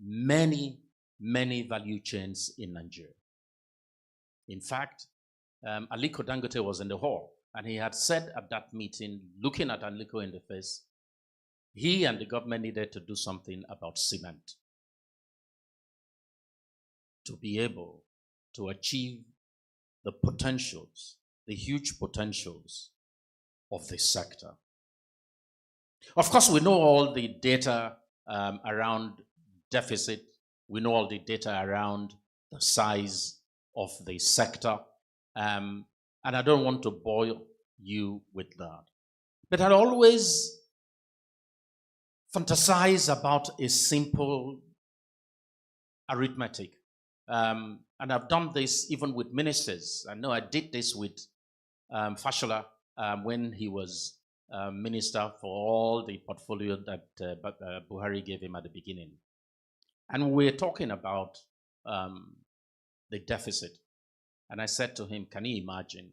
many, many value chains in Nigeria. In fact, Aliko Dangote was in the hall, and he had said at that meeting, looking at Aliko in the face, he and the government needed to do something about cement to be able to achieve the potentials, the huge potentials of this sector. Of course, we know all the data around deficit. We know all the data around the size of the sector. And I don't want to bore you with that. But I always fantasize about a simple arithmetic. And I've done this even with ministers. I know I did this with Fashola when he was minister for all the portfolio that Buhari gave him at the beginning. And we were talking about the deficit. And I said to him, can you imagine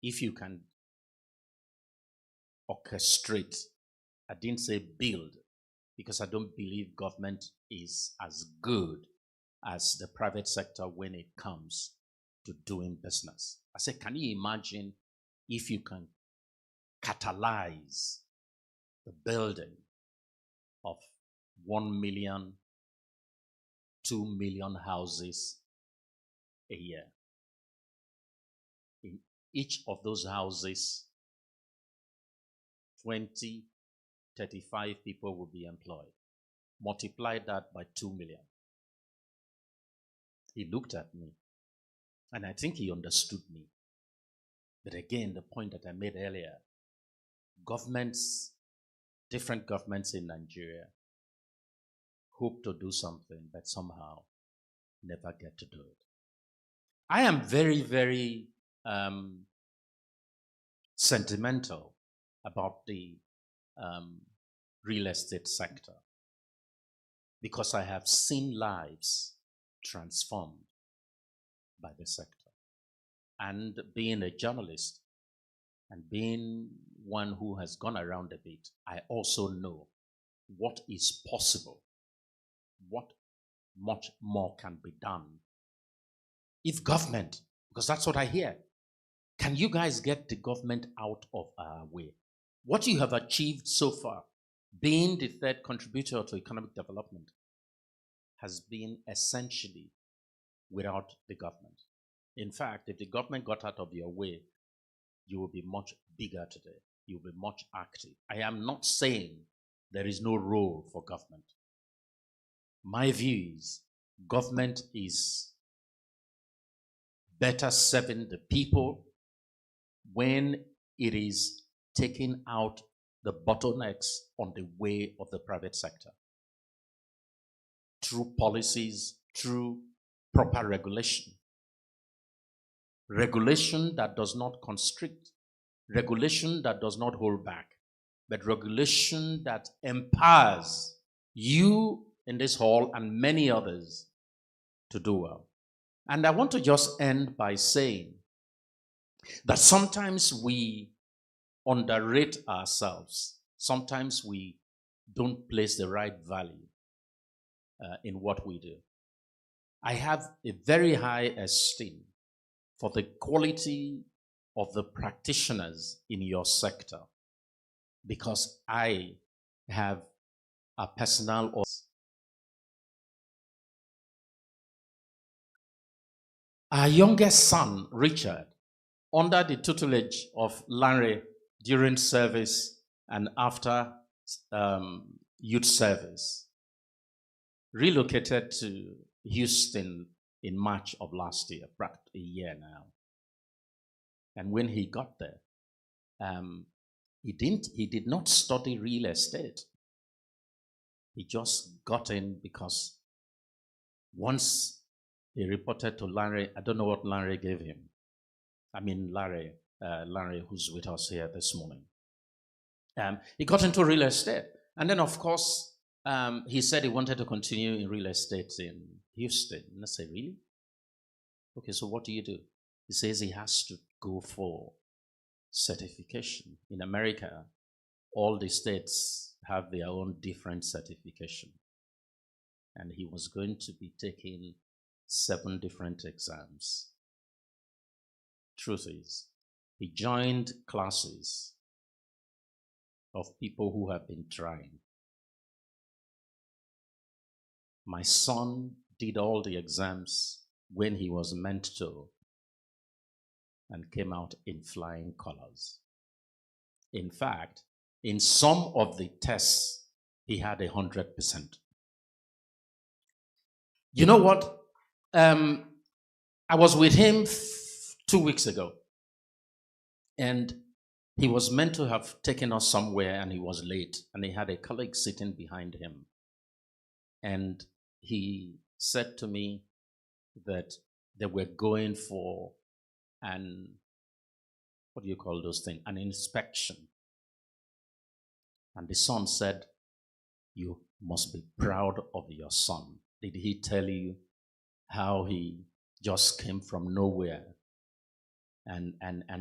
if you can orchestrate, I didn't say build, because I don't believe government is as good as the private sector when it comes to doing business. I said, can you imagine if you can catalyze the building of 1 million, 2 million houses a year? In each of those houses, 20, 35 people will be employed. Multiply that by 2 million. He looked at me, and I think he understood me. But again, the point that I made earlier, governments, different governments in Nigeria hope to do something, but somehow never get to do it. I am very, very sentimental about the real estate sector because I have seen lives transformed by the sector. And being a journalist and being one who has gone around a bit, I also know what is possible, what much more can be done if government, because that's what I hear, can you guys get the government out of our way? What you have achieved so far, being the third contributor to economic development, has been essentially without the government. In fact, if the government got out of your way, you will be much bigger today. You will be much active. I am not saying there is no role for government. My view is government is better serving the people when it is taking out the bottlenecks on the way of the private sector through policies, through proper regulation. Regulation that does not constrict, regulation that does not hold back, but regulation that empowers you in this hall and many others to do well. And I want to just end by saying that sometimes we underrate ourselves. Sometimes we don't place the right value in what we do. I have a very high esteem for the quality of the practitioners in your sector because I have a personal. Our youngest son, Richard, under the tutelage of Larry during service and after youth service, relocated to Houston in March of last year, practically a year now. And when he got there, he did not study real estate. He just got in because once he reported to Larry, I don't know what Larry gave him. I mean, Larry who's with us here this morning. He got into real estate. And then, of course, he said he wanted to continue in real estate in Houston. And I said, really? Okay, so what do you do? He says he has to go for certification. In America, all the states have their own different certification. and he was going to be taking 7 different exams. Truth is, he joined classes of people who have been trying. My son did all the exams when he was meant to and came out in flying colors. In fact, in some of the tests, he had 100%. You know what? I was with him 2 weeks ago, and he was meant to have taken us somewhere, and he was late, and he had a colleague sitting behind him. And he said to me that they were going for an, what do you call those things? An inspection. And the son said, "You must be proud of your son." Did he tell you how he just came from nowhere and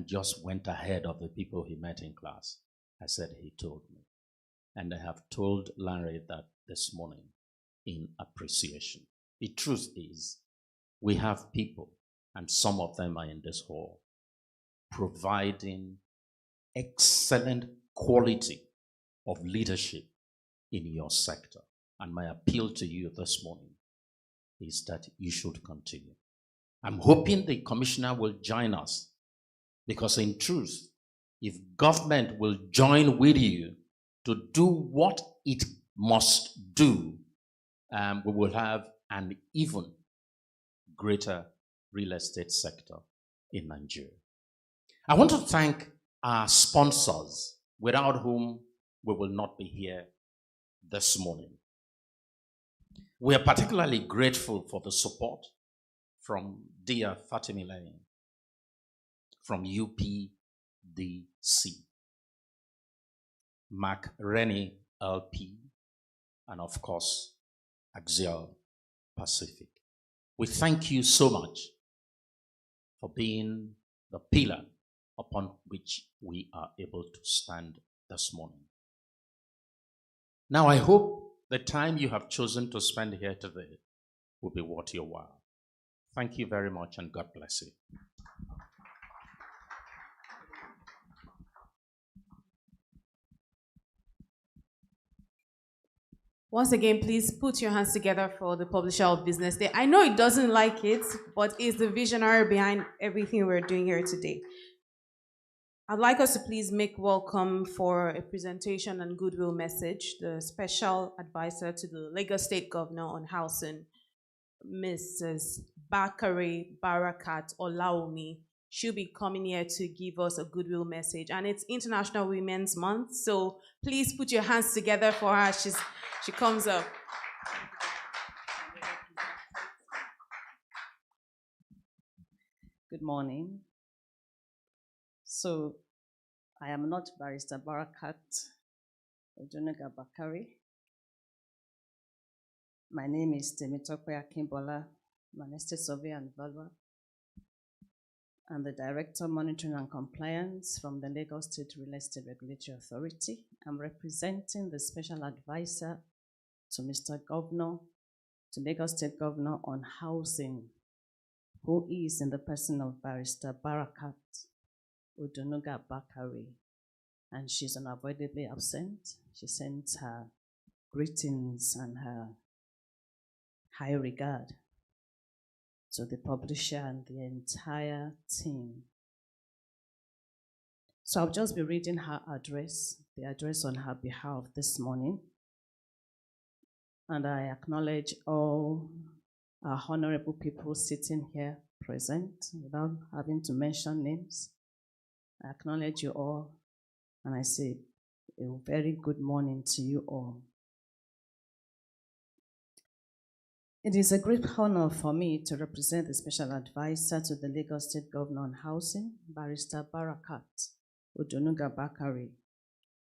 just went ahead of the people he met in class? I said, he told me. And I have told Larry that this morning in appreciation. The truth is, we have people, and some of them are in this hall, providing excellent quality of leadership in your sector. And my appeal to you this morning is that you should continue. I'm hoping the commissioner will join us, because in truth, if government will join with you to do what it must do, we will have an even greater real estate sector in Nigeria. I want to thank our sponsors, without whom we will not be here this morning. We are particularly grateful for the support from dear Fatimile, from UPDC, Mark Rennie LP, and of course, Axial Pacific. We thank you so much for being the pillar upon which we are able to stand this morning. Now, I hope the time you have chosen to spend here today will be worth your while. Thank you very much, and God bless you. Once again, please put your hands together for the publisher of BusinessDay. I know it doesn't like it, but it's the visionary behind everything we're doing here today. I'd like us to please make welcome for a presentation and goodwill message the special advisor to the Lagos State Governor on Housing, Mrs. Bakare Barakat Olaomi. She'll be coming here to give us a goodwill message. And it's International Women's Month, so please put your hands together for her. She comes up. Good morning. So, I am not Barrister Barakat Ojonuga Bakare. My name is Temitope Akimbola. I'm an estate surveyor and valuer. I'm the Director Monitoring and Compliance from the Lagos State Real Estate Regulatory Authority. I'm representing the Special Advisor to Mr. Governor, to Lagos State Governor on Housing, who is in the person of Barrister Barakat Ojonuga Bakare, and she's unavoidably absent. She sends her greetings and her high regard to the publisher and the entire team. So I'll just be reading her address, the address on her behalf this morning. And I acknowledge all our honorable people sitting here present without having to mention names. I acknowledge you all, and I say a very good morning to you all. It is a great honor for me to represent the Special Advisor to the Lagos State Governor on Housing, Barrister Barakat Ojonuga Bakare,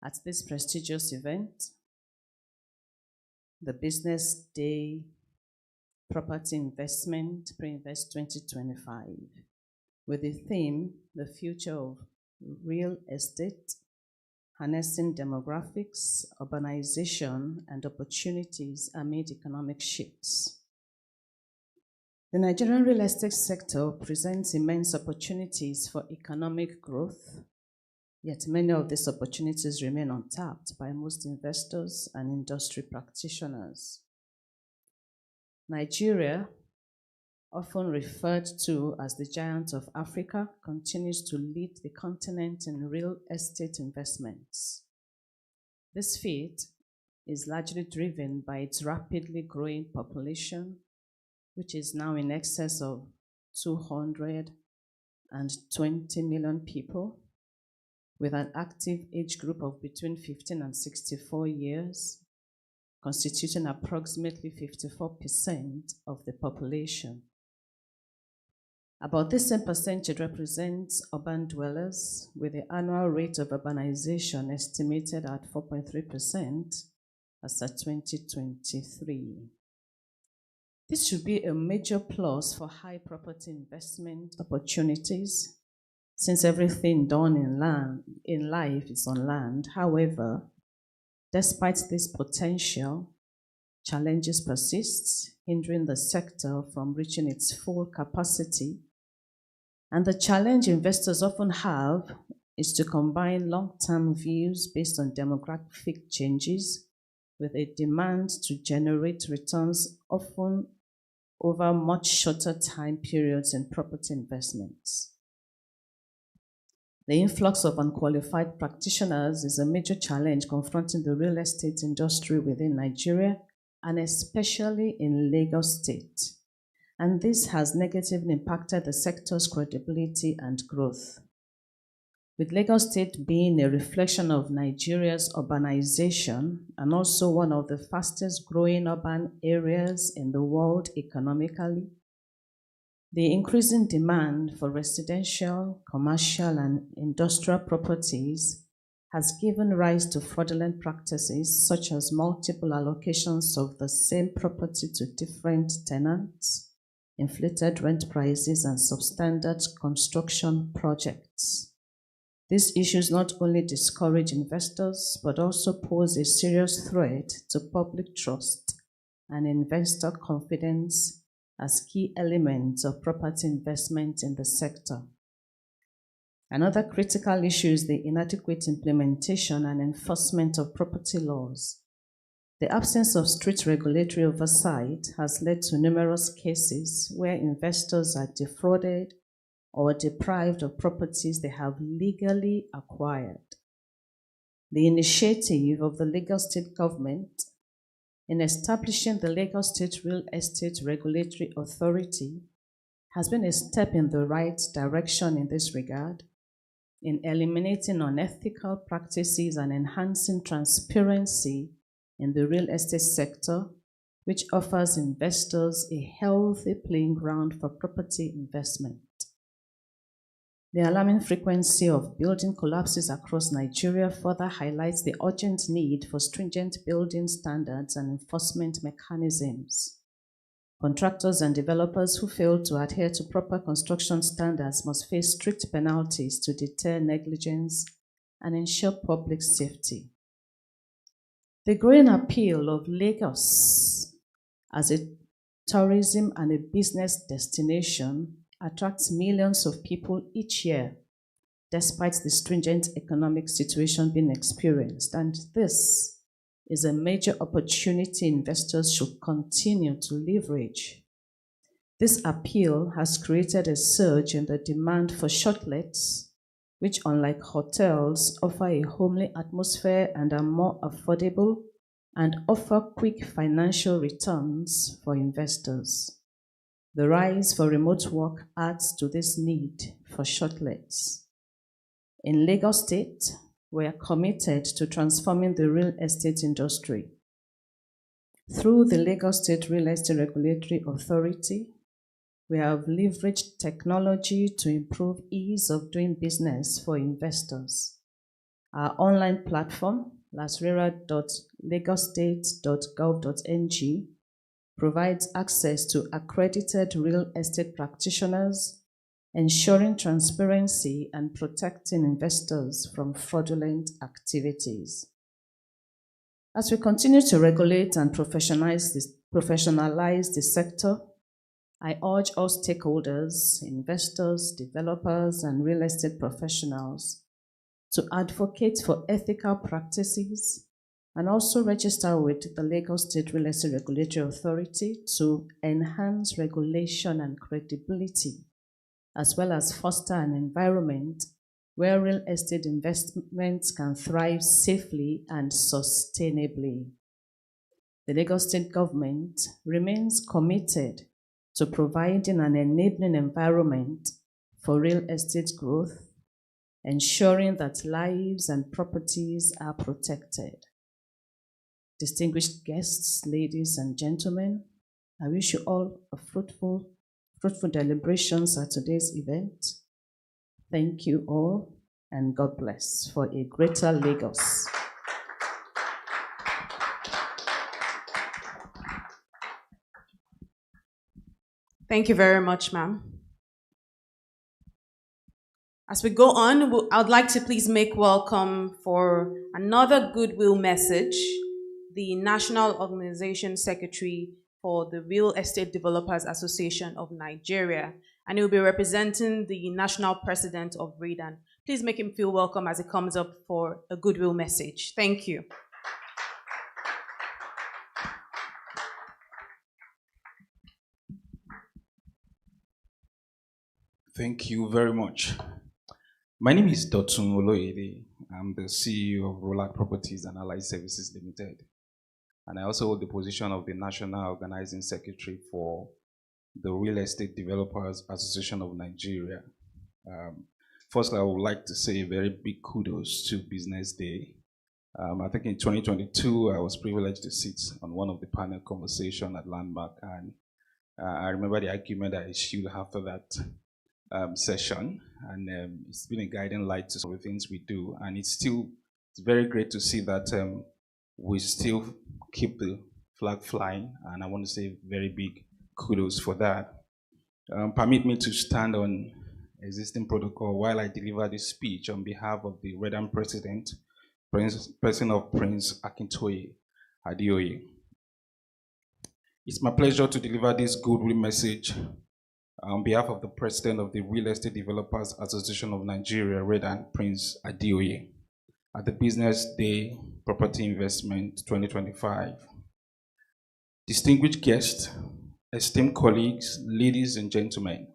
at this prestigious event, the BusinessDay Property Investment Pre-Invest 2025, with the theme, The Future of Real Estate, harnessing demographics, urbanization, and opportunities amid economic shifts. The Nigerian real estate sector presents immense opportunities for economic growth, yet many of these opportunities remain untapped by most investors and industry practitioners. Nigeria, often referred to as the giant of Africa, continues to lead the continent in real estate investments. This feat is largely driven by its rapidly growing population, which is now in excess of 220 million people, with an active age group of between 15 and 64 years, constituting approximately 54% of the population. About the same percentage represents urban dwellers, with the annual rate of urbanization estimated at 4.3% as at 2023. This should be a major plus for high property investment opportunities, since everything done in life is on land. However, despite this potential, challenges persist, hindering the sector from reaching its full capacity. And the challenge investors often have is to combine long-term views based on demographic changes with a demand to generate returns often over much shorter time periods in property investments. The influx of unqualified practitioners is a major challenge confronting the real estate industry within Nigeria, and especially in Lagos State. And this has negatively impacted the sector's credibility and growth. With Lagos State being a reflection of Nigeria's urbanization and also one of the fastest growing urban areas in the world economically, the increasing demand for residential, commercial, and industrial properties has given rise to fraudulent practices such as multiple allocations of the same property to different tenants, inflated rent prices, and substandard construction projects. These issues not only discourage investors, but also pose a serious threat to public trust and investor confidence as key elements of property investment in the sector. Another critical issue is the inadequate implementation and enforcement of property laws. The absence of strict regulatory oversight has led to numerous cases where investors are defrauded or deprived of properties they have legally acquired. The initiative of the Lagos State government in establishing the Lagos State Real Estate Regulatory Authority has been a step in the right direction in this regard, in eliminating unethical practices and enhancing transparency in the real estate sector, which offers investors a healthy playing ground for property investment. The alarming frequency of building collapses across Nigeria further highlights the urgent need for stringent building standards and enforcement mechanisms. Contractors and developers who fail to adhere to proper construction standards must face strict penalties to deter negligence and ensure public safety. The growing appeal of Lagos as a tourism and a business destination attracts millions of people each year, despite the stringent economic situation being experienced, and this is a major opportunity investors should continue to leverage. This appeal has created a surge in the demand for shortlets, which, unlike hotels, offer a homely atmosphere and are more affordable and offer quick financial returns for investors. The rise for remote work adds to this need for shortlets. In Lagos State, we are committed to transforming the real estate industry. Through the Lagos State Real Estate Regulatory Authority, we have leveraged technology to improve ease of doing business for investors. Our online platform, lasrera.lagosstate.gov.ng, provides access to accredited real estate practitioners ensuring transparency and protecting investors from fraudulent activities. As we continue to regulate and professionalize the sector, I urge all stakeholders, investors, developers, and real estate professionals to advocate for ethical practices and also register with the Lagos State Real Estate Regulatory Authority to enhance regulation and credibility, as well as foster an environment where real estate investments can thrive safely and sustainably. The Lagos State government remains committed to providing an enabling environment for real estate growth, ensuring that lives and properties are protected. Distinguished guests, ladies and gentlemen, I wish you all a fruitful deliberations at today's event. Thank you all, and God bless for a greater Lagos. Thank you very much, ma'am. As we go on, I would like to please make welcome for another goodwill message, the National Organization Secretary for the Real Estate Developers Association of Nigeria, and he will be representing the National President of REDAN. Please make him feel welcome as he comes up for a goodwill message. Thank you. Thank you very much. My name is Dotun Oloyede. I'm the CEO of Roland Properties and Allied Services Limited. And I also hold the position of the National Organizing Secretary for the Real Estate Developers Association of Nigeria. First, I would like to say a very big kudos to BusinessDay. I think in 2022, I was privileged to sit on one of the panel conversations at Landmark, and I remember the argument I issued after that session, and it's been a guiding light to some of the things we do, and it's very great to see that we still keep the flag flying, and I want to say very big kudos for that. Permit me to stand on existing protocol while I deliver this speech on behalf of the REDAN President of Prince Akintoye Adeoye. It's my pleasure to deliver this goodwill message on behalf of the President of the Real Estate Developers Association of Nigeria, REDAN, Prince Adeoye, at the BusinessDay Property Investment 2025. Distinguished guests, esteemed colleagues, ladies and gentlemen,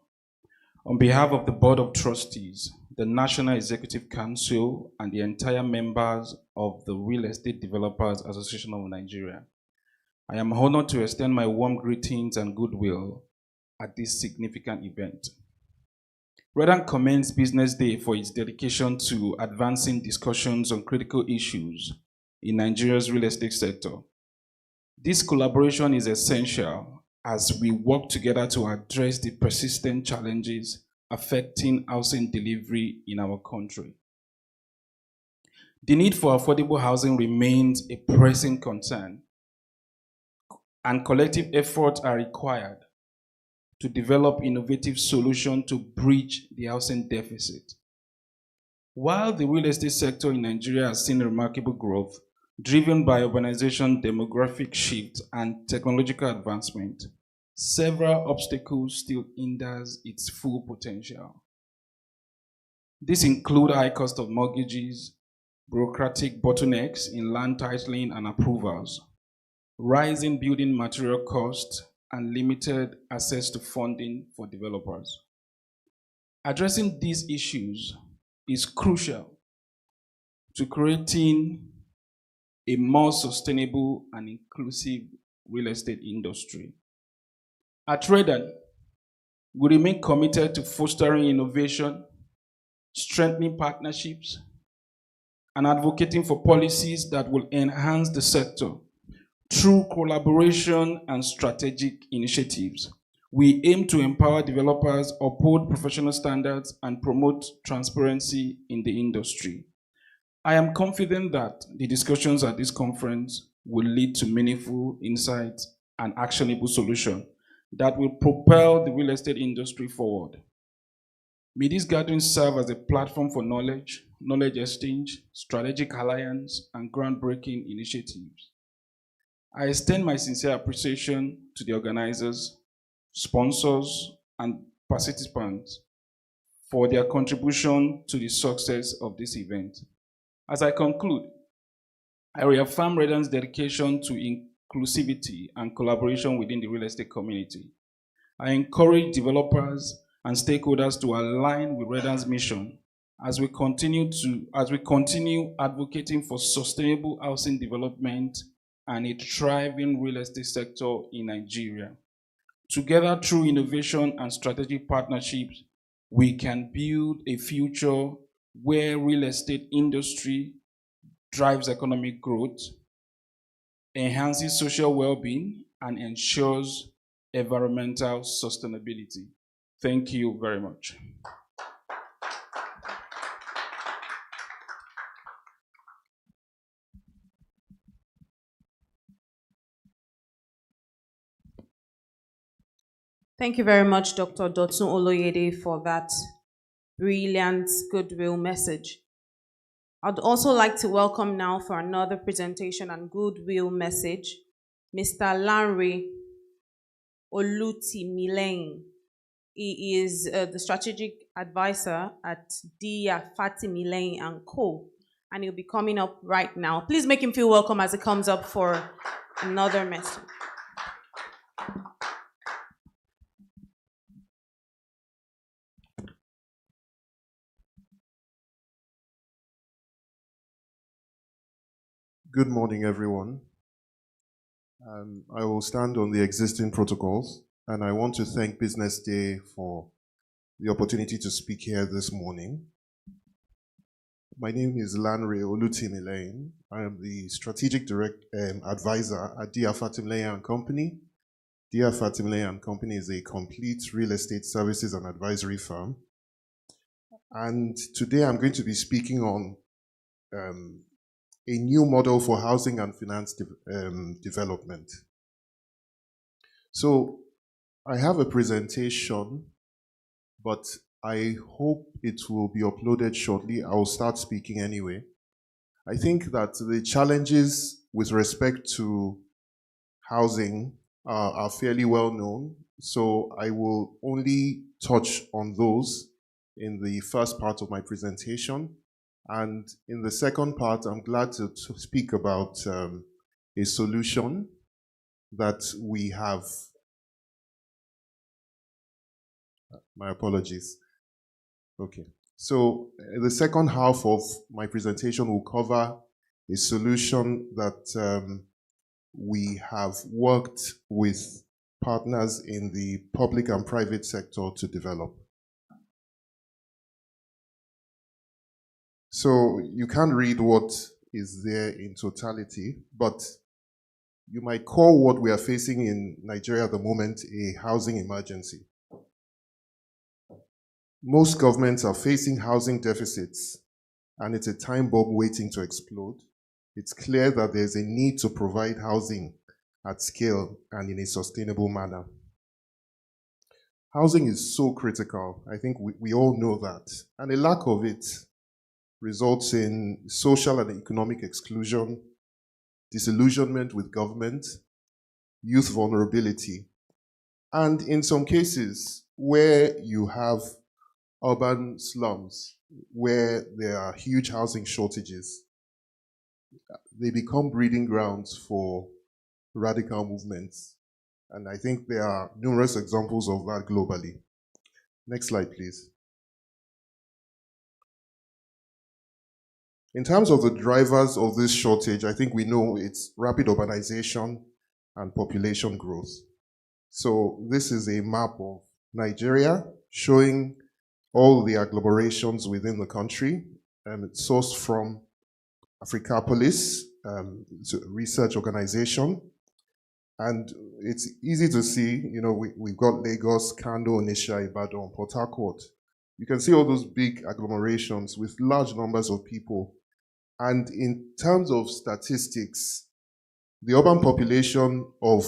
on behalf of the Board of Trustees, the National Executive Council, and the entire members of the Real Estate Developers Association of Nigeria, I am honored to extend my warm greetings and goodwill at this significant event. REDAN commends BusinessDay for its dedication to advancing discussions on critical issues in Nigeria's real estate sector. This collaboration is essential as we work together to address the persistent challenges affecting housing delivery in our country. The need for affordable housing remains a pressing concern, and collective efforts are required to develop innovative solutions to bridge the housing deficit. While the real estate sector in Nigeria has seen remarkable growth, driven by urbanization, demographic shift, and technological advancement, several obstacles still hinders its full potential. These include high cost of mortgages, bureaucratic bottlenecks in land titling and approvals, rising building material costs, and limited access to funding for developers. Addressing these issues is crucial to creating a more sustainable and inclusive real estate industry. At REDAN, we remain committed to fostering innovation, strengthening partnerships, and advocating for policies that will enhance the sector through collaboration and strategic initiatives. We aim to empower developers, uphold professional standards, and promote transparency in the industry. I am confident that the discussions at this conference will lead to meaningful insights and actionable solutions that will propel the real estate industry forward. May these gatherings serve as a platform for knowledge exchange, strategic alliance, and groundbreaking initiatives. I extend my sincere appreciation to the organizers, sponsors, and participants for their contribution to the success of this event. As I conclude, I reaffirm REDAN's dedication to inclusivity and collaboration within the real estate community. I encourage developers and stakeholders to align with REDAN's mission as we continue advocating for sustainable housing development and a thriving real estate sector in Nigeria. Together, through innovation and strategic partnerships, we can build a future where real estate industry drives economic growth, enhances social well-being, and ensures environmental sustainability. Thank you very much. Thank you very much, Dr. Dotun Oloyede, for that brilliant goodwill message. I'd also like to welcome now for another presentation and goodwill message, Mr. Lanre Olutimilehin. He is the strategic advisor at Dia Fatimilehin and Co. And he'll be coming up right now. Please make him feel welcome as he comes up for another message. Good morning, everyone. I will stand on the existing protocols, and I want to thank BusinessDay for the opportunity to speak here this morning. My name is Lanre Olutimilehin. I am the strategic advisor at Dia Fatimilehin & Company. Dia Fatimilehin & Company is a complete real estate services and advisory firm. And today I'm going to be speaking on a new model for housing and finance development. So I have a presentation, but I hope it will be uploaded shortly. I will start speaking anyway. I think that the challenges with respect to housing are fairly well known. So I will only touch on those in the first part of my presentation. And in the second part, I'm glad to speak about a solution that we have. My apologies. Okay. So the second half of my presentation will cover a solution that we have worked with partners in the public and private sector to develop. So you can't read what is there in totality, but you might call what we are facing in Nigeria at the moment a housing emergency. Most governments are facing housing deficits, and it's a time bomb waiting to explode. It's clear that there's a need to provide housing at scale and in a sustainable manner. Housing is so critical. I think we all know that. And a lack of it results in social and economic exclusion, disillusionment with government, youth vulnerability, and in some cases where you have urban slums where there are huge housing shortages, they become breeding grounds for radical movements. And I think there are numerous examples of that globally. Next slide, please. In terms of the drivers of this shortage, I think we know it's rapid urbanization and population growth. So this is a map of Nigeria showing all the agglomerations within the country. It's sourced from Africapolis, it's a research organization. And it's easy to see, you know, we've got Lagos, Kano, Onitsha, Ibadan, Port Harcourt. You can see all those big agglomerations with large numbers of people. And in terms of statistics, the urban population of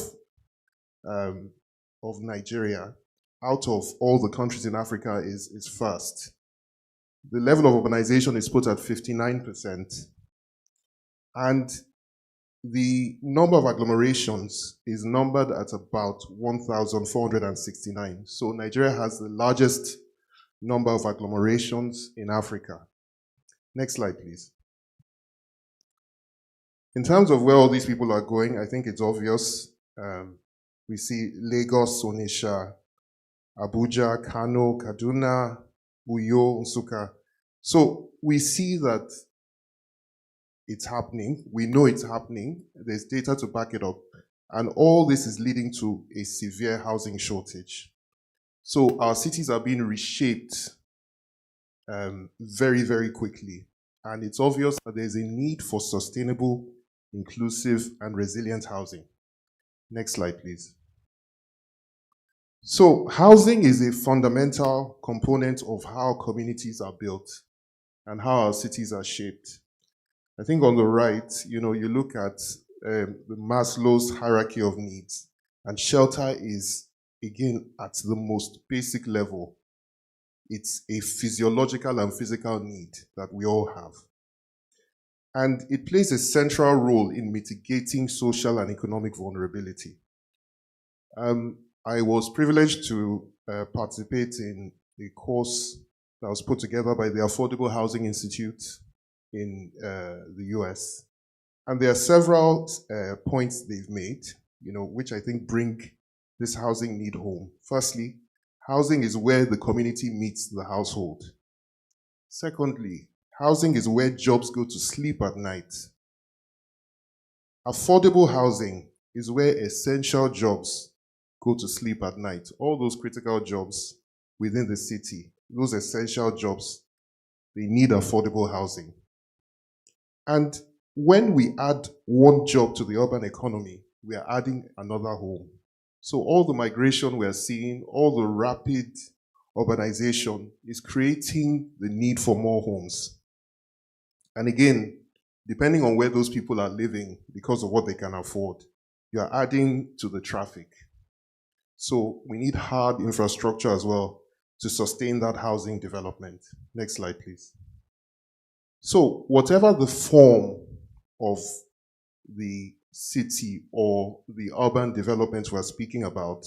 Nigeria out of all the countries in Africa is first. The level of urbanization is put at 59%. And the number of agglomerations is numbered at about 1,469. So Nigeria has the largest number of agglomerations in Africa. Next slide, please. In terms of where all these people are going, I think it's obvious. We see Lagos, Onitsha, Abuja, Kano, Kaduna, Uyo, Nsukka. So we see that it's happening. We know it's happening. There's data to back it up. And all this is leading to a severe housing shortage. So our cities are being reshaped very, very quickly. And it's obvious that there's a need for sustainable, inclusive, and resilient housing. Next slide, please. So housing is a fundamental component of how communities are built and how our cities are shaped. I think on the right, you look at the Maslow's hierarchy of needs, and shelter is, again, at the most basic level. It's a physiological and physical need that we all have. And it plays a central role in mitigating social and economic vulnerability. I was privileged to participate in a course that was put together by the Affordable Housing Institute in the US. And there are several points they've made, which I think bring this housing need home. Firstly, housing is where the community meets the household. Secondly, housing is where jobs go to sleep at night. Affordable housing is where essential jobs go to sleep at night. All those critical jobs within the city, those essential jobs, they need affordable housing. And when we add one job to the urban economy, we are adding another home. So all the migration we're seeing, all the rapid urbanization is creating the need for more homes. And again, depending on where those people are living, because of what they can afford, you are adding to the traffic. So we need hard infrastructure as well to sustain that housing development. Next slide, please. So whatever the form of the city or the urban development we're speaking about,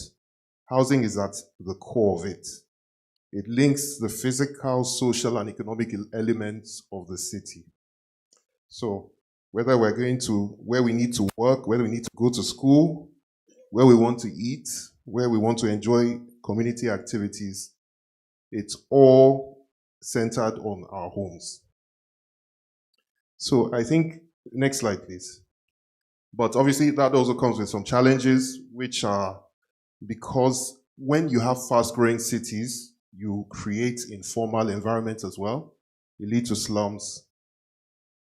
housing is at the core of it. It links the physical, social, and economic elements of the city. So whether we're going to where we need to work, whether we need to go to school, where we want to eat, where we want to enjoy community activities, it's all centered on our homes. So I think, next slide, please. But obviously that also comes with some challenges, which are because when you have fast-growing cities, you create informal environments as well. You lead to slums.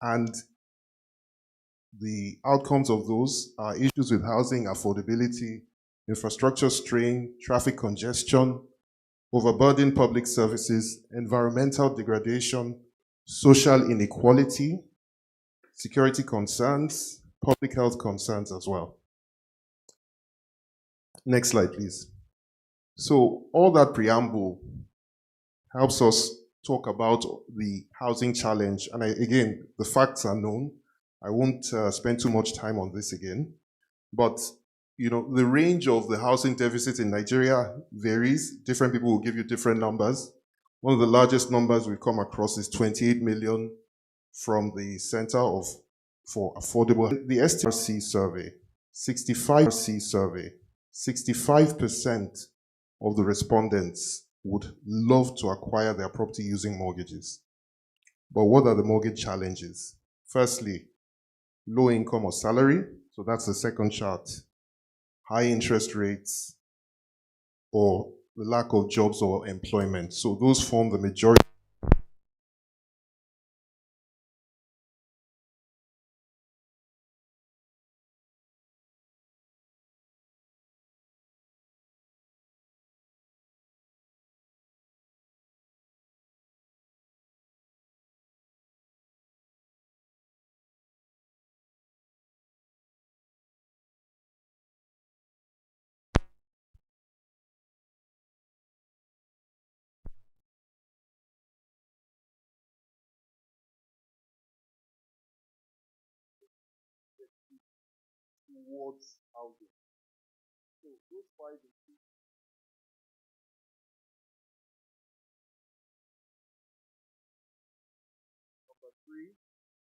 And the outcomes of those are issues with housing affordability, infrastructure strain, traffic congestion, overburdened public services, environmental degradation, social inequality, security concerns, public health concerns as well. Next slide, please. So all that preamble helps us talk about the housing challenge. And again, the facts are known. I won't spend too much time on this again. But the range of the housing deficit in Nigeria varies. Different people will give you different numbers. One of the largest numbers we've come across is 28 million from the Center for Affordable. The STRC survey, 65% of the respondents would love to acquire their property using mortgages. But what are the mortgage challenges? Firstly, low income or salary. So that's the second chart. High interest rates or the lack of jobs or employment. So those form the majority. towards housing. So those five include number three,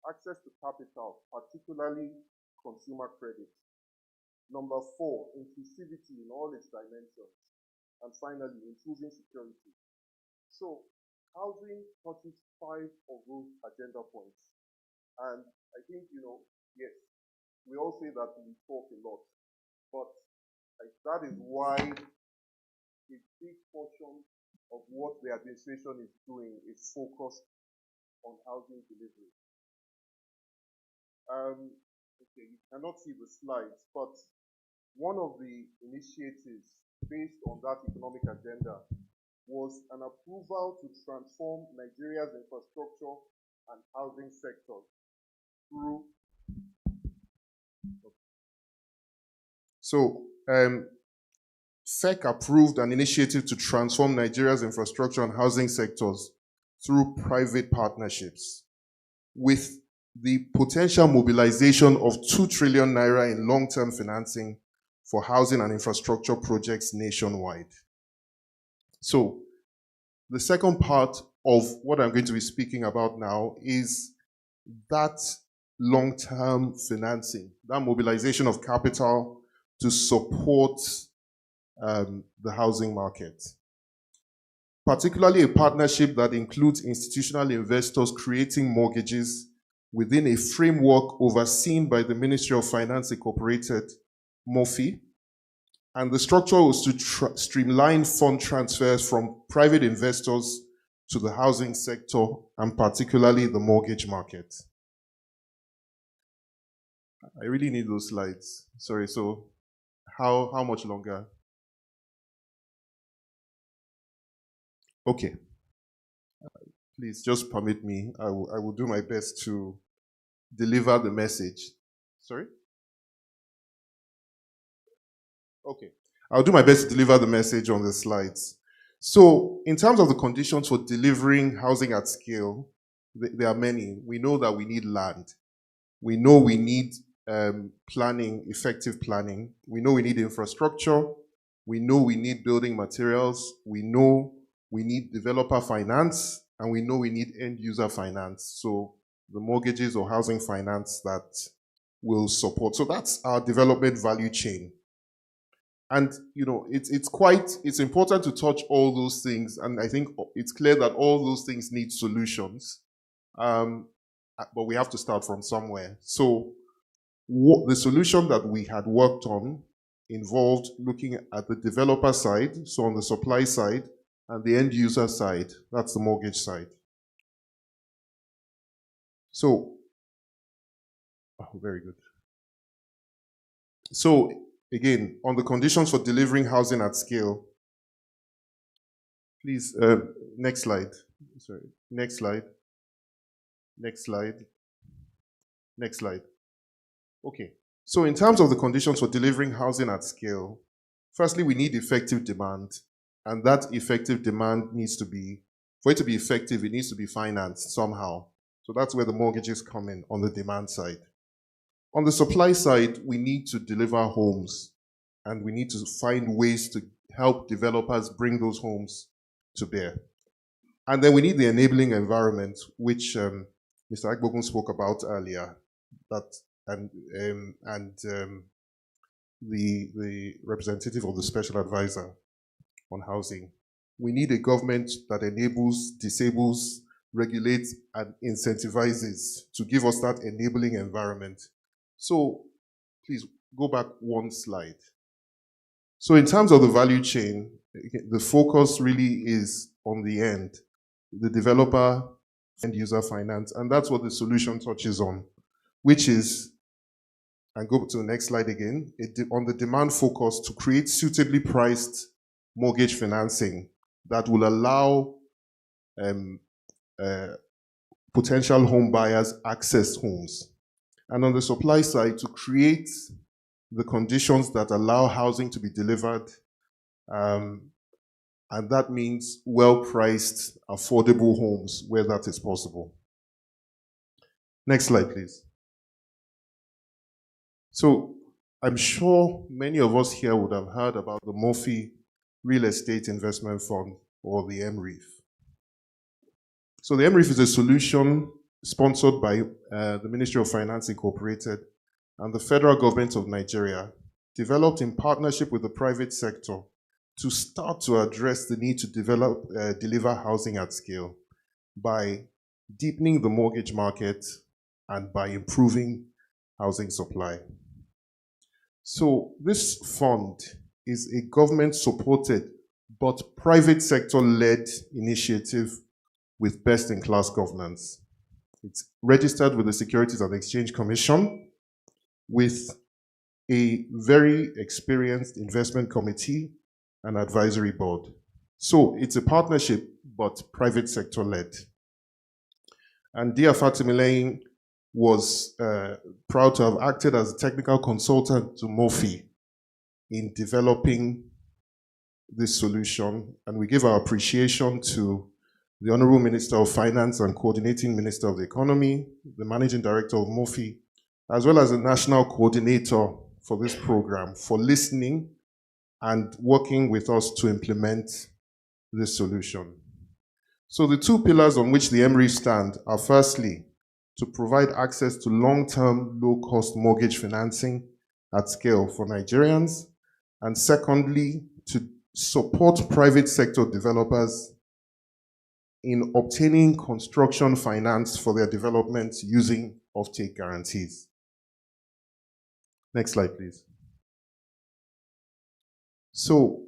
access to capital, particularly consumer credit. Number four, inclusivity in all its dimensions. And finally, improving security. So housing touches five of those agenda points. And I think, yes, we all say that we talk a lot, but that is why a big portion of what the administration is doing is focused on housing delivery. Okay, you cannot see the slides, but one of the initiatives based on that economic agenda was an approval to transform Nigeria's infrastructure and housing sectors through. So, FEC approved an initiative to transform Nigeria's infrastructure and housing sectors through private partnerships with the potential mobilization of 2 trillion naira in long-term financing for housing and infrastructure projects nationwide. So, the second part of what I'm going to be speaking about now is that long-term financing, that mobilization of capital to support the housing market. Particularly a partnership that includes institutional investors creating mortgages within a framework overseen by the Ministry of Finance Incorporated, MOFI. And the structure was to streamline fund transfers from private investors to the housing sector and particularly the mortgage market. I really need those slides. Sorry, so how much longer? Okay. Please just permit me. I will do my best to deliver the message. Sorry? Okay. I'll do my best to deliver the message on the slides. So, in terms of the conditions for delivering housing at scale, there are many. We know that we need land. We know we need planning, effective planning. We know we need infrastructure. We know we need building materials. We know we need developer finance. And we know we need end user finance. So, the mortgages or housing finance that will support. So, that's our development value chain. And, it's important to touch all those things. And I think it's clear that all those things need solutions. But we have to start from somewhere. So the solution that we had worked on involved looking at the developer side, so on the supply side, and the end user side, that's the mortgage side. So, very good. So, again, on the conditions for delivering housing at scale, please, next slide. Sorry, next slide. Next slide. Next slide. Okay. So in terms of the conditions for delivering housing at scale, firstly, we need effective demand. And that effective demand needs to be, for it to be effective, it needs to be financed somehow. So that's where the mortgages come in on the demand side. On the supply side, we need to deliver homes. And we need to find ways to help developers bring those homes to bear. And then we need the enabling environment, which Mr. Agbogun spoke about earlier, and the representative of the special advisor on housing. We need a government that enables, disables, regulates, and incentivizes to give us that enabling environment. So please go back one slide. So in terms of the value chain, the focus really is on the end, the developer, end user finance, and that's what the solution touches on, which is, and go to the next slide again, on the demand focus to create suitably priced mortgage financing that will allow potential home buyers access homes. And on the supply side, to create the conditions that allow housing to be delivered, and that means well-priced, affordable homes where that is possible. Next slide, please. So I'm sure many of us here would have heard about the Murphy Real Estate Investment Fund, or the MREIF. So the MREIF is a solution sponsored by the Ministry of Finance Incorporated and the federal government of Nigeria, developed in partnership with the private sector to start to address the need to deliver housing at scale by deepening the mortgage market and by improving housing supply. So this fund is a government-supported but private sector-led initiative with best-in-class governance. It's registered with the Securities and Exchange Commission with a very experienced investment committee and advisory board. So it's a partnership, but private sector-led. And Dia Fatimileyin was proud to have acted as a technical consultant to Murphy in developing this solution. And we give our appreciation to the Honorable Minister of Finance and Coordinating Minister of the Economy, the Managing Director of Murphy, as well as the National Coordinator for this program, for listening and working with us to implement this solution. So the two pillars on which the MREIF stand are, firstly, to provide access to long-term, low-cost mortgage financing at scale for Nigerians, and secondly, to support private sector developers in obtaining construction finance for their developments using offtake guarantees. Next slide, please. So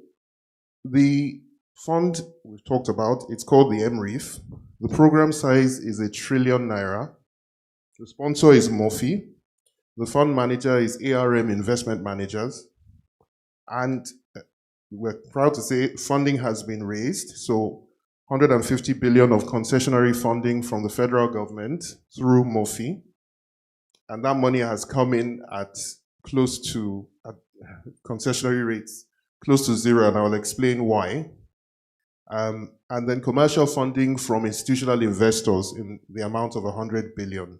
the fund we've talked about, it's called the MREIF. The program size is ₦1 trillion. The sponsor is Murphy. The fund manager is ARM Investment Managers. And we're proud to say funding has been raised. So 150 billion of concessionary funding from the federal government through Murphy. And that money has come in at close to concessionary rates, close to zero, and I'll explain why. And then commercial funding from institutional investors in the amount of 100 billion.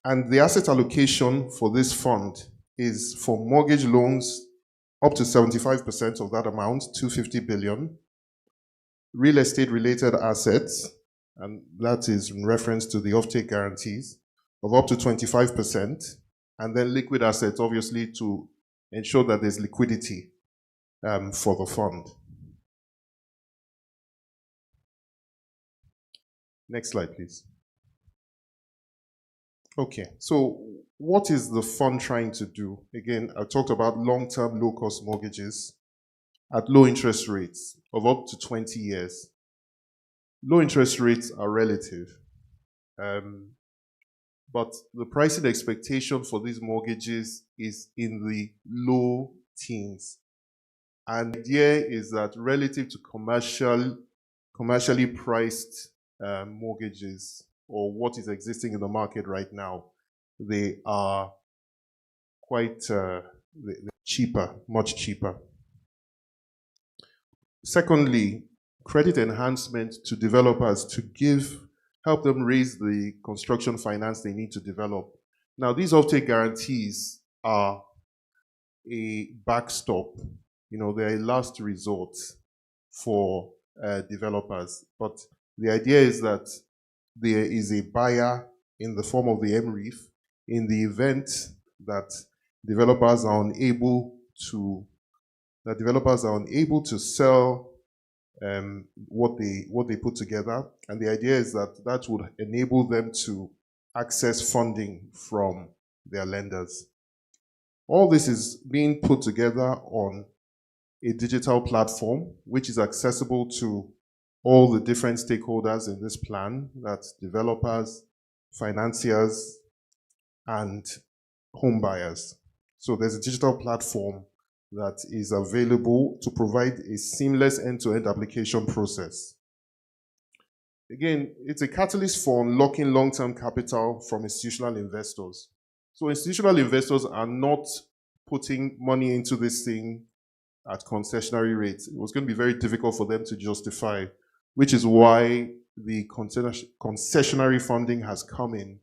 And the asset allocation for this fund is for mortgage loans up to 75% of that amount, 250 billion. Real estate related assets, and that is in reference to the offtake guarantees, of up to 25%. And then liquid assets, obviously, to ensure that there's liquidity for the fund. Next slide, please. Okay, so what is the fund trying to do? Again, I talked about long-term, low-cost mortgages at low interest rates of up to 20 years. Low interest rates are relative, but the pricing expectation for these mortgages is in the low teens. And the idea is that relative to commercially priced mortgages, or what is existing in the market right now, they are quite cheaper, much cheaper. Secondly, credit enhancement to developers to help them raise the construction finance they need to develop. Now, these offtake guarantees are a backstop. You know, they're a last resort for developers. But the idea is that there is a buyer in the form of the MREIF in the event that developers are unable to sell what they put together. And the idea is that that would enable them to access funding from their lenders. All this is being put together on a digital platform, which is accessible to all the different stakeholders in this plan, that's developers, financiers, and home buyers. So there's a digital platform that is available to provide a seamless end-to-end application process. Again, it's a catalyst for unlocking long-term capital from institutional investors. So institutional investors are not putting money into this thing at concessionary rates. It was going to be very difficult for them to justify, which is why the concessionary funding has come in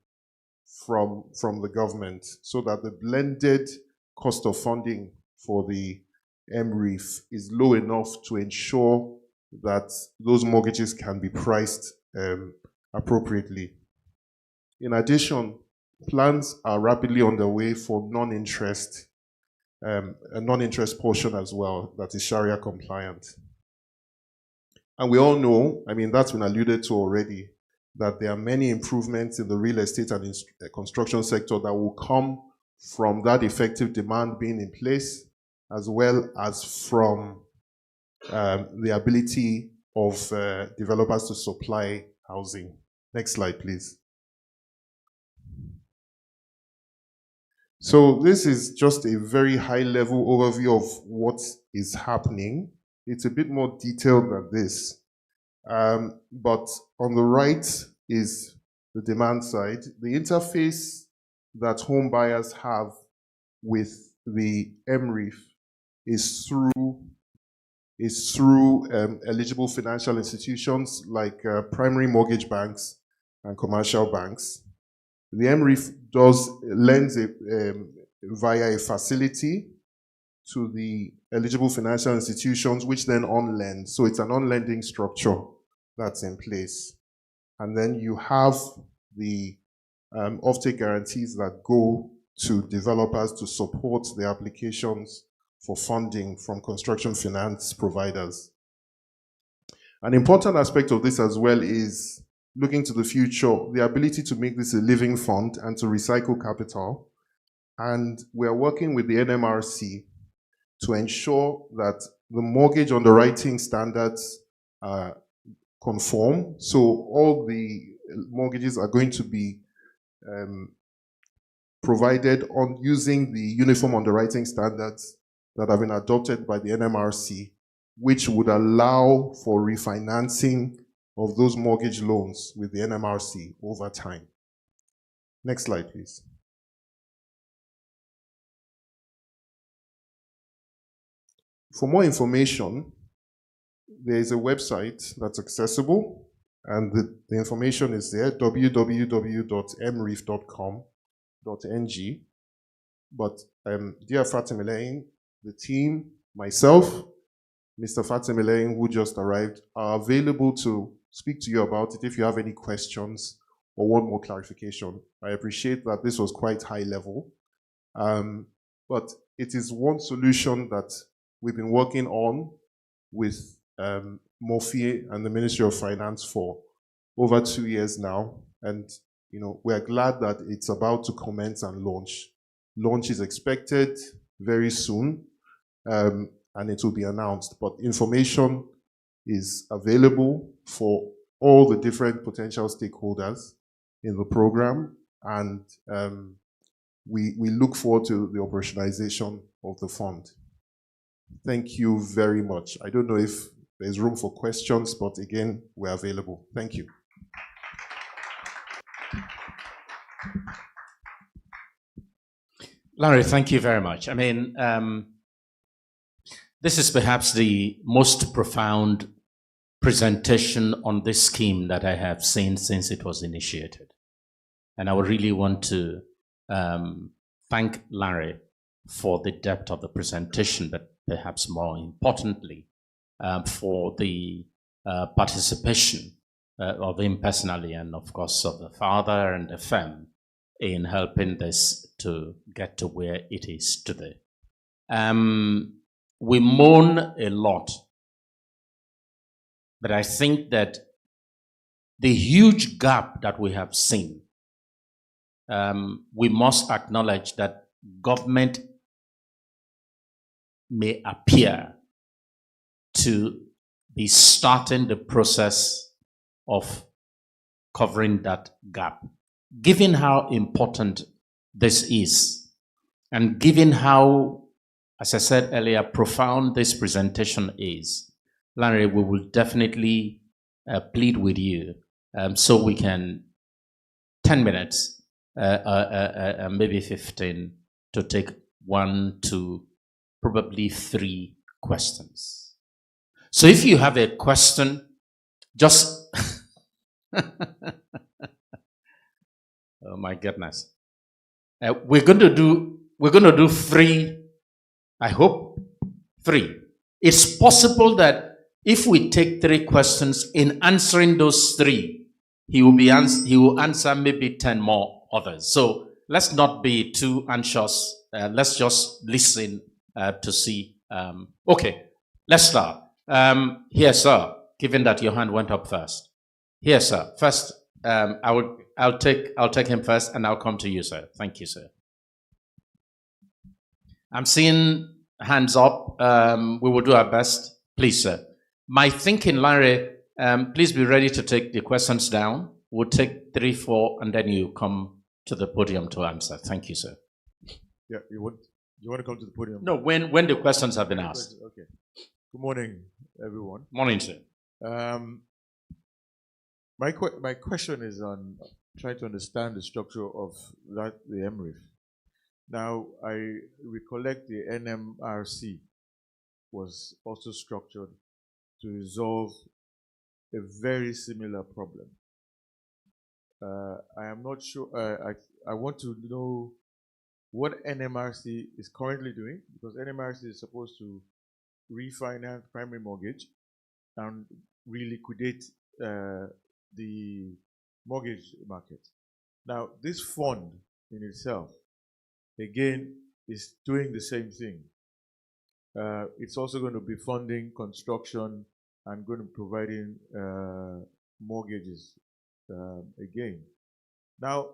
from the government so that the blended cost of funding for the MREF is low enough to ensure that those mortgages can be priced appropriately. In addition, plans are rapidly underway for non-interest, a non-interest portion as well that is Sharia compliant. And we all know, I mean, that's been alluded to already, that there are many improvements in the real estate and construction sector that will come from that effective demand being in place, as well as from the ability of developers to supply housing. Next slide, please. So this is just a very high-level overview of what is happening. It's a bit more detailed than this. But on the right is the demand side. The interface that home buyers have with the MREF is through eligible financial institutions like primary mortgage banks and commercial banks. The MREF lends via a facility to the eligible financial institutions, which then on-lend. So it's an on-lending structure that's in place. And then you have the offtake guarantees that go to developers to support the applications for funding from construction finance providers. An important aspect of this as well is looking to the future, the ability to make this a living fund and to recycle capital. And we're working with the NMRC to ensure that the mortgage underwriting standards conform. So all the mortgages are going to be provided on using the uniform underwriting standards that have been adopted by the NMRC, which would allow for refinancing of those mortgage loans with the NMRC over time. Next slide, please. For more information, there is a website that's accessible, and the information is there, www.mref.com.ng. But dear Fatimilein, the team, myself, Mr. Fatimilein, who just arrived, are available to speak to you about it if you have any questions or want more clarification. I appreciate that this was quite high level, but it is one solution that we've been working on with MOFI and the Ministry of Finance for over 2 years now. And we're glad that it's about to commence and launch. Launch is expected very soon, and it will be announced. But information is available for all the different potential stakeholders in the program, and we look forward to the operationalization of the fund. Thank you very much. I don't know if there's room for questions, but again, we're available. Thank you. Larry, thank you very much. I mean, this is perhaps the most profound presentation on this scheme that I have seen since it was initiated. And I would really want to thank Larry for the depth of the presentation, but perhaps more importantly, for the participation of him personally and of course of the father and the firm in helping this to get to where it is today. We moan a lot, but I think that the huge gap that we have seen, we must acknowledge that government may appear to be starting the process of covering that gap. Given how important this is, and given how, as I said earlier, profound this presentation is, Larry, we will definitely plead with you so we can 10 minutes, maybe 15, to take 1 to probably 3 questions. So if you have a question, just Oh my goodness. We're going to do three, I hope, three. It's possible that if we take three questions, in answering those three, he will answer maybe 10 more others. So let's not be too anxious. Let's just listen to see. Okay, let's start. Here, sir, given that your hand went up first. Here, sir. First, I'll take him first, and I'll come to you, sir. Thank you, sir. I'm seeing hands up. We will do our best. Please, sir. My thinking, Larry, please be ready to take the questions down. We'll take 3, 4, and then you come to the podium to answer. Thank you, sir. Yeah, you want to come to the podium? No, when the questions have been asked. Okay. Good morning, everyone. Morning, sir. My question is on trying to understand the structure of the MRIF. Now, I recollect the NMRC was also structured to resolve a very similar problem. I am not sure. I want to know what NMRC is currently doing, because NMRC is supposed to refinance primary mortgage and reliquidate the mortgage market. Now, this fund in itself, again, is doing the same thing. It's also going to be funding construction and going to be providing mortgages again. Now,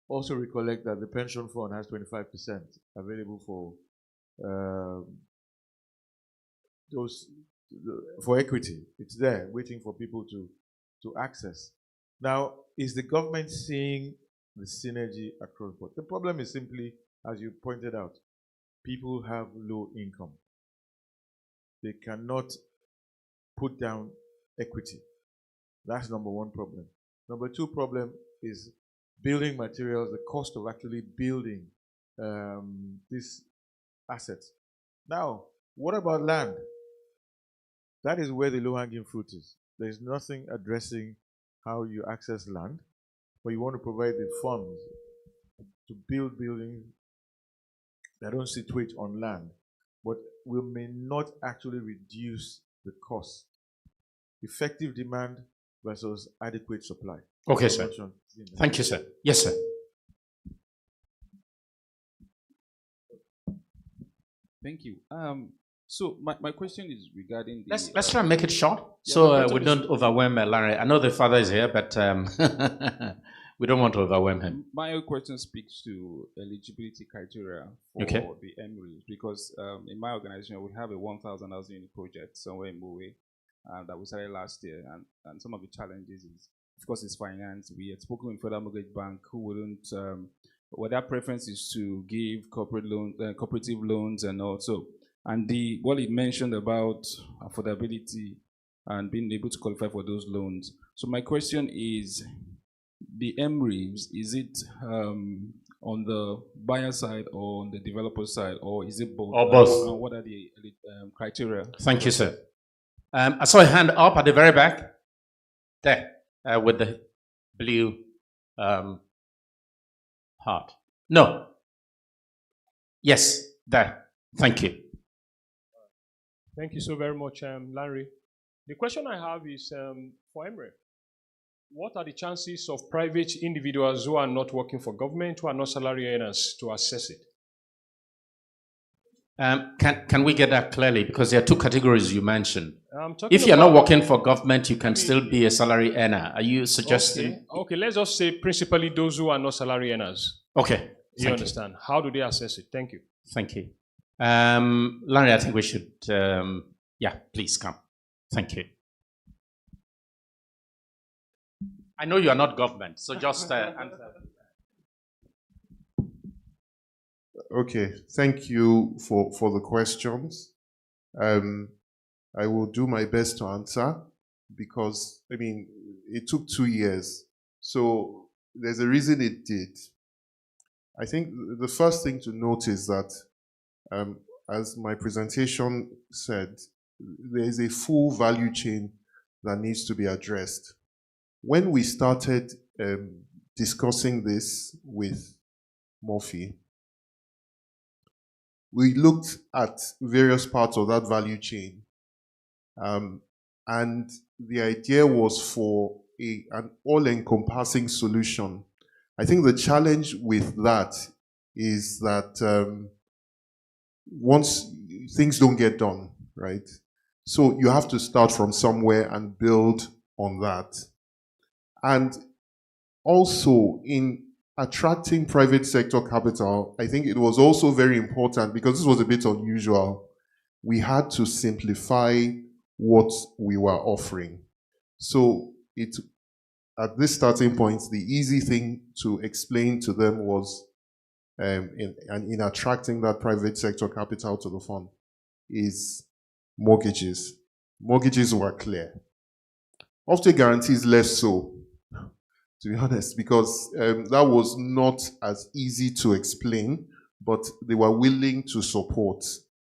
also recollect that the pension fund has 25% available for for equity. It's there waiting for people to access. Now, is the government seeing the synergy across board? The problem is simply, as you pointed out, people have low income. They cannot put down equity. That's number one problem. Number two problem is building materials, the cost of actually building these assets. Now, what about land? That is where the low-hanging fruit is. There's nothing addressing how you access land, but you want to provide the funds to build buildings that don't situate on land, but may not actually reduce the cost. Effective demand versus adequate supply. Okay, sir. Thank you, sir. Yes, sir. Thank you. So my question is regarding the... Let's try and make it short, so we don't overwhelm Larry. I know the father is here, but we don't want to overwhelm him. My question speaks to eligibility criteria for the MREs, because in my organization, we have a 1,000 housing unit project somewhere in Mowe that we started last year, and some of the challenges is, of course, it's finance. We had spoken with Federal Mortgage Bank, who wouldn't, well, their preference is to give cooperative loans, and also, and what it mentioned about affordability and being able to qualify for those loans. So my question is, the MREs, is it on the buyer side or on the developer side, or is it both? Or both. And what are the criteria? Thank you, sir. I saw a hand up at the very back. There, with the blue heart. No. Yes, there. Thank you. Thank you so very much, Larry. The question I have is for Emre. What are the chances of private individuals who are not working for government, who are not salary earners, to access it? Can we get that clearly? Because there are two categories you mentioned. If you're not working for government, you can still be a salary earner. Are you suggesting? Okay, let's just say principally those who are not salary earners. Okay. You understand? How do they access it? Thank you. Thank you. Larry, I think we should, yeah, please come. Thank you. I know you are not government, so just answer. Okay, thank you for the questions. I will do my best to answer because, I mean, it took 2 years. So there's a reason it did. I think the first thing to note is that, as my presentation said, there is a full value chain that needs to be addressed. When we started discussing this with Murphy, we looked at various parts of that value chain. And the idea was for an all-encompassing solution. I think the challenge with that is that once things don't get done, right? So you have to start from somewhere and build on that. And also in attracting private sector capital, I think it was also very important because this was a bit unusual. We had to simplify what we were offering. So at this starting point, the easy thing to explain to them was, in attracting that private sector capital to the fund, is mortgages. Mortgages were clear. Offtake guarantees less so, to be honest, because that was not as easy to explain, but they were willing to support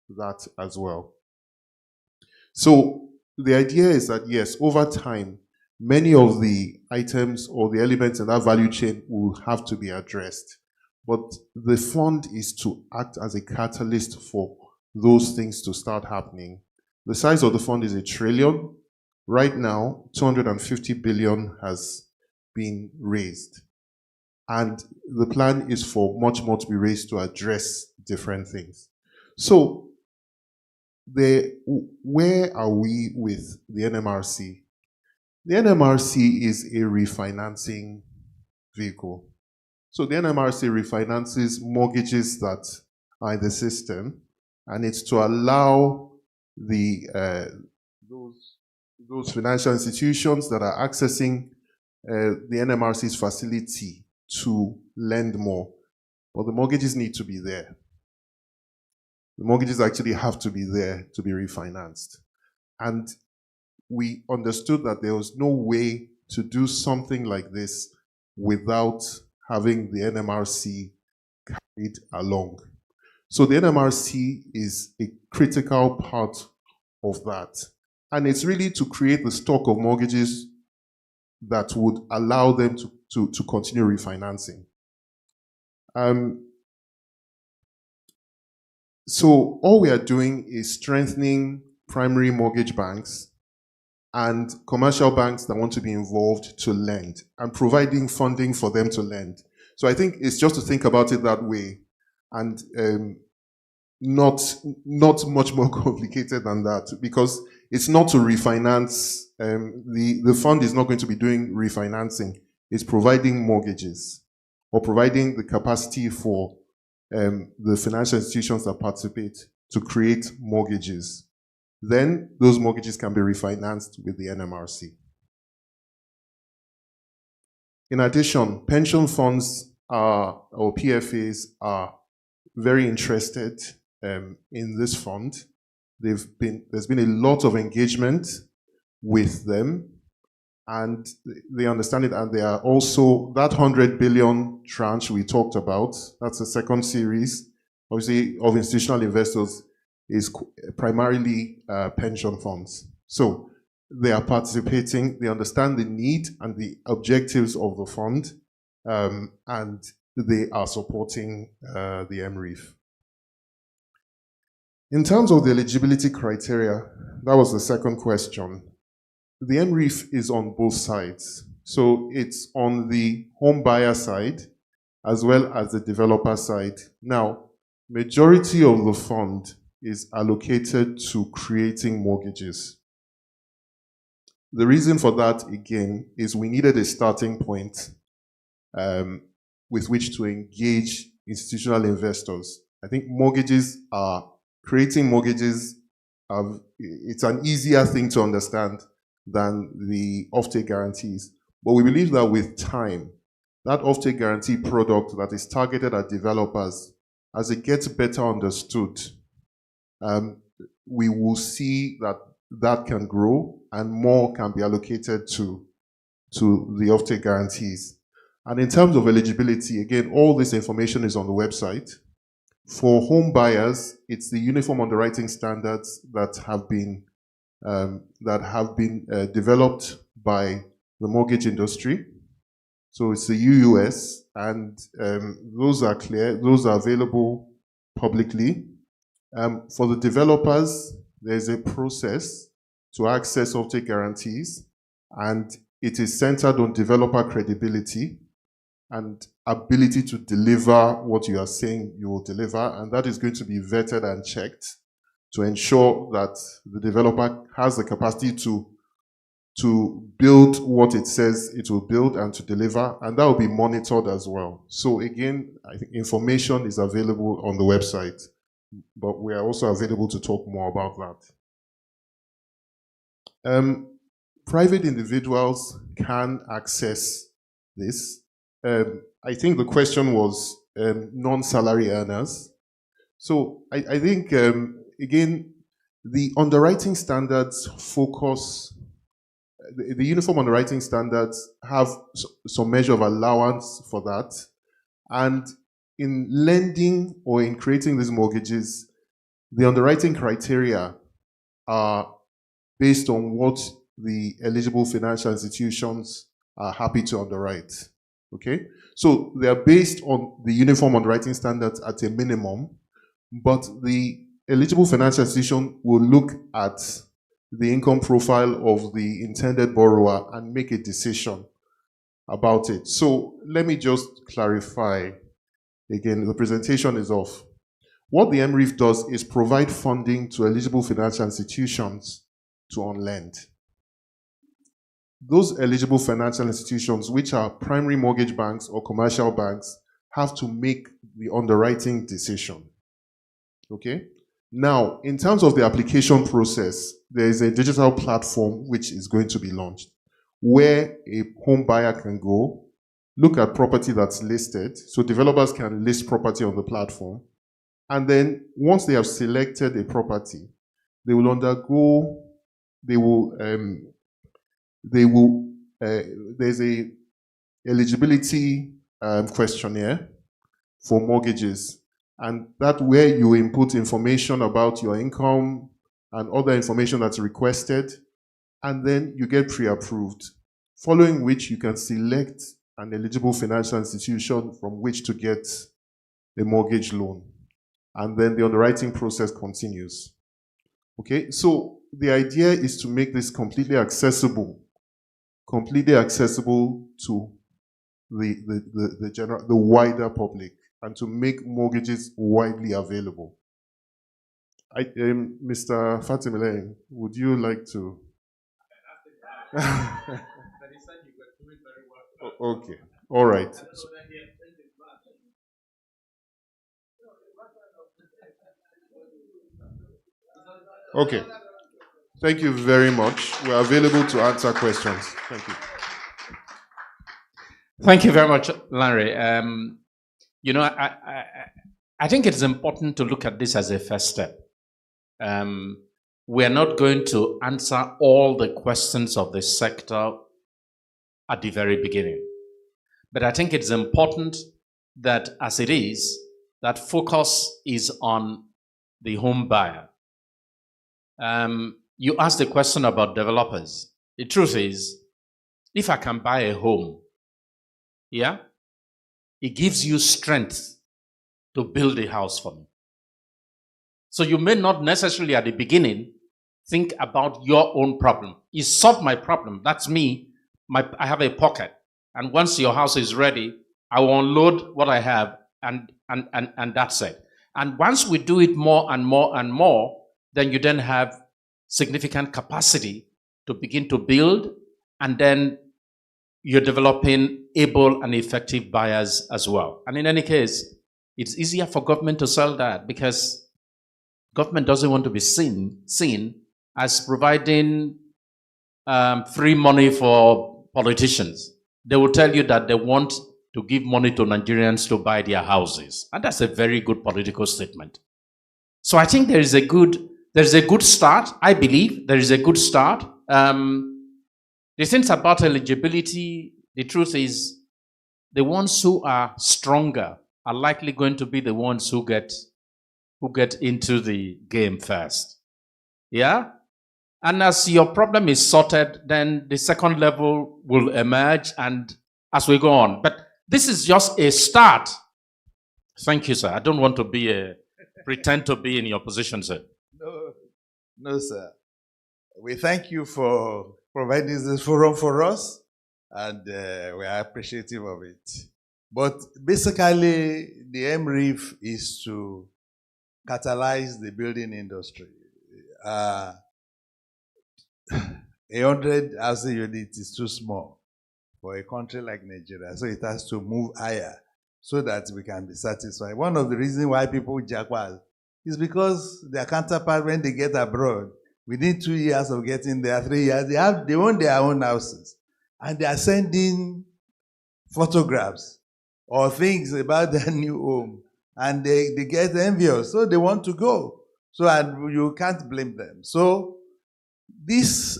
that as well. So the idea is that, yes, over time, many of the items or the elements in that value chain will have to be addressed. But the fund is to act as a catalyst for those things to start happening. The size of the fund is $1 trillion. Right now, 250 billion has been raised. And the plan is for much more to be raised to address different things. So, where are we with the NMRC? The NMRC is a refinancing vehicle. So the NMRC refinances mortgages that are in the system, and it's to allow those financial institutions that are accessing the NMRC's facility to lend more. But the mortgages need to be there. The mortgages actually have to be there to be refinanced. And we understood that there was no way to do something like this without having the NMRC carried along. So the NMRC is a critical part of that. And it's really to create the stock of mortgages that would allow them to continue refinancing. So all we are doing is strengthening primary mortgage banks and commercial banks that want to be involved to lend and providing funding for them to lend. So I think it's just to think about it that way and not much more complicated than that, because it's not to refinance. The fund is not going to be doing refinancing. It's providing mortgages or providing the capacity for the financial institutions that participate to create mortgages. Then those mortgages can be refinanced with the NMRC. In addition, pension funds or PFAs are very interested in this fund. There's been a lot of engagement with them, and they understand it, and they are also, that 100 billion tranche we talked about, that's the second series, obviously, of institutional investors, is primarily pension funds. So they are participating, they understand the need and the objectives of the fund, and they are supporting the MREIF. In terms of the eligibility criteria, that was the second question. The MREIF is on both sides. So it's on the home buyer side as well as the developer side. Now, majority of the fund is allocated to creating mortgages. The reason for that, again, is we needed a starting point with which to engage institutional investors. I think creating mortgages, it's an easier thing to understand than the offtake guarantees. But we believe that with time, that offtake guarantee product that is targeted at developers, as it gets better understood, we will see that can grow and more can be allocated to the offtake guarantees. And in terms of eligibility, again, all this information is on the website. For home buyers, it's the uniform underwriting standards that have been developed by the mortgage industry. So it's the UUS, and those are clear. Those are available publicly. For the developers, there's a process to access offtake guarantees, and it is centered on developer credibility and ability to deliver what you are saying you will deliver, and that is going to be vetted and checked to ensure that the developer has the capacity to build what it says it will build and to deliver, and that will be monitored as well. So again, I think information is available on the website, but we are also available to talk more about that. Private individuals can access this. I think the question was non-salary earners. So I think, again, the underwriting standards focus, the uniform underwriting standards have some measure of allowance for that. And in lending or in creating these mortgages, the underwriting criteria are based on what the eligible financial institutions are happy to underwrite. Okay? So they are based on the uniform underwriting standards at a minimum, but the eligible financial institution will look at the income profile of the intended borrower and make a decision about it. So let me just clarify again, the presentation is off. What the MREF does is provide funding to eligible financial institutions to on-lend. Those eligible financial institutions, which are primary mortgage banks or commercial banks, have to make the underwriting decision. Okay? Now, in terms of the application process, there is a digital platform which is going to be launched, where a home buyer can go, look at property that's listed. So developers can list property on the platform. And then once they have selected a property, they will undergo, there's a eligibility questionnaire for mortgages. And that where you input information about your income and other information that's requested, and then you get pre-approved, following which you can select an eligible financial institution from which to get a mortgage loan. And then the underwriting process continues. Okay, so the idea is to make this completely accessible to the wider public, and to make mortgages widely available. Mr. Fatimile, would you like to? Okay, all right. Okay. Thank you very much. We're available to answer questions. Thank you. Thank you very much, Larry. I think it's important to look at this as a first step. We are not going to answer all the questions of the sector at the very beginning. But I think it's important that as it is, that focus is on the home buyer. You asked the question about developers. The truth is, if I can buy a home, yeah, it gives you strength to build a house for me. So you may not necessarily at the beginning think about your own problem. You solve my problem. That's me. I have a pocket. And once your house is ready, I will unload what I have, and that's it. And once we do it more and more and more, then you then have significant capacity to begin to build, and then you're developing able and effective buyers as well. And in any case, it's easier for government to sell that, because government doesn't want to be seen as providing free money for politicians. They will tell you that they want to give money to Nigerians to buy their houses. And that's a very good political statement. So I think there is a good start. I believe there is a good start. The things about eligibility, the truth is, the ones who are stronger are likely going to be the ones who get into the game first. Yeah? And as your problem is sorted, then the second level will emerge, and as we go on. But this is just a start. Thank you, sir. I don't want to pretend to be in your position, sir. No, sir. We thank you for providing this forum for us, and we are appreciative of it. But basically, the MREF is to catalyze the building industry. 100 housing units is too small for a country like Nigeria, so it has to move higher so that we can be satisfied. One of the reasons why people jackward is because their counterpart, when they get abroad, within 2 years of getting there, 3 years, they own their own houses, and they are sending photographs or things about their new home, and they get envious, so they want to go. So, and you can't blame them. So this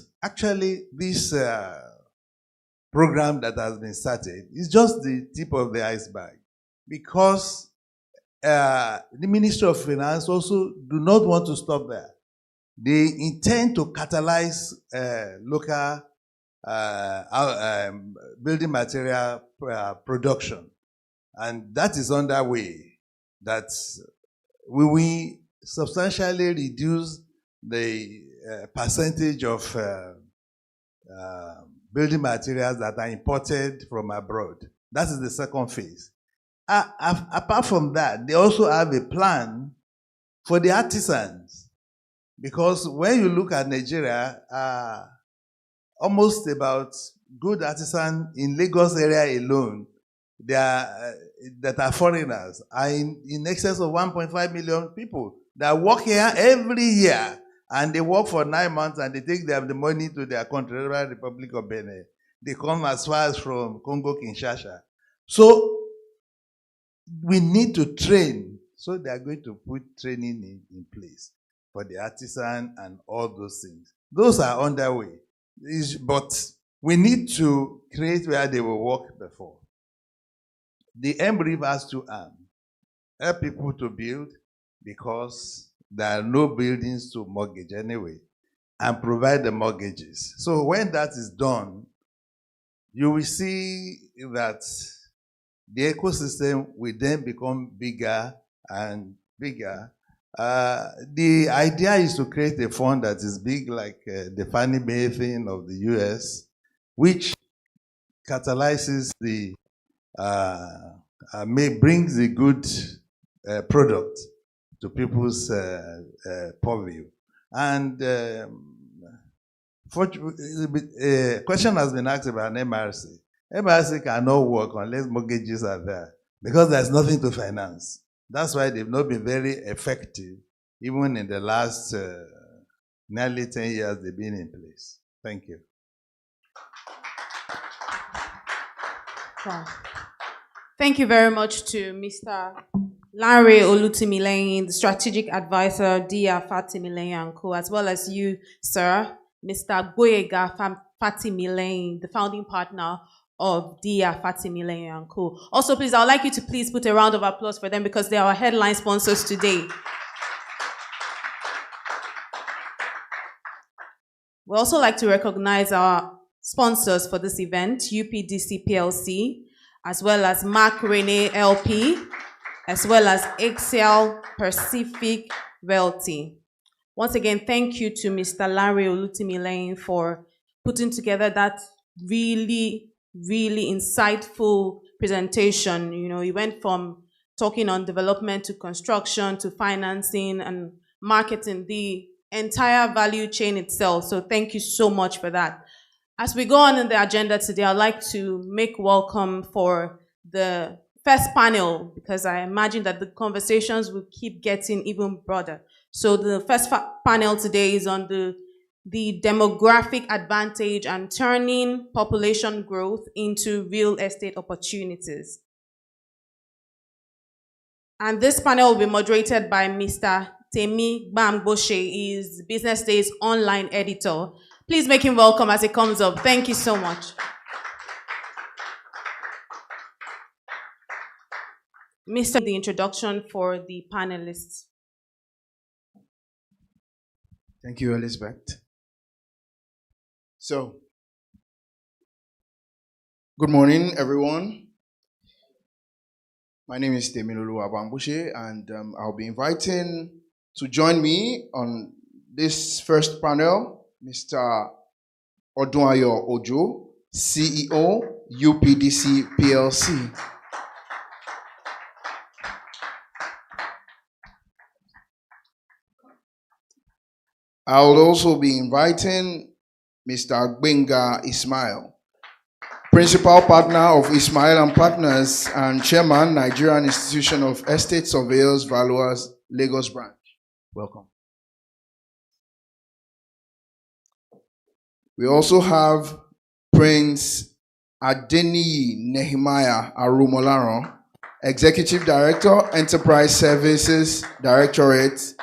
program that has been started is just the tip of the iceberg, because the Ministry of Finance also do not want to stop there. They intend to catalyze local building material production, and that is underway. That we substantially reduce the percentage of building materials that are imported from abroad. That is the second phase. Apart from that, they also have a plan for the artisans, because when you look at Nigeria, almost about good artisans in Lagos area alone, that are foreigners, are in excess of 1.5 million people that work here every year, and they work for 9 months and they take the money to their country, the Republic of Benin. They come as far as from Congo, Kinshasa. So we need to train. So they are going to put training in place for the artisan and all those things. Those are underway. But we need to create where they will work before. The MREF has to help people to build, because there are no buildings to mortgage anyway, and provide the mortgages. So when that is done, you will see that the ecosystem will then become bigger and bigger. The idea is to create a fund that is big, like the Fannie Mae thing of the US, which catalyzes brings a good product to people's purview. And a question has been asked about MRC. MRC cannot work unless mortgages are there, because there's nothing to finance. That's why they've not been very effective, even in the last nearly 10 years they've been in place. Thank you. Wow. Thank you very much to Mr. Lanre Olutimileyin, the strategic advisor, Dia Fatimileyin & Co., as well as you, sir, Mr. Goyega Fatimileyin, the founding partner of Dia Fatimileyin & Co. Also, please, I would like you to please put a round of applause for them, because they are our headline sponsors today. We also like to recognize our sponsors for this event, UPDC PLC, as well as Mark Rene LP, as well as Excel Pacific Realty. Once again, thank you to Mr. Lanre Olutimileyin for putting together that really, really insightful presentation. You know, he went from talking on development to construction to financing and marketing, the entire value chain itself. So thank you so much for that. As we go on in the agenda today, I'd like to make welcome for the first panel, because I imagine that the conversations will keep getting even broader. So the first panel today is on the demographic advantage and turning population growth into real estate opportunities. And this panel will be moderated by Mr. Temi Bamboshe. He is BusinessDay's online editor. Please make him welcome as he comes up. Thank you so much. Mr. The introduction for the panelists. Thank you, Elizabeth. So, Good morning, everyone. My name is Temilolu Abambushe, and I'll be inviting to join me on this first panel, Mr. Odunayo Ojo, CEO, UPDC PLC. I'll also be inviting Mr. Gbenga Ismail, Principal Partner of Ismail and Partners and Chairman, Nigerian Institution of Estate Surveyors, Valuers, Lagos Branch. Welcome. We also have Prince Adeniyi Nehemiah Arumolaron, Executive Director, Enterprise Services Directorate,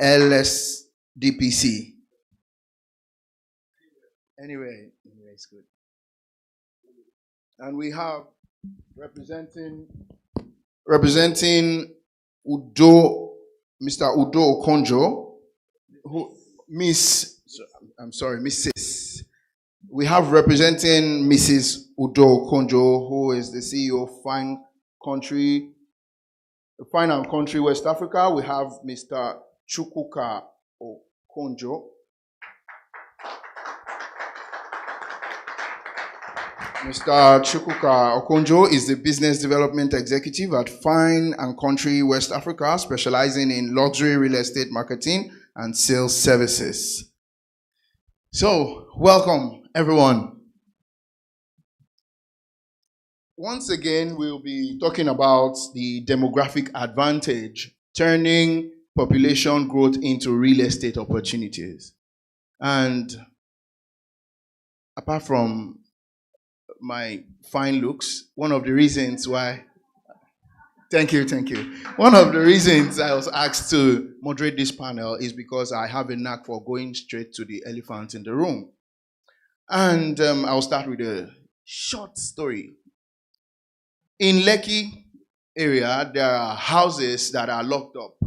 LSDPC. Anyway, it's good. And we have representing Udo, Mr. Udo Okonjo, Mrs. We have representing Mrs. Udo Okonjo, who is the CEO of Fine and Country West Africa. We have Mr. Chukwuka Okonjo. Mr. Chukwuka Okonjo is the Business Development Executive at Fine and Country West Africa, specializing in luxury real estate marketing and sales services. So, welcome, everyone. Once again, we'll be talking about the demographic advantage, turning population growth into real estate opportunities. And apart from my fine looks, one of the reasons why, thank you. One of the reasons I was asked to moderate this panel is because I have a knack for going straight to the elephant in the room. And I'll start with a short story. In Lekki area, there are houses that are locked up.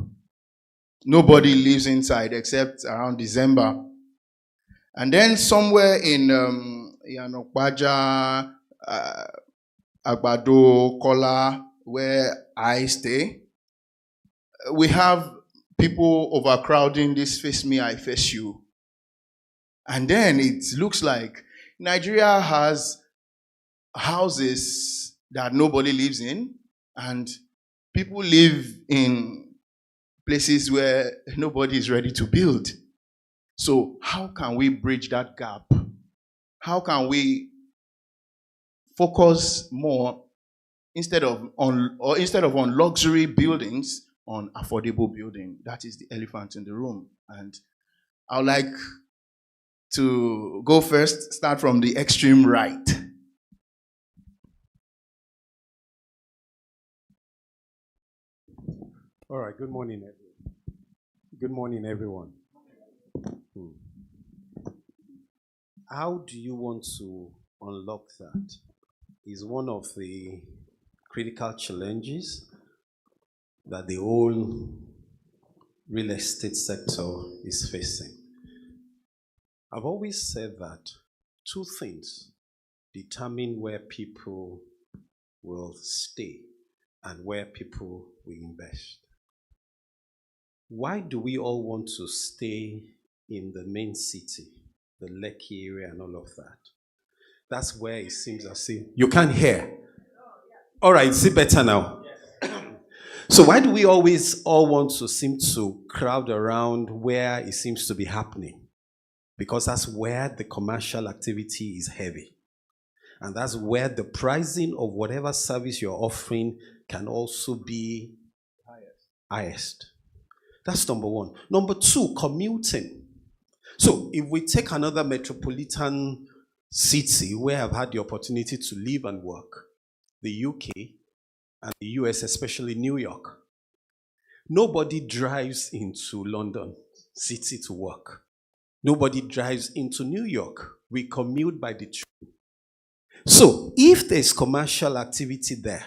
Nobody lives inside except around December. And then somewhere in Yanokbaja, Agbado, Kola, where I stay, we have people overcrowding this face me, I face you. And then it looks like Nigeria has houses that nobody lives in, and people live in places where nobody is ready to build. So how can we bridge that gap? How can we focus more instead of on luxury buildings, on affordable building? That is the elephant in the room. And I would like to go first, start from the extreme right. All right, good morning, everyone. Good morning, everyone. How do you want to unlock that is one of the critical challenges that the whole real estate sector is facing. I've always said that two things determine where people will stay and where people will invest. Why do we all want to stay in the main city, the Lekki area and all of that? That's where it seems as if you can't hear. All right, see better now. So why do we always all want to seem to crowd around where it seems to be happening? Because that's where the commercial activity is heavy. And that's where the pricing of whatever service you're offering can also be highest. That's number one. Number two, commuting. So if we take another metropolitan city where I've had the opportunity to live and work, the UK and the US, especially New York, nobody drives into London city to work. Nobody drives into New York. We commute by the train. So if there's commercial activity there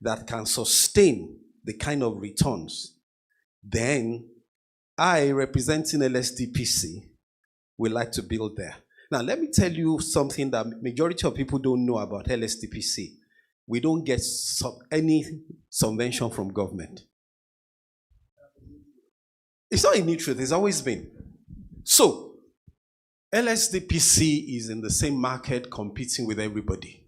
that can sustain the kind of returns, then I, representing LSDPC, would like to build there. Now, let me tell you something that majority of people don't know about LSTPC. We don't get any subvention from government. It's not a new truth. It's always been. So, LSDPC is in the same market competing with everybody.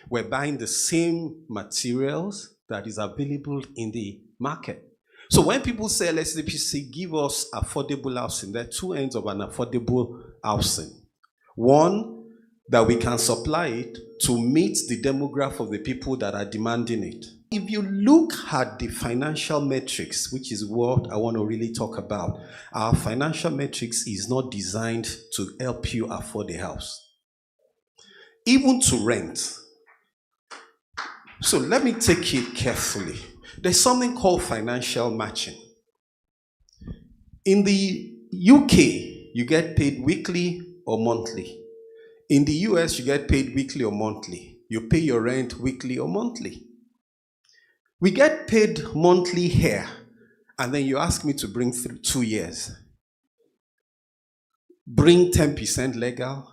We're buying the same materials that is available in the market. So when people say LSDPC, give us affordable housing, there are two ends of an affordable housing. One, that we can supply it to meet the demographic of the people that are demanding it. If you look at the financial metrics, which is what I want to really talk about, our financial metrics is not designed to help you afford a house, even to rent. So let me take it carefully. There's something called financial matching. In the UK, you get paid weekly or monthly. In the US, you get paid weekly or monthly. You pay your rent weekly or monthly. We get paid monthly here, and then you ask me to bring through 2 years. Bring 10% legal,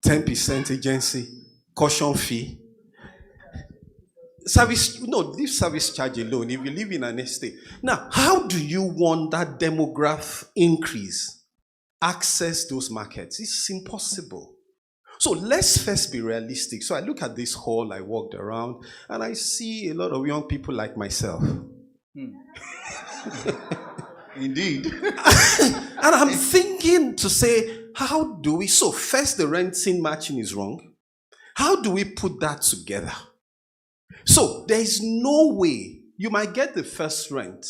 10% agency, caution fee. This service charge alone, if you live in an estate. Now, how do you want that demographic increase? Access those markets? It's impossible. So let's first be realistic. So I look at this hall, I walked around, and I see a lot of young people like myself. Indeed. And I'm thinking to say, how do we? So first, the renting matching is wrong. How do we put that together? So there is no way. You might get the first rent,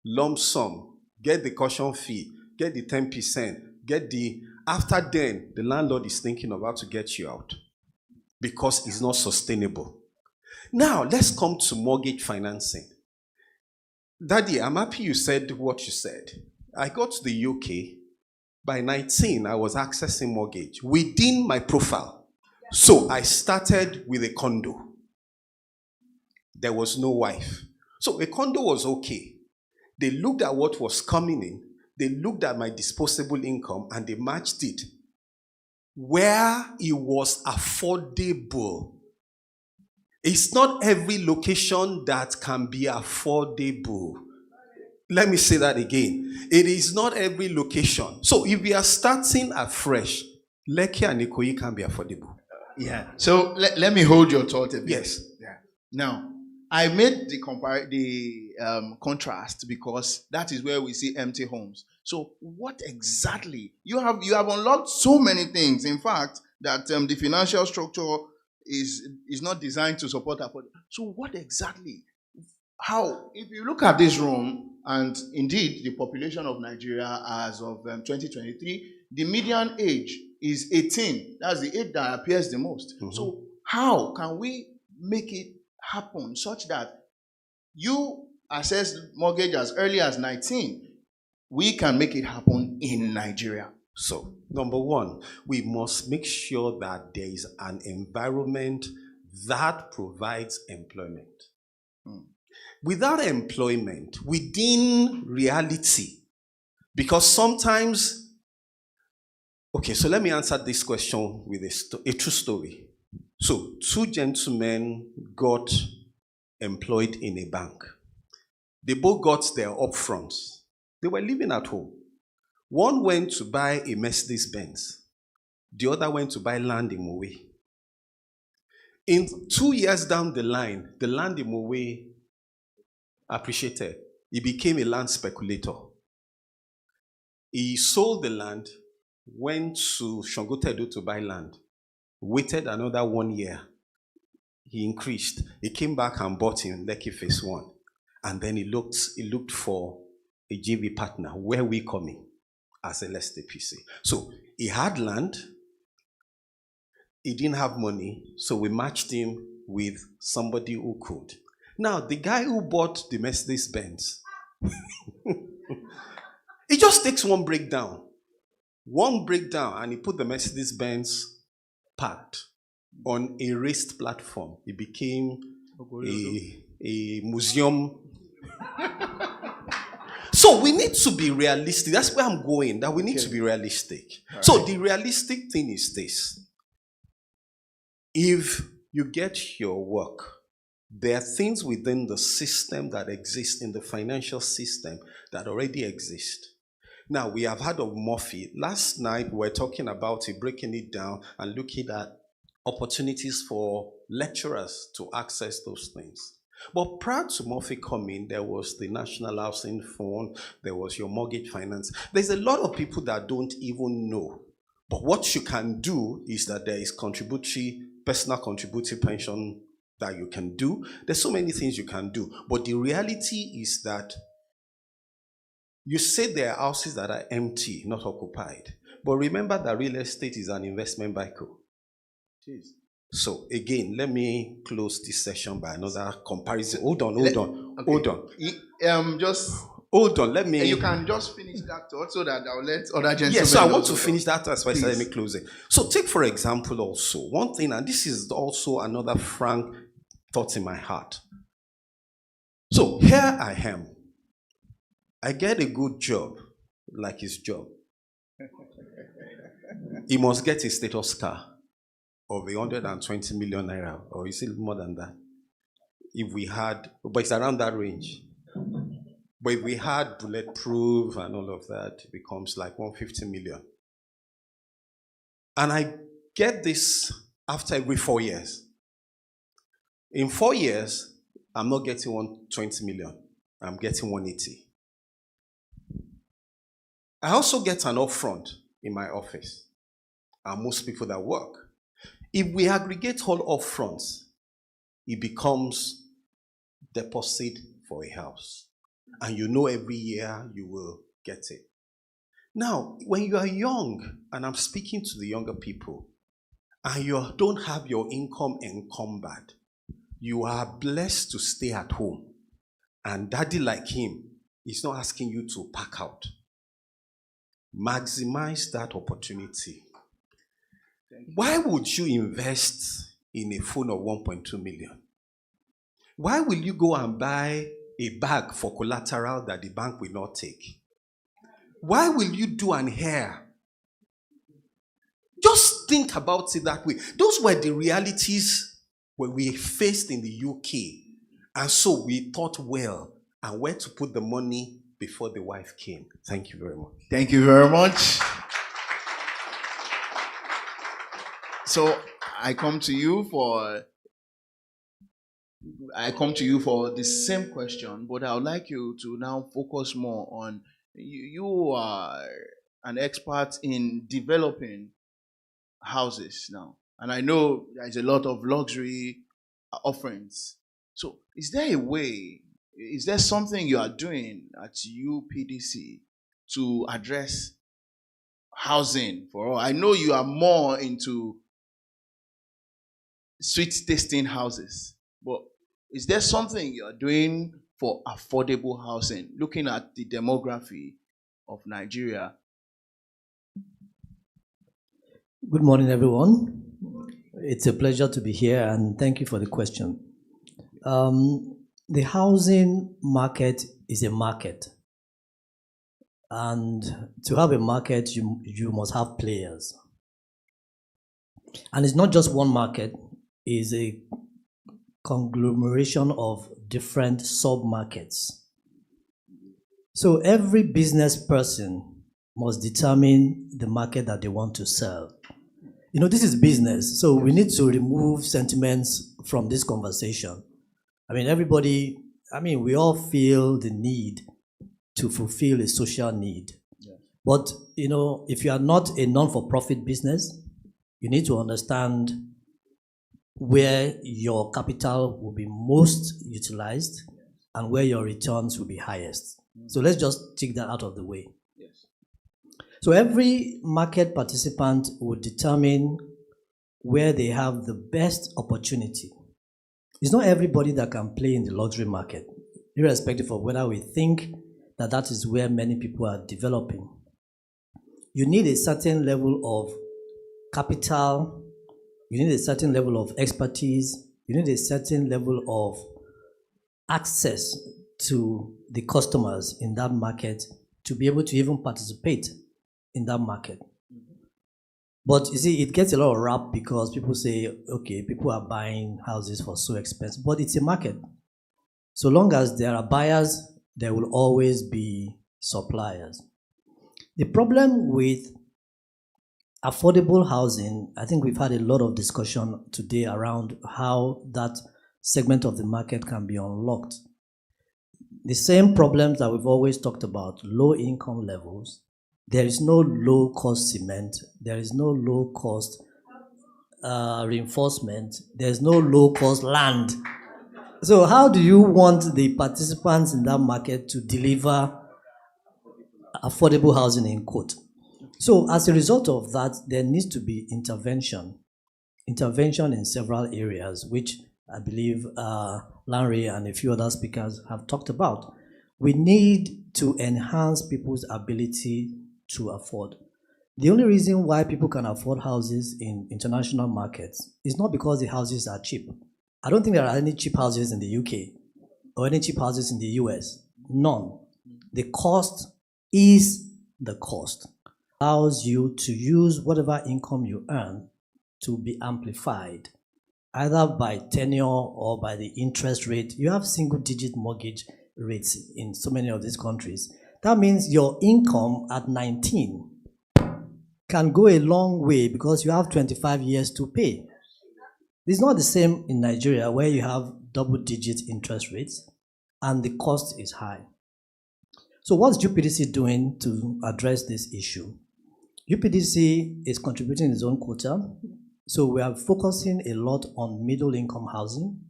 lump sum, get the caution fee, get the 10%, get the... After then, the landlord is thinking of how to get you out because it's not sustainable. Now, let's come to mortgage financing. Daddy, I'm happy you said what you said. I got to the UK. By 19, I was accessing mortgage within my profile. So I started with a condo. There was no wife. So a condo was okay. They looked at what was coming in. They looked at my disposable income and they matched it where it was affordable. It's not every location that can be affordable. Let me say that again. It is not every location. So if we are starting afresh, Lekki and Ikoyi can be affordable. Yeah. So let me hold your thought a bit. Yes. Yeah. Now, I made the contrast because that is where we see empty homes. So what exactly? You have unlocked so many things. In fact, that the financial structure is not designed to support affordability. So what exactly? How? If you look at this room, and indeed the population of Nigeria as of 2023, the median age is 18. That's the age that appears the most. Mm-hmm. So how can we make it happen such that you access mortgage as early as 19? We can make it happen in Nigeria. So, number one, we must make sure that there is an environment that provides employment. Without employment, within reality, because sometimes, okay, so let me answer this question with a true story. So, two gentlemen got employed in a bank. They both got their upfronts. They were living at home. One went to buy a Mercedes-Benz. The other went to buy land in Mowe. In 2 years down the line, the land in Mowe appreciated. He became a land speculator. He sold the land, went to Shangotedo to buy land, waited another 1 year. He increased. He came back and bought in Lekki Phase 1. And then he looked for a JV partner. Where we coming as a LSTPC. So he had land. He didn't have money. So we matched him with somebody who could. Now, the guy who bought the Mercedes-Benz, it just takes one breakdown, and he put the Mercedes-Benz part on a raised platform. It became a museum. So we need to be realistic. That's where I'm going, that we need to be realistic. So the realistic thing is this. If you get your work, there are things within the system that exist, in the financial system, that already exist. Now, we have heard of Murphy. Last night, we were talking about it, breaking it down and looking at opportunities for lecturers to access those things. But prior to Murphy coming, there was the National Housing Fund, there was your mortgage finance. There's a lot of people that don't even know. But what you can do is that there is personal contributory pension that you can do. There's so many things you can do. But the reality is that you say there are houses that are empty, not occupied. But remember that real estate is an investment vehicle. Jeez. So again, let me close this session by another comparison. Hold on. Hold on, let me... You can just finish that thought so that I'll let other gentlemen... Yes, so I want to finish that. That's why I said let me close it. So take, for example, also, one thing, and this is also another frank thought in my heart. So here I am. I get a good job, like his job. He must get a status car of 120 million naira, or is it more than that? If we had, but it's around that range. But if we had bulletproof and all of that, it becomes like 150 million. And I get this after every 4 years. In 4 years, I'm not getting 120 million. I'm getting 180. I also get an upfront in my office. And most people that work. If we aggregate all upfronts, it becomes deposit for a house. And you know every year you will get it. Now, when you are young, and I'm speaking to the younger people, and you don't have your income encumbered, you are blessed to stay at home. And daddy like him is not asking you to pack out. Maximize that opportunity. Why would you invest in a phone of 1.2 million? Why will you go and buy a bag for collateral that the bank will not take? Why will you do an hair? Just think about it that way. Those were the realities when we faced in the UK. And so we thought well and where to put the money before the wife came. Thank you very much. Thank you very much. So I come to you for the same question, but I would like you to now focus more on, you are an expert in developing houses now. And I know there's a lot of luxury offerings. So is there something you are doing at UPDC to address housing for all? I know you are more into sweet tasting houses, but is there something you're doing for affordable housing, looking at the demography of Nigeria? Good morning, everyone. It's a pleasure to be here, and thank you for the question. The housing market is a market, and to have a market, you must have players. And it's not just one market, it's a conglomeration of different sub-markets. So every business person must determine the market that they want to serve. You know, this is business, so we need to remove sentiments from this conversation. I mean, we all feel the need to fulfill a social need. Yeah. But, you know, if you are not a non-for-profit business, you need to understand where your capital will be most utilized and where your returns will be highest. So let's just take that out of the way. Yes. So every market participant will determine where they have the best opportunity. It's not everybody that can play in the luxury market, irrespective of whether we think that that is where many people are developing. You need a certain level of capital, you need a certain level of expertise, you need a certain level of access to the customers in that market to be able to even participate in that market. But you see, it gets a lot of rap because people say, okay, people are buying houses for so expensive, but it's a market. So long as there are buyers, there will always be suppliers. The problem with affordable housing, I think we've had a lot of discussion today around how that segment of the market can be unlocked. The same problems that we've always talked about, low income levels. There is no low cost cement. There is no low cost reinforcement. There's no low cost land. So how do you want the participants in that market to deliver affordable housing in quote? So as a result of that, there needs to be intervention in several areas, which I believe Larry and a few other speakers have talked about. We need to enhance people's ability to afford. The only reason why people can afford houses in international markets is not because the houses are cheap. I don't think there are any cheap houses in the UK or any cheap houses in the US. None. The cost is the cost. Allows you to use whatever income you earn to be amplified, either by tenure or by the interest rate. You have single-digit mortgage rates in so many of these countries. That means your income at 19 can go a long way because you have 25 years to pay. It's not the same in Nigeria where you have double-digit interest rates and the cost is high. So what's UPDC doing to address this issue? UPDC is contributing its own quota. So we are focusing a lot on middle-income housing.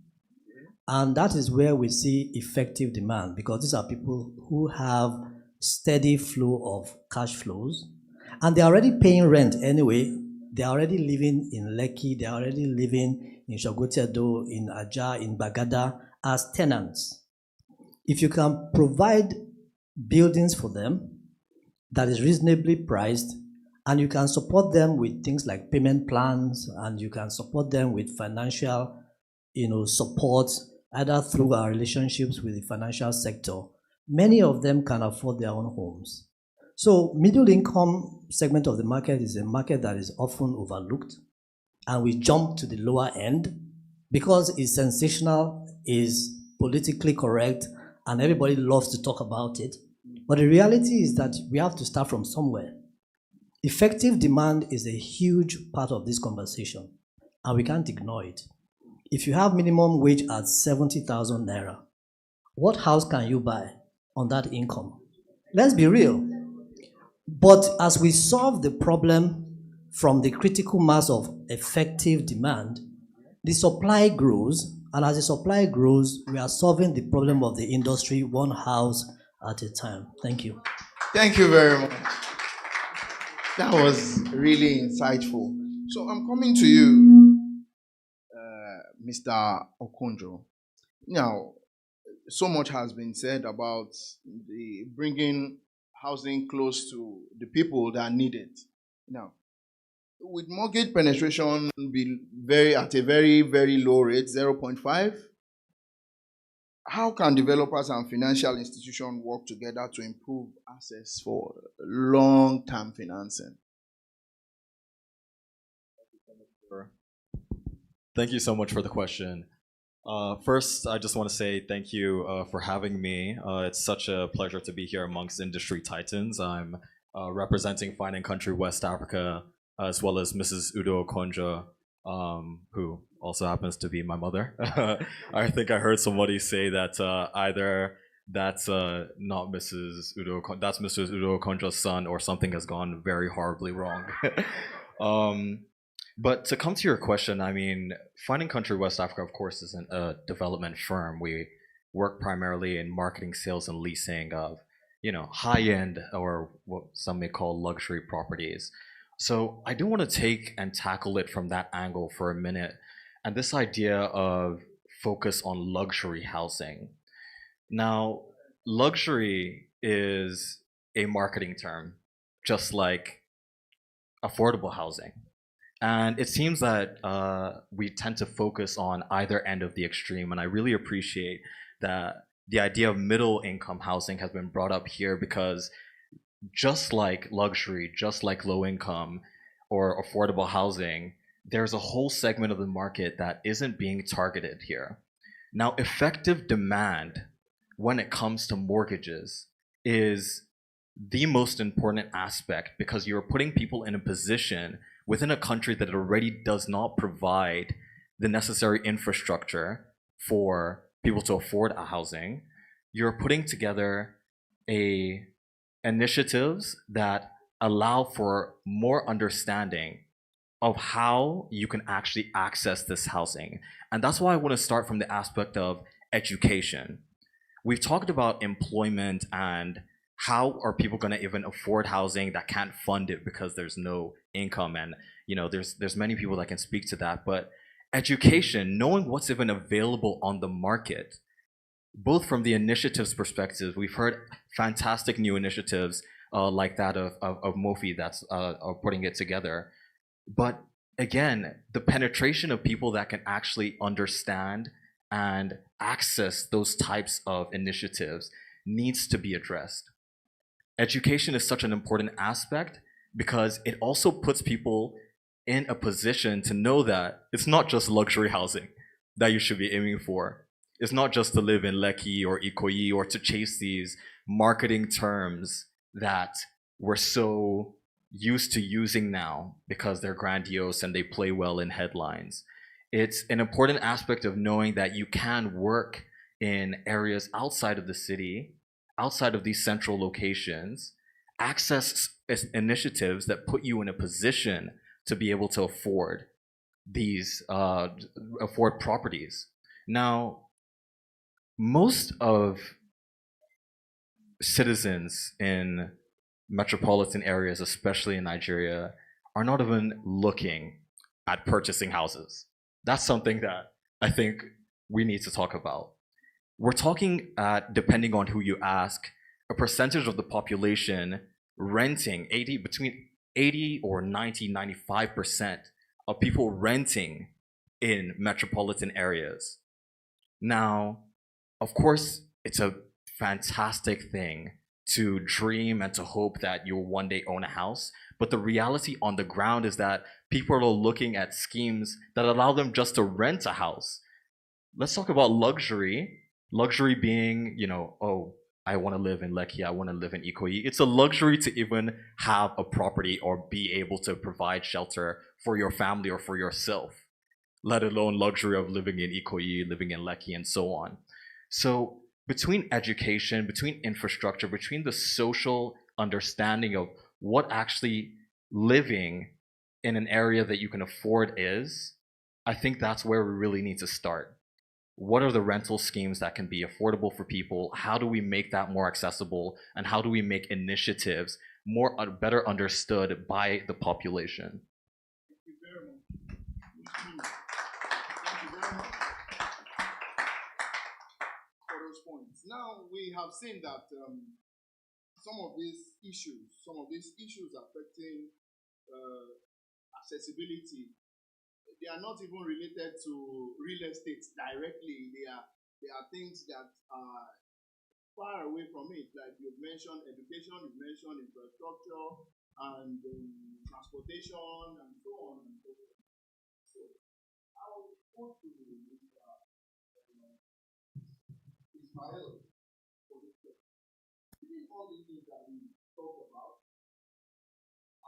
And that is where we see effective demand because these are people who have steady flow of cash flows. And they're already paying rent anyway. They're already living in Lekki. They're already living in Shogotedo, in Ajah, in Bagada as tenants. If you can provide buildings for them that is reasonably priced, and you can support them with things like payment plans, and you can support them with financial, support, either through our relationships with the financial sector, many of them can afford their own homes. So middle income segment of the market is a market that is often overlooked, and we jump to the lower end because it's sensational, is politically correct, and everybody loves to talk about it. But the reality is that we have to start from somewhere. Effective demand is a huge part of this conversation, and we can't ignore it. If you have minimum wage at 70,000 naira, what house can you buy on that income? Let's be real. But as we solve the problem from the critical mass of effective demand, the supply grows, and as the supply grows, we are solving the problem of the industry one house at a time. Thank you. Thank you very much. That was really insightful. So I'm coming to you, Mr. Okonjo. Now, so much has been said about the bringing housing close to the people that need it. Now, with mortgage penetration be at a very, very low rate, 0.5, how can developers and financial institutions work together to improve access for long-term financing? Thank you so much for the question. First, I just want to say thank you for having me. It's such a pleasure to be here amongst industry titans. I'm representing Fine and Country West Africa, as well as Mrs. Udo Okonjo, who also happens to be my mother. I think I heard somebody say that either that's not Mrs. Udo, that's Mrs. Udo Okonjo's son, or something has gone very horribly wrong. But to come to your question, I mean, Fine and Country West Africa, of course, isn't a development firm. We work primarily in marketing, sales, and leasing of, high-end, or what some may call luxury properties. So I do want to take and tackle it from that angle for a minute. And this idea of focus on luxury housing. Now, luxury is a marketing term, just like affordable housing. And it seems that we tend to focus on either end of the extreme. And I really appreciate that the idea of middle income housing has been brought up here because just like luxury, just like low income or affordable housing, there's a whole segment of the market that isn't being targeted here. Now, effective demand when it comes to mortgages is the most important aspect because you're putting people in a position within a country that already does not provide the necessary infrastructure for people to afford a housing. You're putting together initiatives that allow for more understanding of how you can actually access this housing. And that's why I want to start from the aspect of education. We've talked about employment and how are people going to even afford housing that can't fund it because there's no income, and there's many people that can speak to that. But education, knowing what's even available on the market, both from the initiatives perspective, we've heard fantastic new initiatives like that of Mofi that's putting it together. But again, the penetration of people that can actually understand and access those types of initiatives needs to be addressed. Education is such an important aspect because it also puts people in a position to know that it's not just luxury housing that you should be aiming for. It's not just to live in Lekki or Ikoyi or to chase these marketing terms that we're so used to using now because they're grandiose and they play well in headlines. It's an important aspect of knowing that you can work in areas outside of the city, outside of these central locations, access initiatives that put you in a position to be able to afford these, afford properties. Now, most of citizens in metropolitan areas, especially in Nigeria, are not even looking at purchasing houses. That's something that I think we need to talk about. We're talking at, depending on who you ask, a percentage of the population renting, between 80 or 90, 95% of people renting in metropolitan areas. Now, of course, it's a fantastic thing to dream and to hope that you'll one day own a house. But the reality on the ground is that people are looking at schemes that allow them just to rent a house. Let's talk about luxury. Luxury being, oh, I want to live in Lekki, I want to live in Ikoyi. It's a luxury to even have a property or be able to provide shelter for your family or for yourself, let alone luxury of living in Ikoyi, living in Lekki, and so on. So between education, between infrastructure, between the social understanding of what actually living in an area that you can afford is, I think that's where we really need to start. What are the rental schemes that can be affordable for people? How do we make that more accessible? And how do we make initiatives better understood by the population? Thank you very much. Thank you very much for those points. Now we have seen that some of these issues affecting accessibility, they are not even related to real estate directly. They are things that are far away from it. Like you've mentioned education, you've mentioned infrastructure, and transportation, and so on and so forth. So I would want to Ismail, given all the things that we talked about,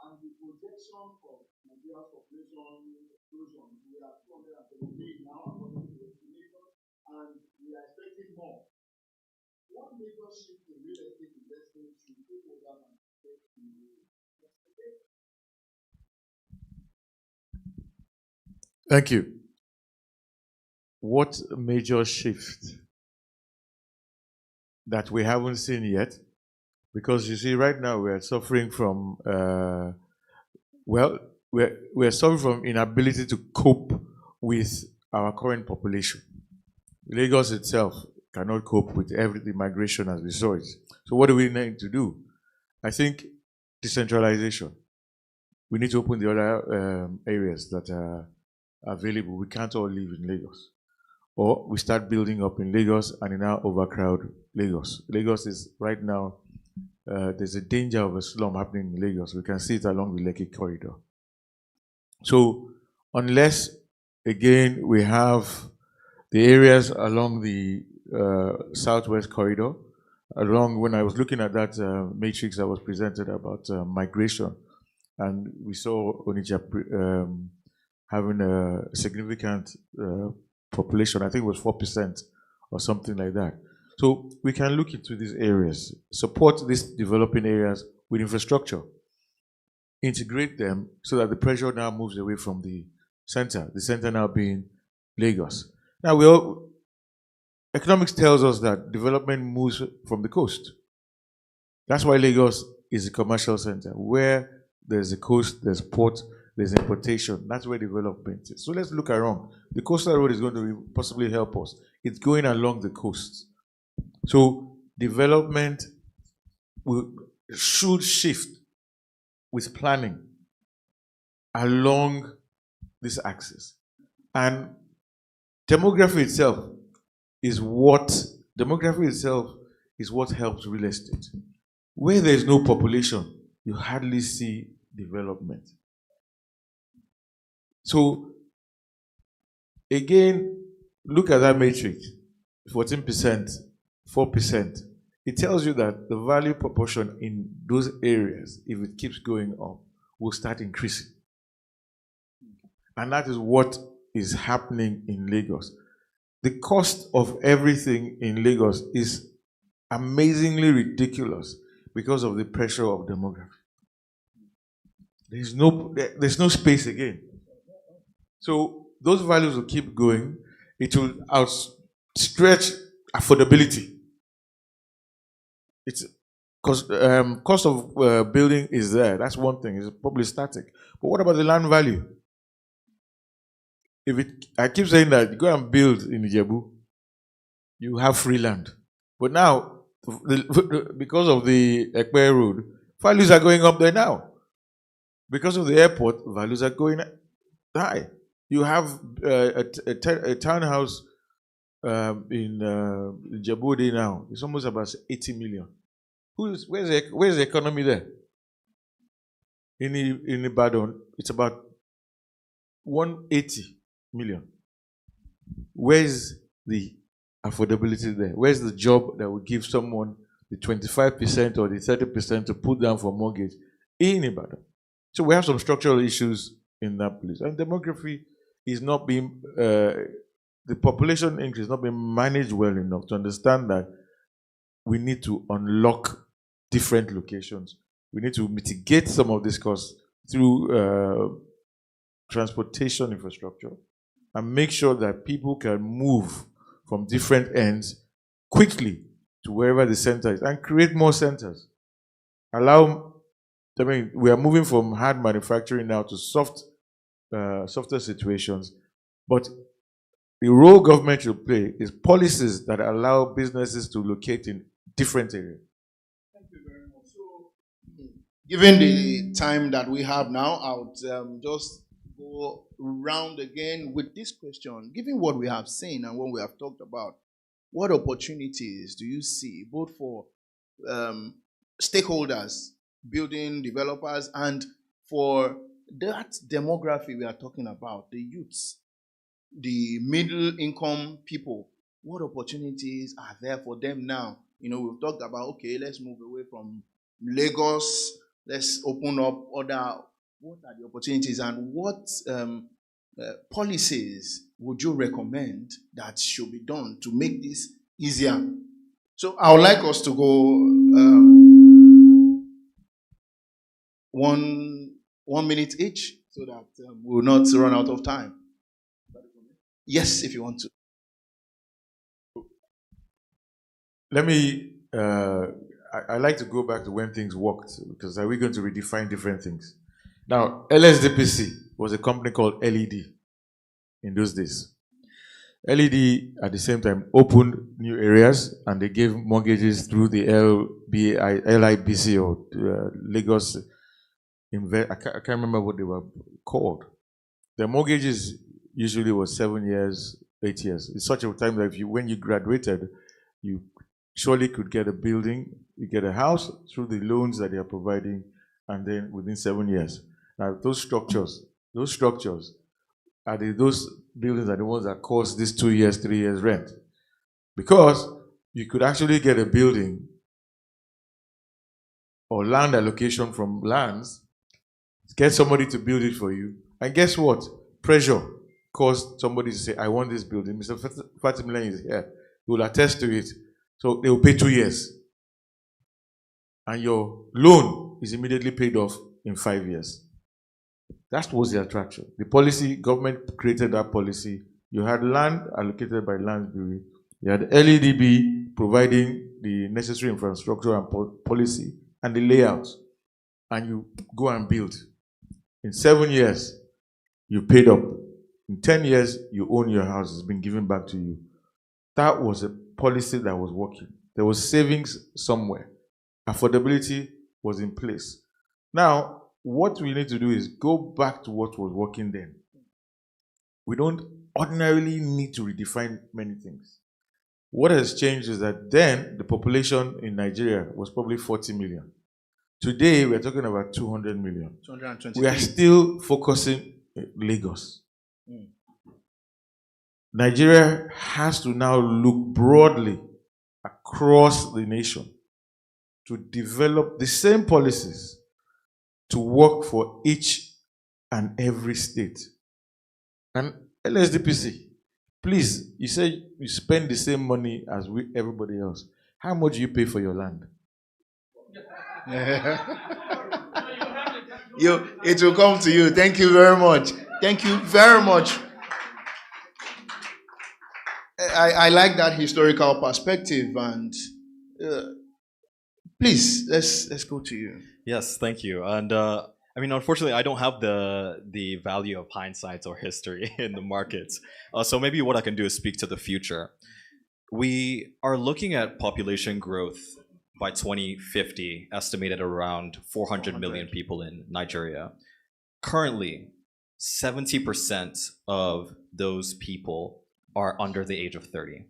and the projection of Nigeria's population explosion, we are 278 now according to the estimation, and we are expecting more. What major shift in real estate investment should take over and affect the expectation? Thank you. What major shift that we haven't seen yet? Because you see, right now we are suffering from, we're suffering from inability to cope with our current population. Lagos itself cannot cope with the migration as we saw it. So what do we need to do? I think decentralization. We need to open the other areas that are available. We can't all live in Lagos. or we start building up in Lagos and in our overcrowd Lagos. Lagos is right now, there's a danger of a slum happening in Lagos. We can see it along the Lekki corridor. So unless, again, we have the areas along the southwest corridor, when I was looking at that matrix that was presented about migration, and we saw Onitsha having a significant population, I think it was 4% or something like that. So we can look into these areas, support these developing areas with infrastructure, integrate them so that the pressure now moves away from the center now being Lagos. Now, economics tells us that development moves from the coast. That's why Lagos is a commercial center. Where there's a coast, there's port, there's importation. That's where development is. So let's look around. The coastal road is going to possibly help us. It's going along the coast. So development should shift with planning along this axis. And demography itself is what helps real estate. Where there's no population, you hardly see development. So again, look at that matrix, 14%, 4%. It tells you that the value proportion in those areas, if it keeps going up, will start increasing. And that is what is happening in Lagos. The cost of everything in Lagos is amazingly ridiculous because of the pressure of demography. There's no space again. So those values will keep going. It will outstretch affordability. It's because cost of building is there. That's one thing. It's probably static. But what about the land value? I keep saying that you go and build in Ijebu, you have free land. But now, because of the Ekpe Road, values are going up there now. Because of the airport, values are going high. You have a townhouse in Djibouti now. It's almost about 80 million. Where's the economy there? In Ibadan, it's about 180 million. Where's the affordability there? Where's the job that would give someone the 25% or the 30% to put down for mortgage in Ibadan? So we have some structural issues in that place. And demography is not being, the population increase is not being managed well enough to understand that we need to unlock different locations. We need to mitigate some of this costs through transportation infrastructure and make sure that people can move from different ends quickly to wherever the center is and create more centers. We are moving from hard manufacturing now to softer situations, but the role government should play is policies that allow businesses to locate in different areas. Thank you very much. So, given the time that we have now, I would just go round again with this question. Given what we have seen and what we have talked about, what opportunities do you see both for stakeholders, building developers, and for that demography we are talking about, the youths, the middle income people? What opportunities are there for them now? We've talked about, okay, let's move away from Lagos, let's open up other. What are the opportunities, and what policies would you recommend that should be done to make this easier? So I would like us to go 1 minute each so that we will not run out of time. Yes, if you want to. Let me, I like to go back to when things worked, because are we going to redefine different things? Now, LSDPC was a company called LED in those days. LED, at the same time, opened new areas, and they gave mortgages through the LIBC or Lagos. I can't remember what they were called. The mortgages usually was 7 years, 8 years. It's such a time that when you graduated, you surely could get a building, you get a house through the loans that they are providing, and then within 7 years. Now, those structures, those buildings are the ones that cost this 2 years, 3 years rent. Because you could actually get a building or land allocation from lands, get somebody to build it for you, and guess what? Pressure caused somebody to say, I want this building. Mr. Fatimile is here. He will attest to it. So they will pay 2 years. And your loan is immediately paid off in 5 years. That was the attraction. The policy, government created that policy. You had land allocated by Land Bureau. You had LEDB providing the necessary infrastructure and policy and the layout. And you go and build. In 7 years, you paid up. In 10 years, you own your house. It's been given back to you. That was a policy that was working. There was savings somewhere. Affordability was in place. Now, what we need to do is go back to what was working then. We don't ordinarily need to redefine many things. What has changed is that then the population in Nigeria was probably 40 million. Today, we're talking about 200 million. 223. We are still focusing Lagos. Nigeria has to now look broadly across the nation to develop the same policies to work for each and every state. And LSDPC, please, you say you spend the same money as everybody else. How much do you pay for your land? It will come to you. Thank you very much. Thank you very much. I like that historical perspective, and please let's go to you. Yes, thank you. And I mean, unfortunately, I don't have the value of hindsight or history in the markets. So maybe what I can do is speak to the future. We are looking at population growth by 2050, estimated around 400 million people in Nigeria. Currently, 70% of those people are under the age of 30.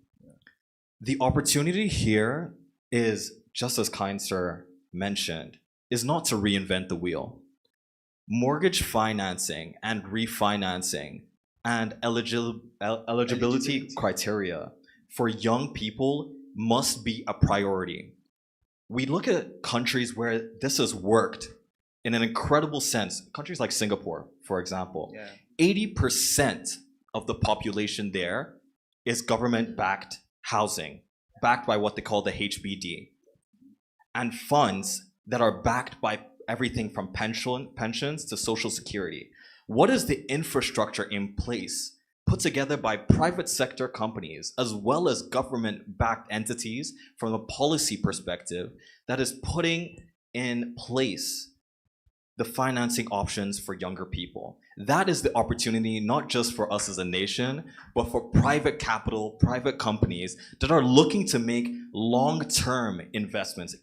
The opportunity here is, just as kind sir mentioned, is not to reinvent the wheel. Mortgage financing and refinancing and eligibility criteria for young people must be a priority. We look at countries where this has worked in an incredible sense. Countries like Singapore, for example. 80% of the population there is government-backed housing, backed by what they call the HBD, and funds that are backed by everything from pensions to social security. What is the infrastructure in place put together by private sector companies as well as government-backed entities from a policy perspective that is putting in place the financing options for younger people? That is the opportunity, not just for us as a nation, but for private capital, private companies that are looking to make long-term investments.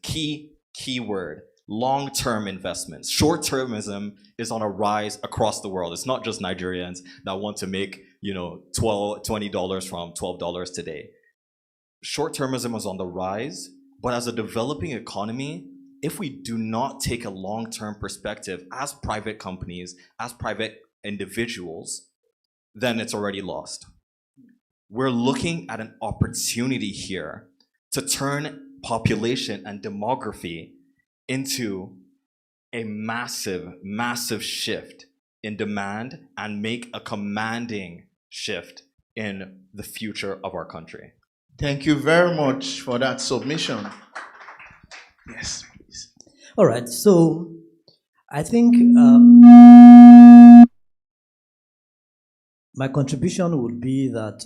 Keyword, long-term investments. Short-termism is on a rise across the world. It's not just Nigerians that want to make, $20 from $12 today. Short-termism is on the rise, but as a developing economy, if we do not take a long-term perspective as private companies, as private individuals, then it's already lost. We're looking at an opportunity here to turn population and demography into a massive, massive shift in demand and make a commanding shift in the future of our country. Thank you very much for that submission. Yes, please. All right, so I think my contribution would be that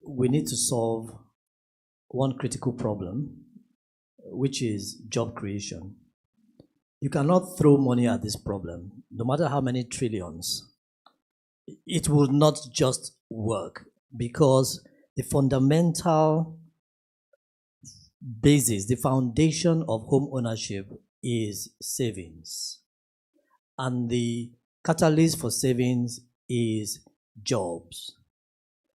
we need to solve one critical problem, which is job creation. You cannot throw money at this problem, no matter how many trillions. It will not just work because the fundamental basis, the foundation of home ownership is savings. And the catalyst for savings is jobs.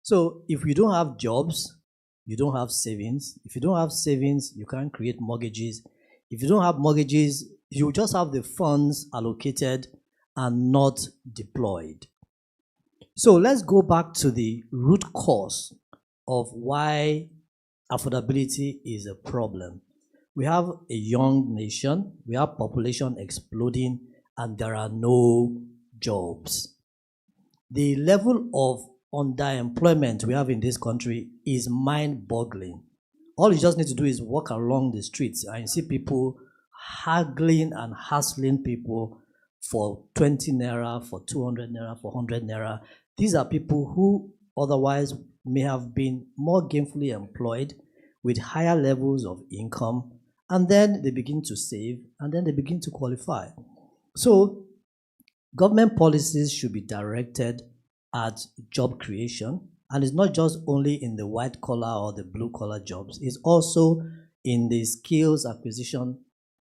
So if you don't have jobs, you don't have savings. If you don't have savings, you can't create mortgages. If you don't have mortgages, you just have the funds allocated and not deployed. So let's go back to the root cause of why affordability is a problem. We have a young nation, we have population exploding, and there are no jobs. The level of underemployment we have in this country is mind-boggling. All you just need to do is walk along the streets and you see people haggling and hassling people for 20 naira, for 200 naira, for 100 naira. These are people who otherwise may have been more gainfully employed with higher levels of income, and then they begin to save, and then they begin to qualify. So government policies should be directed at job creation, and it's not just only in the white collar or the blue collar jobs, it's also in the skills acquisition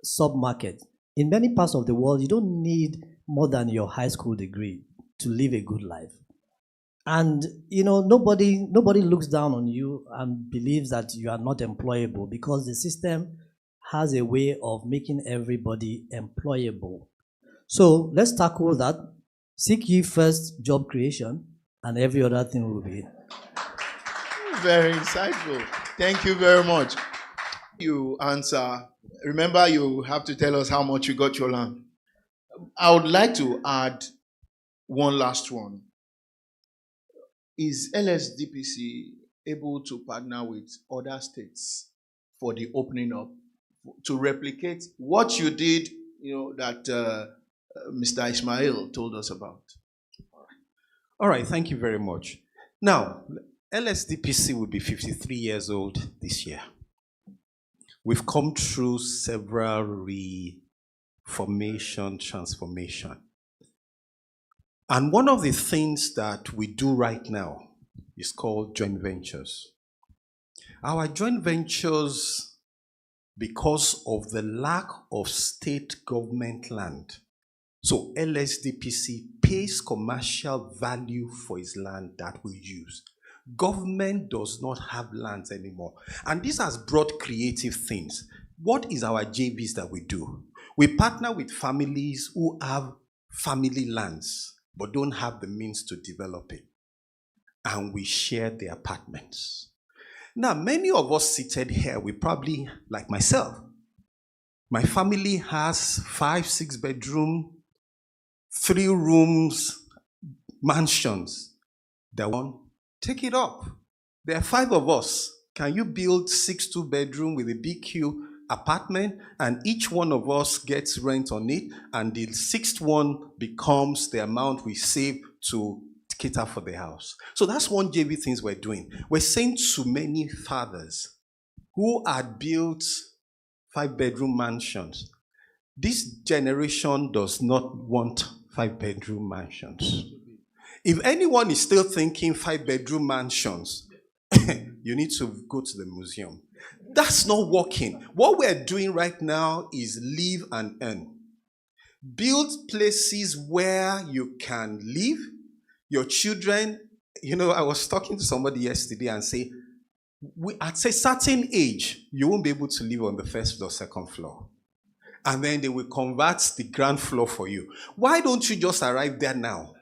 sub-market. In many parts of the world, you don't need more than your high school degree to live a good life. And nobody looks down on you and believes that you are not employable, because the system has a way of making everybody employable. So let's tackle that. Seek ye first job creation, and every other thing will be. Very insightful. Thank you very much. You answer. Remember, you have to tell us how much you got your land. I would like to add one last one. Is LSDPC able to partner with other states for the opening up, to replicate what you did, that Mr. Ismail told us about? All right, thank you very much. Now, LSDPC will be 53 years old this year. We've come through several transformation. And one of the things that we do right now is called joint ventures. Our joint ventures, because of the lack of state government land, so LSDPC pays commercial value for its land that we use. Government does not have lands anymore. And this has brought creative things. What is our JVs that we do? We partner with families who have family lands but don't have the means to develop it. And we share the apartments. Now, many of us seated here, we probably, like myself, my family has 5, 6 bedroom, 3 rooms, mansions. That one, take it up. There are 5 of us. Can you build 6 2-bedroom with a BQ apartment, and each one of us gets rent on it, and the 6th one becomes the amount we save to cater for the house? So that's one JV things we're doing. We're saying to many fathers who had built 5-bedroom mansions, this generation does not want 5-bedroom mansions. If anyone is still thinking 5-bedroom mansions, you need to go to the museum. That's not working. What we're doing right now is live and earn. Build places where you can live. Your children, I was talking to somebody yesterday and say, at a certain age, you won't be able to live on the 1st or 2nd floor. And then they will convert the ground floor for you. Why don't you just arrive there now?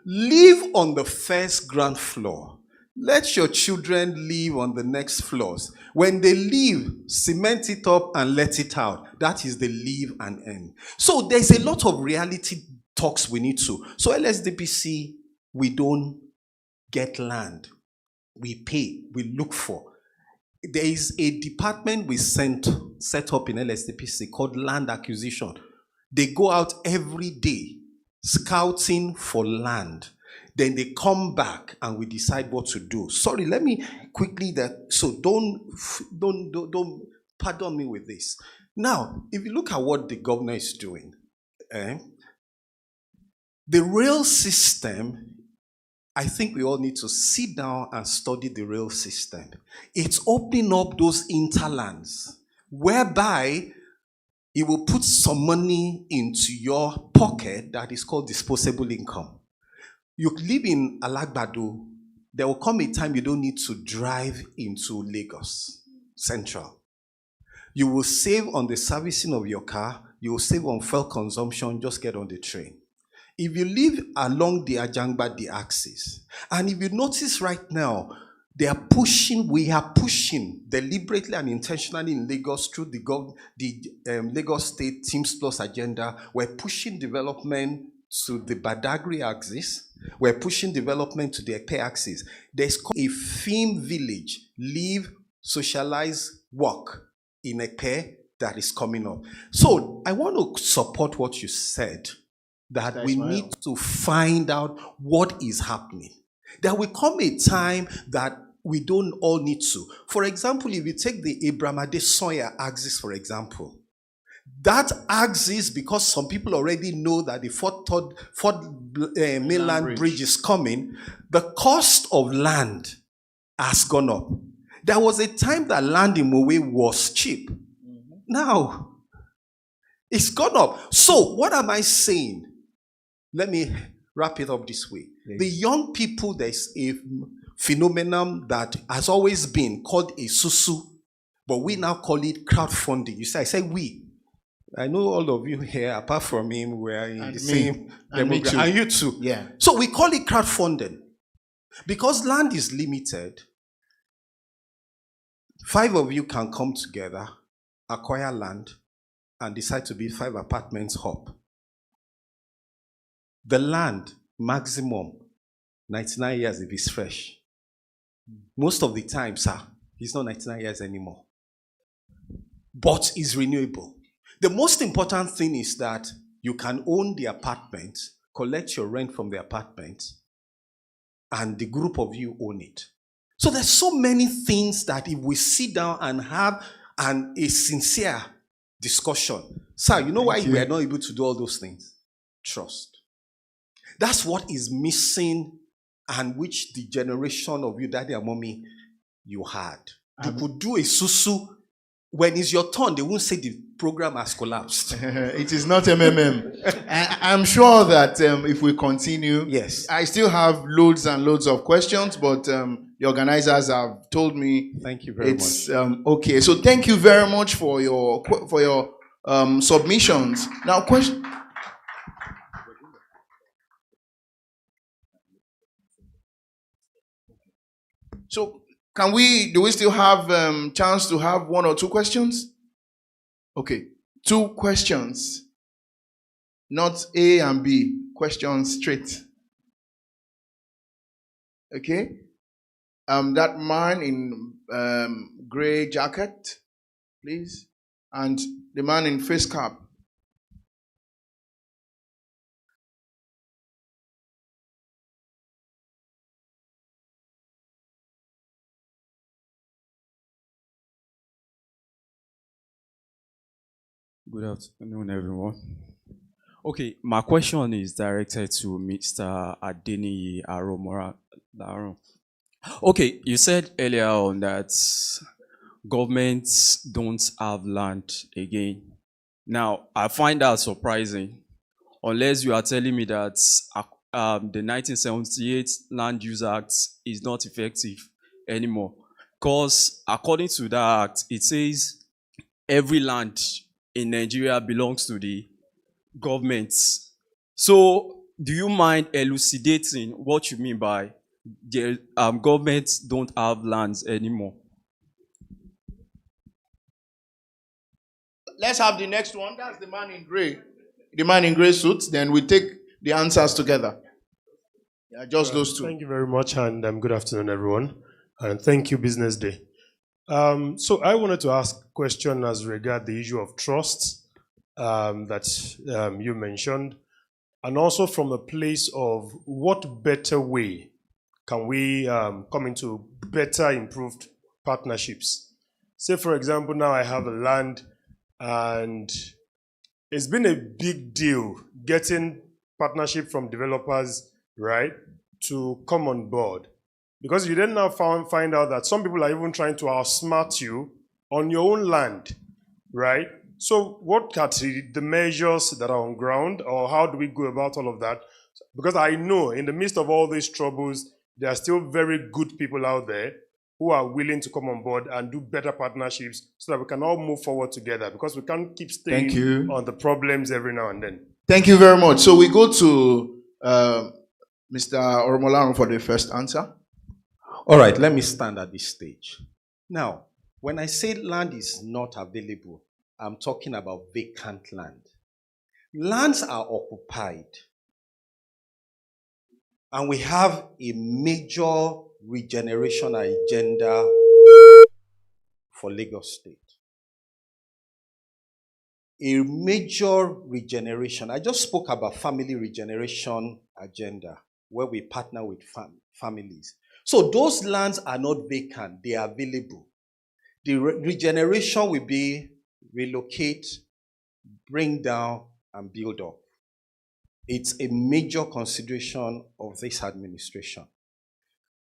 Live on the 1st ground floor. Let your children live on the next floors. When they leave, cement it up and let it out. That is the live and earn. So there's a lot of reality talks we need to. So LSDPC, we don't get land. We pay, we look for. There is a department we set up in LSDPC called land acquisition. They go out every day scouting for land. Then they come back and we decide what to do. Sorry, let me quickly so don't pardon me with this. Now, if you look at what the governor is doing, the rail system, I think we all need to sit down and study the rail system. It's opening up those interlands whereby it will put some money into your pocket that is called disposable income. You live in Alagbado, there will come a time you don't need to drive into Lagos Central. You will save on the servicing of your car. You will save on fuel consumption. Just get on the train. If you live along the Ajangba axis, and if you notice right now, we are pushing deliberately and intentionally in Lagos through the Lagos State Teams Plus agenda. We're pushing development to the Badagry axis. We're pushing development to the Epe axis. There's a theme village, live, socialize, work in Epe that is coming up. So I want to support what you said, that we need to find out what is happening. There will come a time that we don't all need to. For example, if you take the Abraham Adesoya axis, for example, that axis, because some people already know that the fourth mainland bridge is coming, the cost of land has gone up. There was a time that land in Mowe was cheap. Now, it's gone up. So, what am I saying? Let me wrap it up this way. Yes. The young people, there's a phenomenon that has always been called a susu, but we now call it crowdfunding. You say, I say we. I know all of you here, apart from him, we are in the same demographic. And you too. Yeah. So we call it crowdfunding. Because land is limited, 5 of you can come together, acquire land, and decide to build 5 apartments hub. The land, maximum, 99 years if it's fresh. Most of the time, sir, it's not 99 years anymore. But it's renewable. The most important thing is that you can own the apartment, collect your rent from the apartment, and the group of you own it. So there's so many things that if we sit down and have a sincere discussion. Sir, you know why we are not able to do all those things? Trust. That's what is missing, and which the generation of you, daddy and mommy, you had. You could do a susu. When it's your turn, they won't say the program has collapsed. It is not MMM. I'm sure that if we continue, yes, I still have loads and loads of questions, but the organizers have told me thank you very much. Okay, so thank you very much for your submissions. Now, question. So, do we still have chance to have 1 or 2 questions? Okay, 2 questions. Not A and B, questions straight. Okay? That man in gray jacket, please. And the man in face cap. Good afternoon, everyone. Okay, my question is directed to Mr. Adeniyi Aromora. Okay, you said earlier on that governments don't have land again. Now, I find that surprising, unless you are telling me that the 1978 Land Use Act is not effective anymore. Because according to that act, it says every land in Nigeria belongs to the government. So, do you mind elucidating what you mean by the governments don't have lands anymore? Let's have the next one. That's the man in gray. The man in gray suit. Then we take the answers together. Yeah, just those 2. Thank you very much, and good afternoon, everyone. And thank you, Business Day. So I wanted to ask a question as regard the issue of trust that you mentioned, and also from a place of what better way can we come into better improved partnerships. Say, for example, now I have a land and it's been a big deal getting partnership from developers, right, to come on board. Because you then now find out that some people are even trying to outsmart you on your own land, right? So what are the measures that are on ground, or how do we go about all of that? Because I know in the midst of all these troubles, there are still very good people out there who are willing to come on board and do better partnerships so that we can all move forward together, because we can't keep staying on the problems every now and then. Thank you very much. So we go to Mr. Oromolaru for the first answer. All right, let me stand at this stage. Now, when I say land is not available, I'm talking about vacant land. Lands are occupied. And we have a major regeneration agenda for Lagos State. A major regeneration. I just spoke about family regeneration agenda, where we partner with families. So those lands are not vacant, they are available. The regeneration will be relocate, bring down, and build up. It's a major consideration of this administration.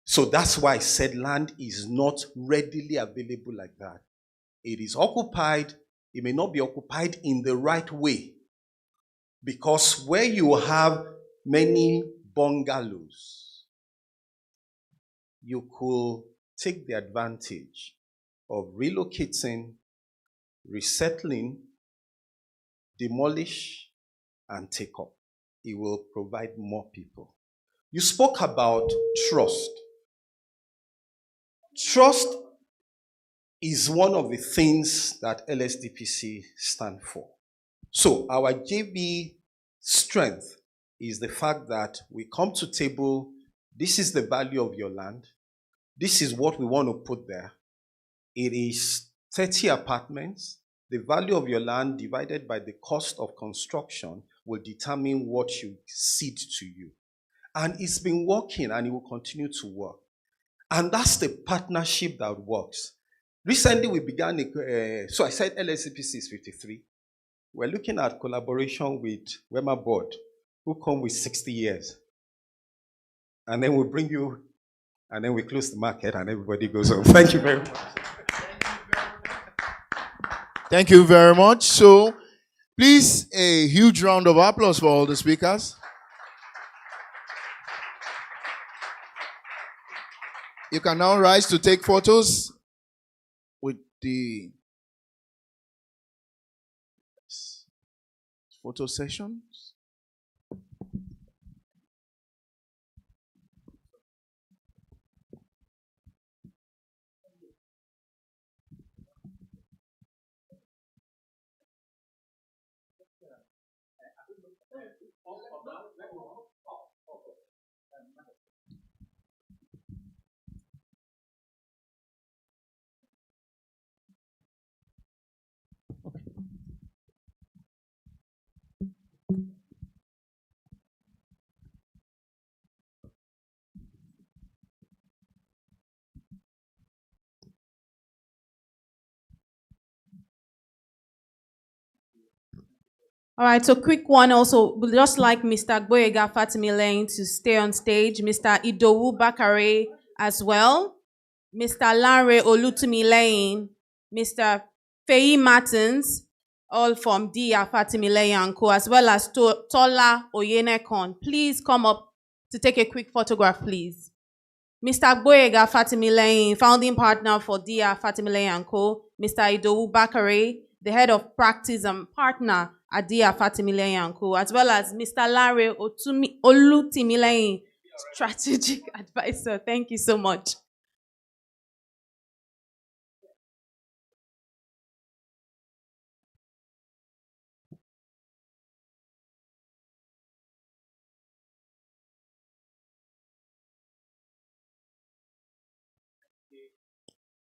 So that's why I said land is not readily available like that. It is occupied. It may not be occupied in the right way. Because where you have many bungalows, you could take the advantage of relocating, resettling, demolish, and take up. It will provide more people. You spoke about trust. Trust is one of the things that LSDPC stand for. So our JB strength is the fact that we come to table, this is the value of your land, this is what we want to put there. It is 30 apartments. The value of your land divided by the cost of construction will determine what you cede to you. And it's been working and it will continue to work. And that's the partnership that works. Recently we began, so I said LSCPC is 53. We're looking at collaboration with Wema Board, who come with 60 years. And then we bring you, and then we close the market and everybody goes home. Thank you very much. Thank you very much. So, please, a huge round of applause for all the speakers. You can now rise to take photos with the photo sessions. All right, so quick one also. We'd just like Mr. Gboyega Fatimilehin to stay on stage, Mr. Idowu Bakare as well, Mr. Lanre Olutumilehin, Mr. Feyi Martins, all from Dia Fatimilehin & Co., as well as Tola Oyenekon. Please come up to take a quick photograph, please. Mr. Gboyega Fatimilehin, founding partner for Dia Fatimilehin & Co., Mr. Idowu Bakare, the head of practice and partner at Dia Fatimilehin & Co., as well as Mr. Lanre Olutumilehin, strategic advisor. Thank you so much.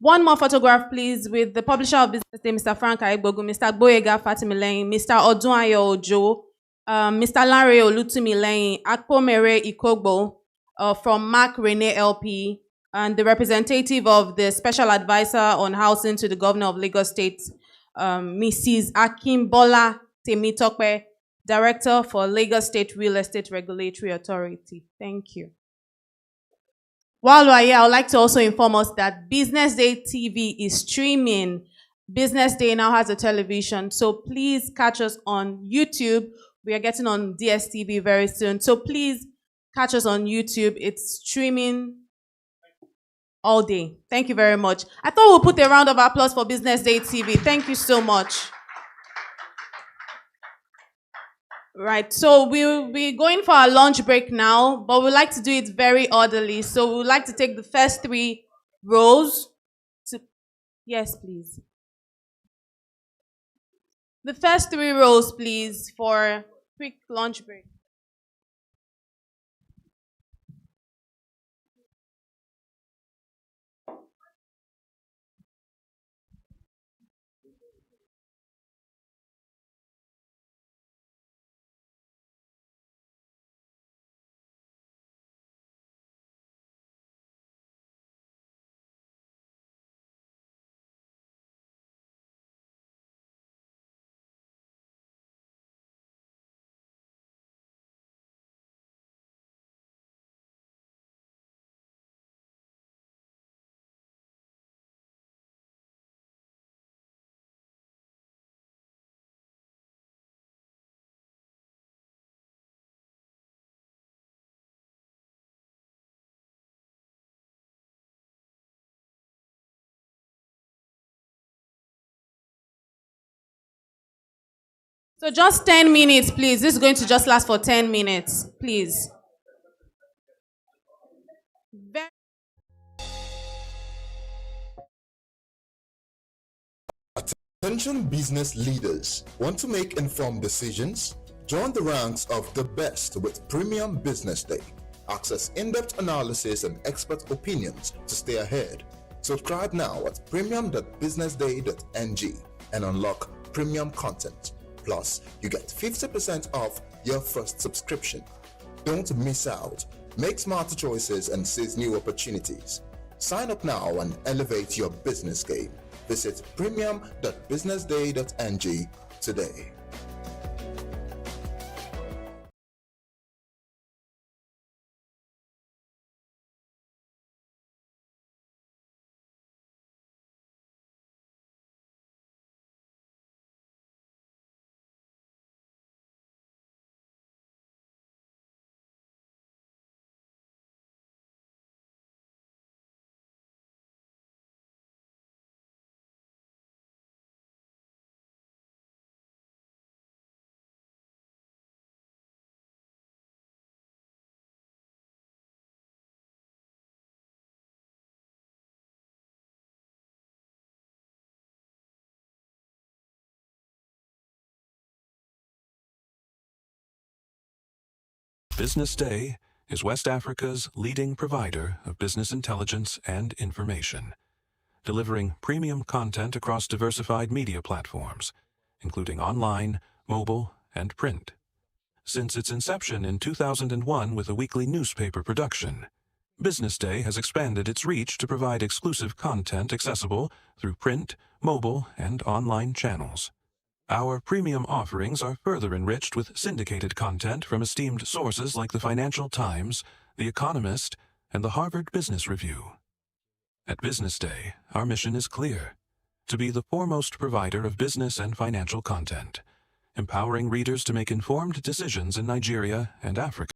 One more photograph, please, with the publisher of BusinessDay, Mr. Frank Aigbogu, Mr. Gboyega Fatimilehin, Mr. Odunayo Ojo, Mr. Lanre Olutumilehin, Akpomere Ikogbo from Mark Rene LP, and the representative of the Special Advisor on Housing to the Governor of Lagos State, Mrs. Akimbola Temitope, Director for Lagos State Real Estate Regulatory Authority. Thank you. While we're here, I would like to also inform us that BusinessDay TV is streaming. BusinessDay now has a television, so please catch us on YouTube. We are getting on DSTV very soon. So please catch us on YouTube. It's streaming all day. Thank you very much. I thought we'll put a round of applause for Business Day TV. Thank you so much. Right, so we'll be going for our lunch break now, but we'd like to do it very orderly. So we'd like to take the first 3 rows. Yes, please. The first 3 rows, please, for quick lunch break. So just 10 minutes, please. This is going to just last for 10 minutes, please. Attention business leaders. Want to make informed decisions? Join the ranks of the best with Premium Business Day. Access in-depth analysis and expert opinions to stay ahead. Subscribe now at premium.businessday.ng and unlock premium content. Plus, you get 50% off your first subscription. Don't miss out. Make smarter choices and seize new opportunities. Sign up now and elevate your business game. Visit premium.businessday.ng today. Business Day is West Africa's leading provider of business intelligence and information, delivering premium content across diversified media platforms, including online, mobile, and print. Since its inception in 2001 with a weekly newspaper production, Business Day has expanded its reach to provide exclusive content accessible through print, mobile, and online channels. Our premium offerings are further enriched with syndicated content from esteemed sources like the Financial Times, The Economist, and the Harvard Business Review. At Business Day, our mission is clear: to be the foremost provider of business and financial content, empowering readers to make informed decisions in Nigeria and Africa.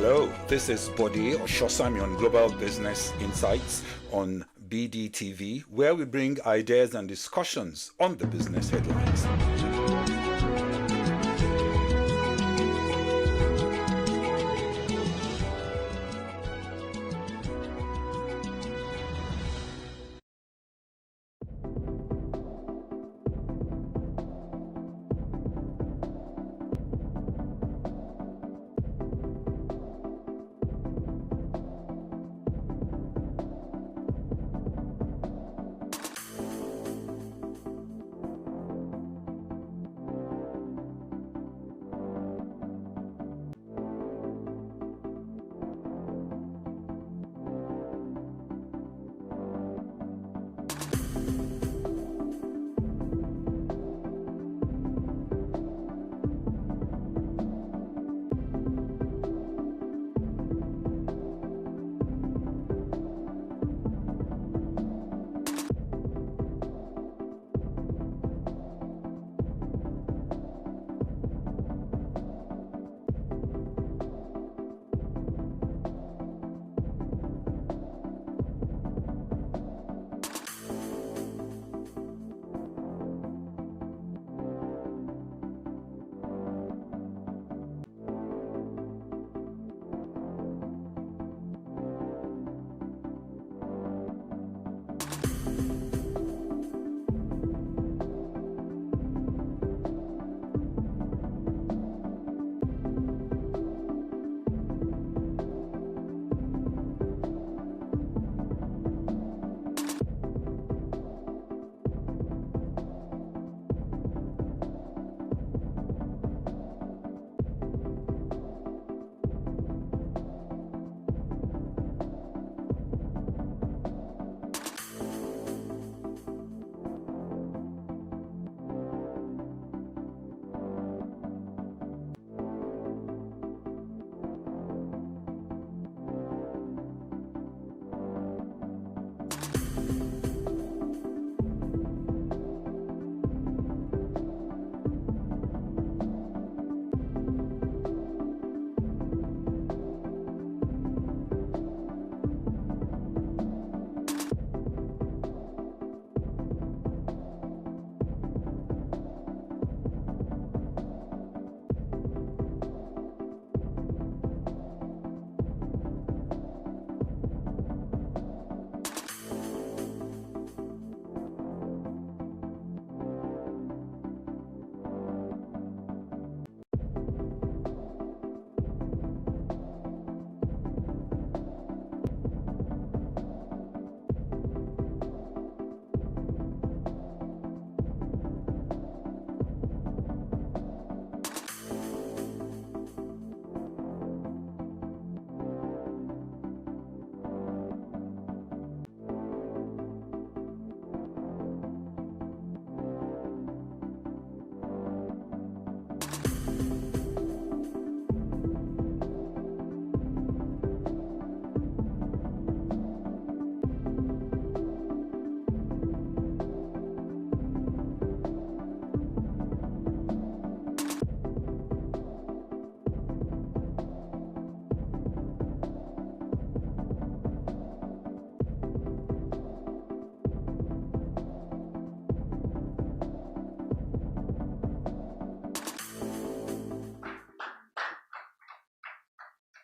Hello, this is Bode Oshosami on Global Business Insights on BDTV, where we bring ideas and discussions on the business headlines.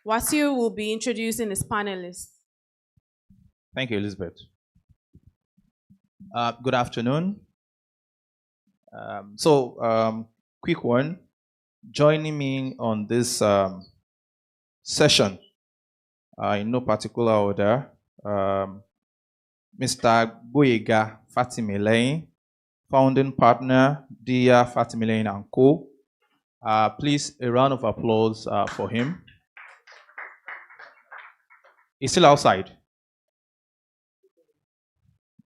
Wasiu will be introducing his panelists. Thank you, Elizabeth. Good afternoon. Quick one. Joining me on this session, in no particular order, Mr. Boyega Fatimelein, founding partner, Dia Fatimelein & Co. Please, a round of applause for him. He's still outside.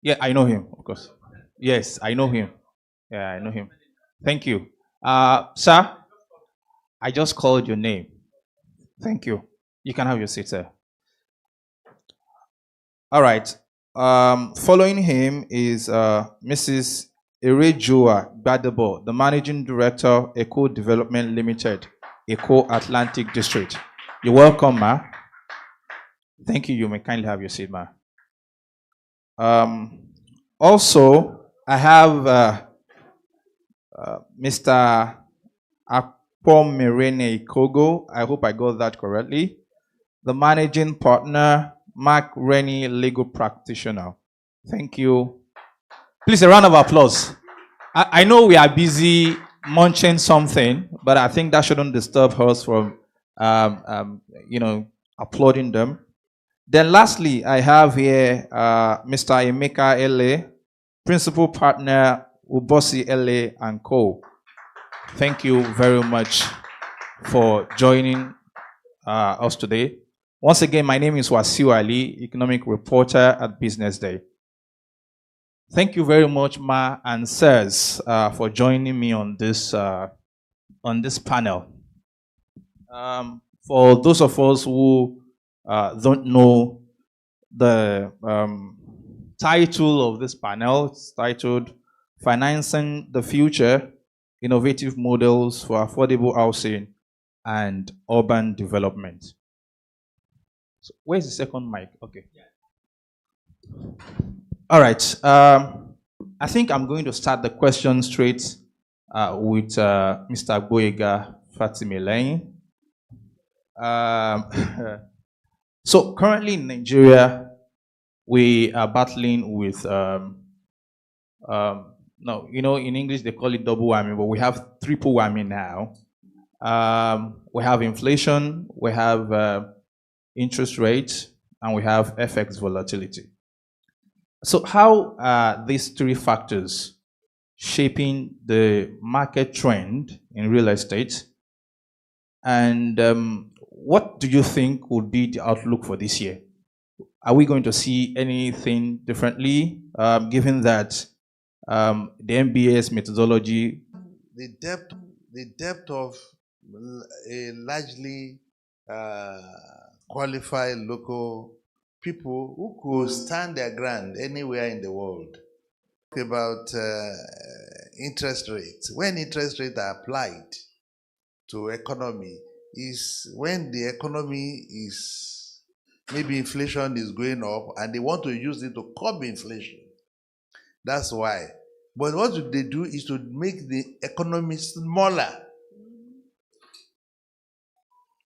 Yeah, I know him, of course. Yes, I know him. Yeah, I know him. Thank you. Sir, I just called your name. Thank you. You can have your seat, sir. All right. Following him is Mrs. Erejua Gbadebo, the Managing Director, Eco Development Limited, Eco Atlantic District. You're welcome, ma. Thank you. You may kindly have your seat, ma. Also, I have Mr. Akpomerene Ikogo. I hope I got that correctly. The Managing Partner, Mark Rennie, Legal Practitioner. Thank you. Please, a round of applause. I know we are busy munching something, but I think that shouldn't disturb us from, applauding them. Then lastly, I have here Mr. Emeka Ele, Principal Partner, Ubosi Ele & Co. Thank you very much for joining us today. Once again, my name is Wasiu Ali, Economic Reporter at BusinessDay. Thank you very much, Ma and Sirs, for joining me on this panel. For those of us who don't know the title of this panel, it's titled Financing the Future, Innovative Models for Affordable Housing and Urban Development. So where's the second mic? Okay. All right. I think I'm going to start the question straight with Mr. Boyega Fatimelein. So currently in Nigeria, we are battling with, in English they call it double whammy, but we have triple whammy now. We have inflation, we have interest rates, and we have FX volatility. So how are these three factors shaping the market trend in real estate? And what do you think would be the outlook for this year? Are we going to see anything differently, given that the MBS methodology? The depth of a largely qualified local people who could stand their ground anywhere in the world. About interest rates. When interest rates are applied to economy is when the economy is, maybe inflation is going up and they want to use it to curb inflation. That's why. But what they do is to make the economy smaller.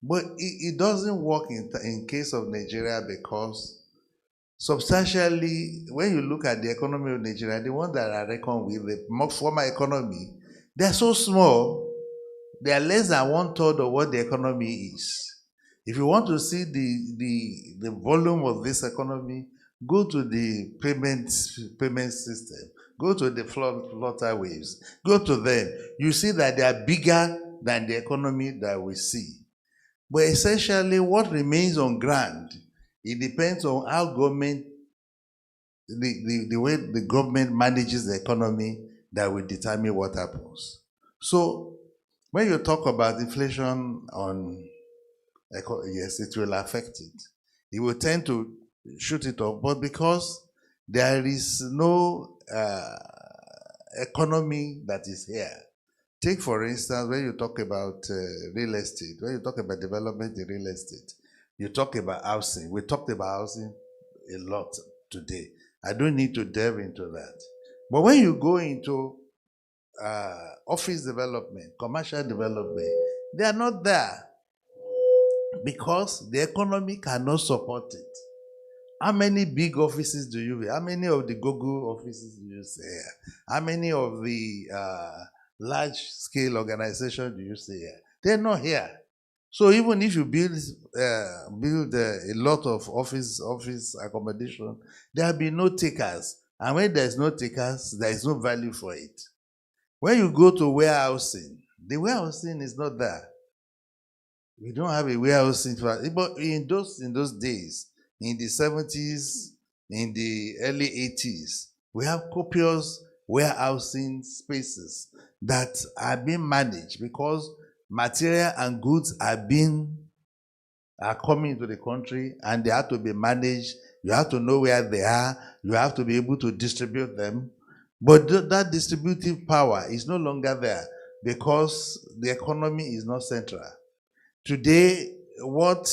But it doesn't work in case of Nigeria because substantially, when you look at the economy of Nigeria, the ones that are reckoned with, the former economy, they're so small, they are less than 1/3 of what the economy is. If you want to see the volume of this economy, go to the payment system, go to the flutter waves, go to them. You see that they are bigger than the economy that we see. But essentially, what remains on ground, it depends on how government, the way the government manages the economy that will determine what happens. So, when you talk about inflation yes, it will affect it. It will tend to shoot it up, but because there is no economy that is here. Take, for instance, when you talk about real estate, when you talk about development in real estate, you talk about housing. We talked about housing a lot today. I don't need to delve into that. But when you go into office development, commercial development, they are not there. because the economy cannot support it. How many big offices do you have? How many of the Google offices do you see here? How many of the large-scale organizations do you see here? They're not here. So even if you build a lot of office accommodation, there will be no takers. And when there's no takers, there is no value for it. When you go to warehousing, the warehousing is not there. We don't have a warehousing. But in those days, in the 70s, in the early 80s, we have copious warehousing spaces that are being managed because material and goods are coming into the country and they have to be managed. You have to know where they are. You have to be able to distribute them. But that distributive power is no longer there because the economy is not central. Today, what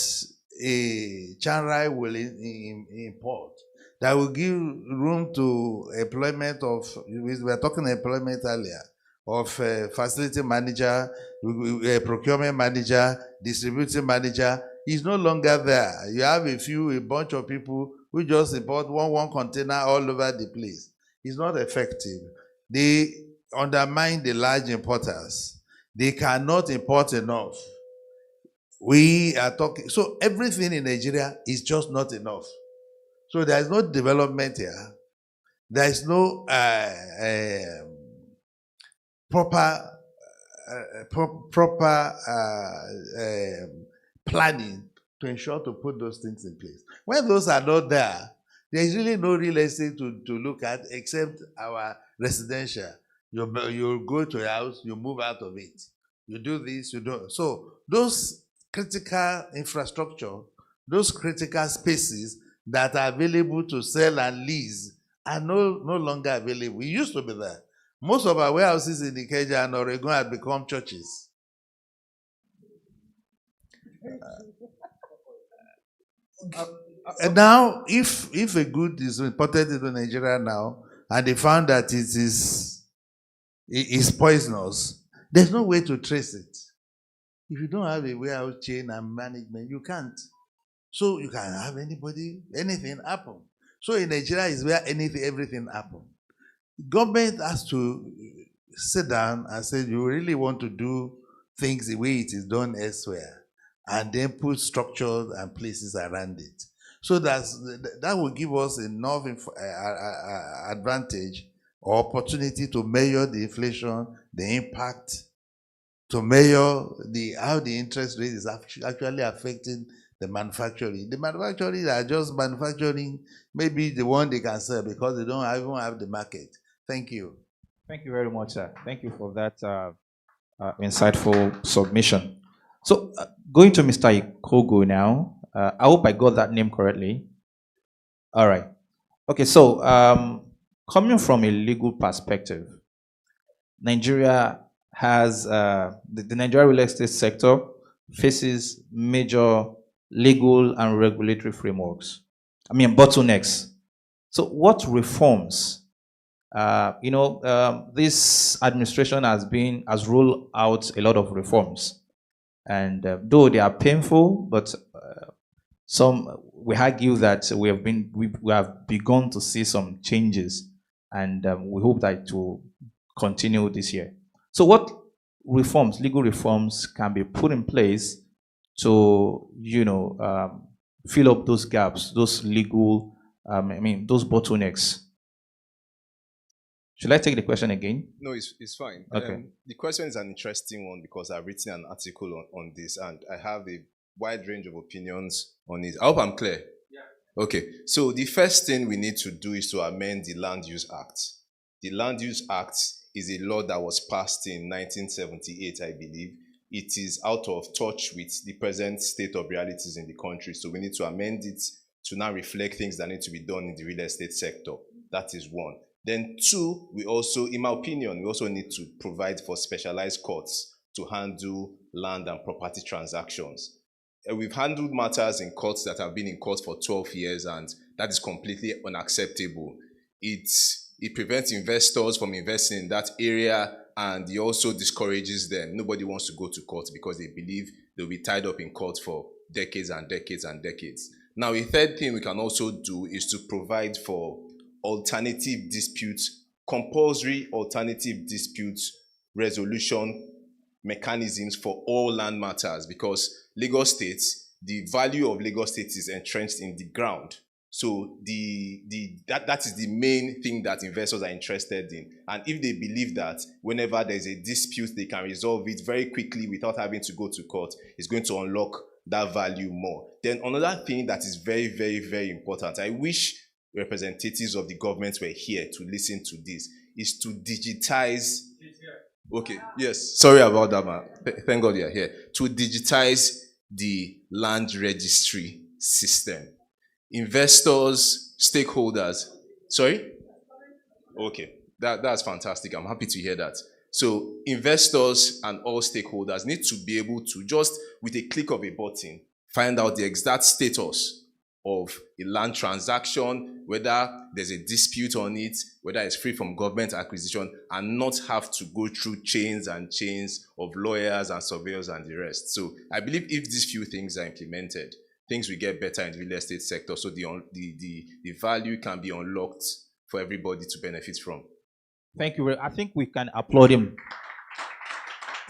a Chanrai will import that will give room to employment of, we were talking employment earlier, of facility manager, procurement manager, distribution manager, is no longer there. You have a bunch of people who just import one container all over the place. It's not effective. They undermine the large importers. They cannot import enough. We are talking, so everything in Nigeria is just not enough. So there is no development here. There is no proper planning to ensure to put those things in place. When those are not there, there is really no real estate to look at except our residential. You go to a house, you move out of it. You do this, you don't. So those critical infrastructure, those critical spaces that are available to sell and lease are no longer available. It used to be there. Most of our warehouses in Ikeja and Oregon have become churches. And now, if a good is imported into Nigeria now, and they found that it is poisonous, there's no way to trace it. If you don't have a warehouse chain and management, you can't. So you can have anything happen. So in Nigeria is where everything happens. Government has to sit down and say, you really want to do things the way it is done elsewhere, and then put structures and places around it. So that will give us enough advantage or opportunity to measure the inflation, the impact, to measure how the interest rate is actually affecting the manufacturing. The manufacturing are just manufacturing maybe the one they can sell because they don't even have the market. Thank you. Thank you very much, sir. Thank you for that insightful submission. So going to Mr. Ikogo now. I hope I got that name correctly. All right. Okay, so coming from a legal perspective, Nigeria has, the Nigeria real estate sector faces major legal and regulatory frameworks. Bottlenecks. So what reforms? This administration has rolled out a lot of reforms. And though they are painful, but we argue that we have begun to see some changes, and we hope that it will continue this year. So what reforms, legal reforms, can be put in place to, fill up those gaps, those legal, those bottlenecks? Should I take the question again? No, it's fine. Okay. The question is an interesting one because I've written an article on this and I have a wide range of opinions on it. I hope I'm clear. Yeah. Okay. So the first thing we need to do is to amend the Land Use Act. The Land Use Act is a law that was passed in 1978, I believe. It is out of touch with the present state of realities in the country. So we need to amend it to now reflect things that need to be done in the real estate sector. That is one. Then two, we also, in my opinion, we also need to provide for specialized courts to handle land and property transactions. We've handled matters in courts that have been in court for 12 years, and that is completely unacceptable. It prevents investors from investing in that area, and it also discourages them. Nobody wants to go to court because they believe they'll be tied up in court for decades and decades and decades. Now, a third thing we can also do is to provide for alternative disputes, compulsory alternative disputes resolution mechanisms for all land matters, because Lagos State, the value of Lagos State is entrenched in the ground. So that is the main thing that investors are interested in. And if they believe that whenever there's a dispute, they can resolve it very quickly without having to go to court, it's going to unlock that value more. Then another thing that is very, very, very important, I wish representatives of the government were here to listen to this, is to digitize. Okay, yes, sorry about that, man. Thank God you're here. To digitize the land registry system. Investors, stakeholders. Sorry? Okay, that's fantastic. I'm happy to hear that. So investors and all stakeholders need to be able to just, with a click of a button, find out the exact status of a land transaction, whether there's a dispute on it, whether it's free from government acquisition, and not have to go through chains and chains of lawyers and surveyors and the rest. So I believe if these few things are implemented, things will get better in the real estate sector, so the value can be unlocked for everybody to benefit from. Thank you. I think we can applaud him.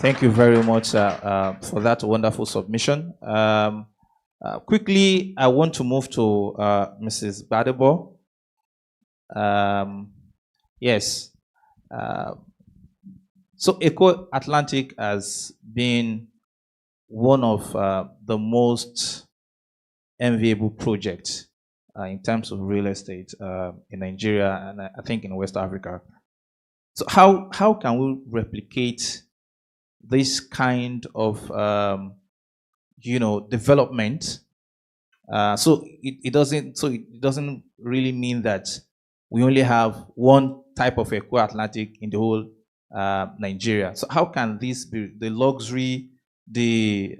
Thank you very much for that wonderful submission. Quickly, I want to move to Mrs. Badebo. Yes. So Eco Atlantic has been one of the most enviable projects in terms of real estate in Nigeria and I think in West Africa. So how can we replicate this kind of development? So it doesn't really mean that we only have one type of Eco Atlantic in the whole Nigeria. So how can this be the luxury, the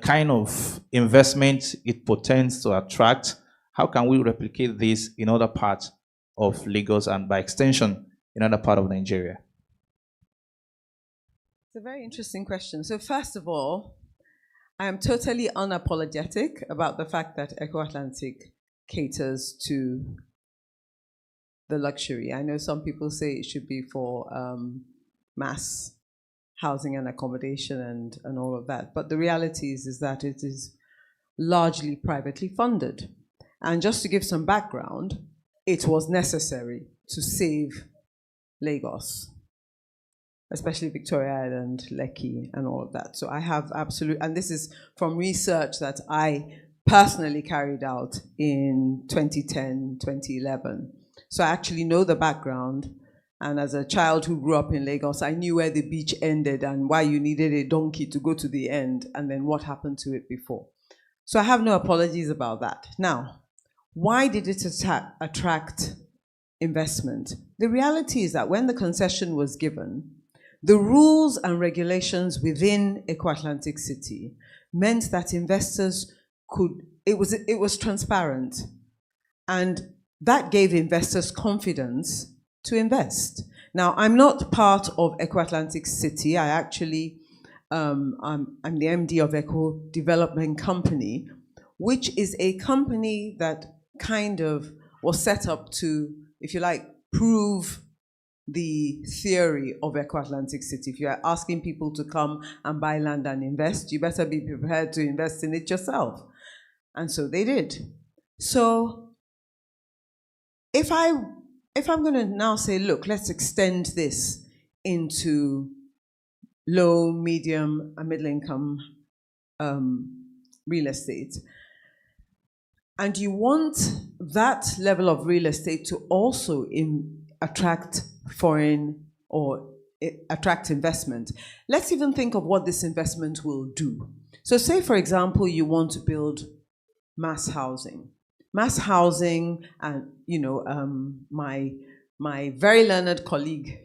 kind of investment it portends to attract? How can we replicate this in other parts of Lagos and by extension in other part of Nigeria? It's a very interesting question. So first of all, I am totally unapologetic about the fact that Eco Atlantic caters to the luxury. I know some people say it should be for mass housing and accommodation and all of that. But the reality is that it is largely privately funded. And just to give some background, it was necessary to save Lagos, especially Victoria Island, Lekki, and all of that. So I have absolute, and this is from research that I personally carried out in 2010, 2011. So I actually know the background. And as a child who grew up in Lagos, I knew where the beach ended and why you needed a donkey to go to the end, and then what happened to it before. So I have no apologies about that. Now, why did it attract investment? The reality is that when the concession was given, the rules and regulations within Eco Atlantic City meant that investors it was transparent. And that gave investors confidence to invest. Now, I'm not part of Eco Atlantic City. I actually, I'm the MD of Eco Development Company, which is a company that kind of was set up to, if you like, prove the theory of Eco Atlantic City. If you're asking people to come and buy land and invest, you better be prepared to invest in it yourself. And so they did. So if I'm going to now say, look, let's extend this into low, medium, and middle income real estate, and you want that level of real estate to also attract foreign or attract investment, let's even think of what this investment will do. So say, for example, you want to build mass housing. Mass housing, and my very learned colleague,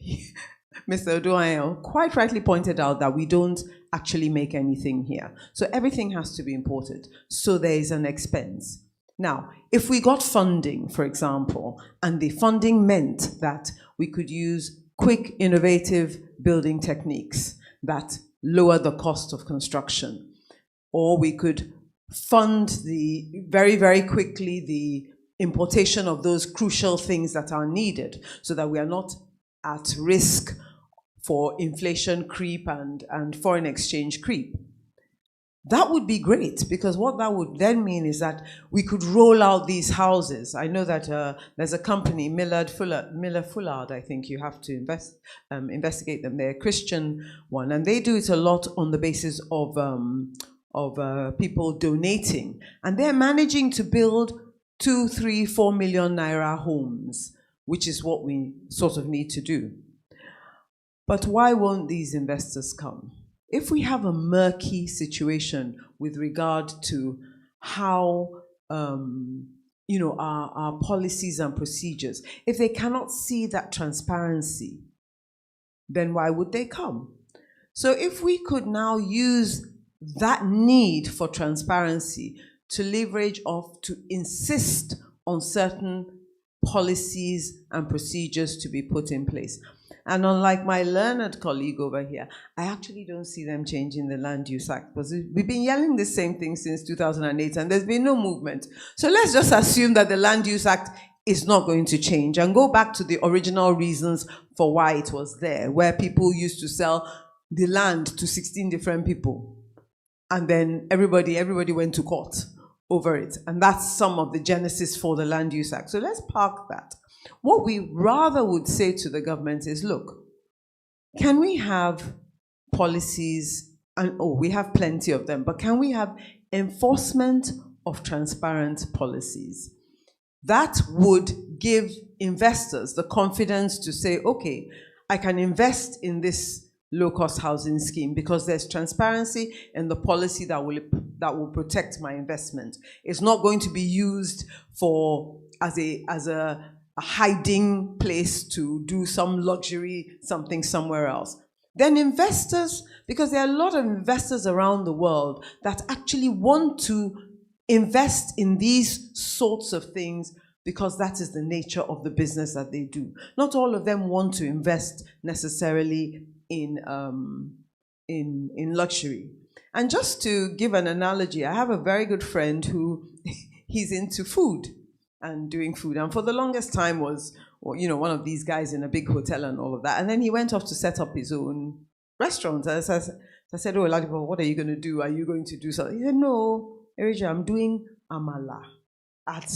Mr. Oduayo, quite rightly pointed out that we don't actually make anything here. So everything has to be imported. So there is an expense. Now, if we got funding, for example, and the funding meant that we could use quick, innovative building techniques that lower the cost of construction, or we could fund very, very quickly the importation of those crucial things that are needed so that we are not at risk for inflation creep and foreign exchange creep. That would be great, because what that would then mean is that we could roll out these houses. I know that there's a company, Miller Fullard, I think you have to investigate them. They're a Christian one, and they do it a lot on the basis of people donating. And they're managing to build 2, 3, 4 million naira homes, which is what we sort of need to do. But why won't these investors come? If we have a murky situation with regard to how our policies and procedures, if they cannot see that transparency, then why would they come? So if we could now use that need for transparency to leverage off, to insist on certain policies and procedures to be put in place. And unlike my learned colleague over here, I actually don't see them changing the Land Use Act, because we've been yelling the same thing since 2008 and there's been no movement. So let's just assume that the Land Use Act is not going to change and go back to the original reasons for why it was there, where people used to sell the land to 16 different people. And then everybody went to court over it. And that's some of the genesis for the Land Use Act. So let's park that. What we rather would say to the government is, look, can we have policies, and we have plenty of them, but can we have enforcement of transparent policies that would give investors the confidence to say, okay, I can invest in this low-cost housing scheme because there's transparency in the policy that will protect my investment. It's not going to be used as a hiding place to do some luxury something somewhere else. Then investors, because there are a lot of investors around the world that actually want to invest in these sorts of things because that is the nature of the business that they do. Not all of them want to invest necessarily in luxury. And just to give an analogy, I have a very good friend who he's into food and doing food, and for the longest time was one of these guys in a big hotel and all of that. And then he went off to set up his own restaurant. And I said, oh, Ladipo, what are you going to do? Are you going to do something? He said, no, Erija, I'm doing amala at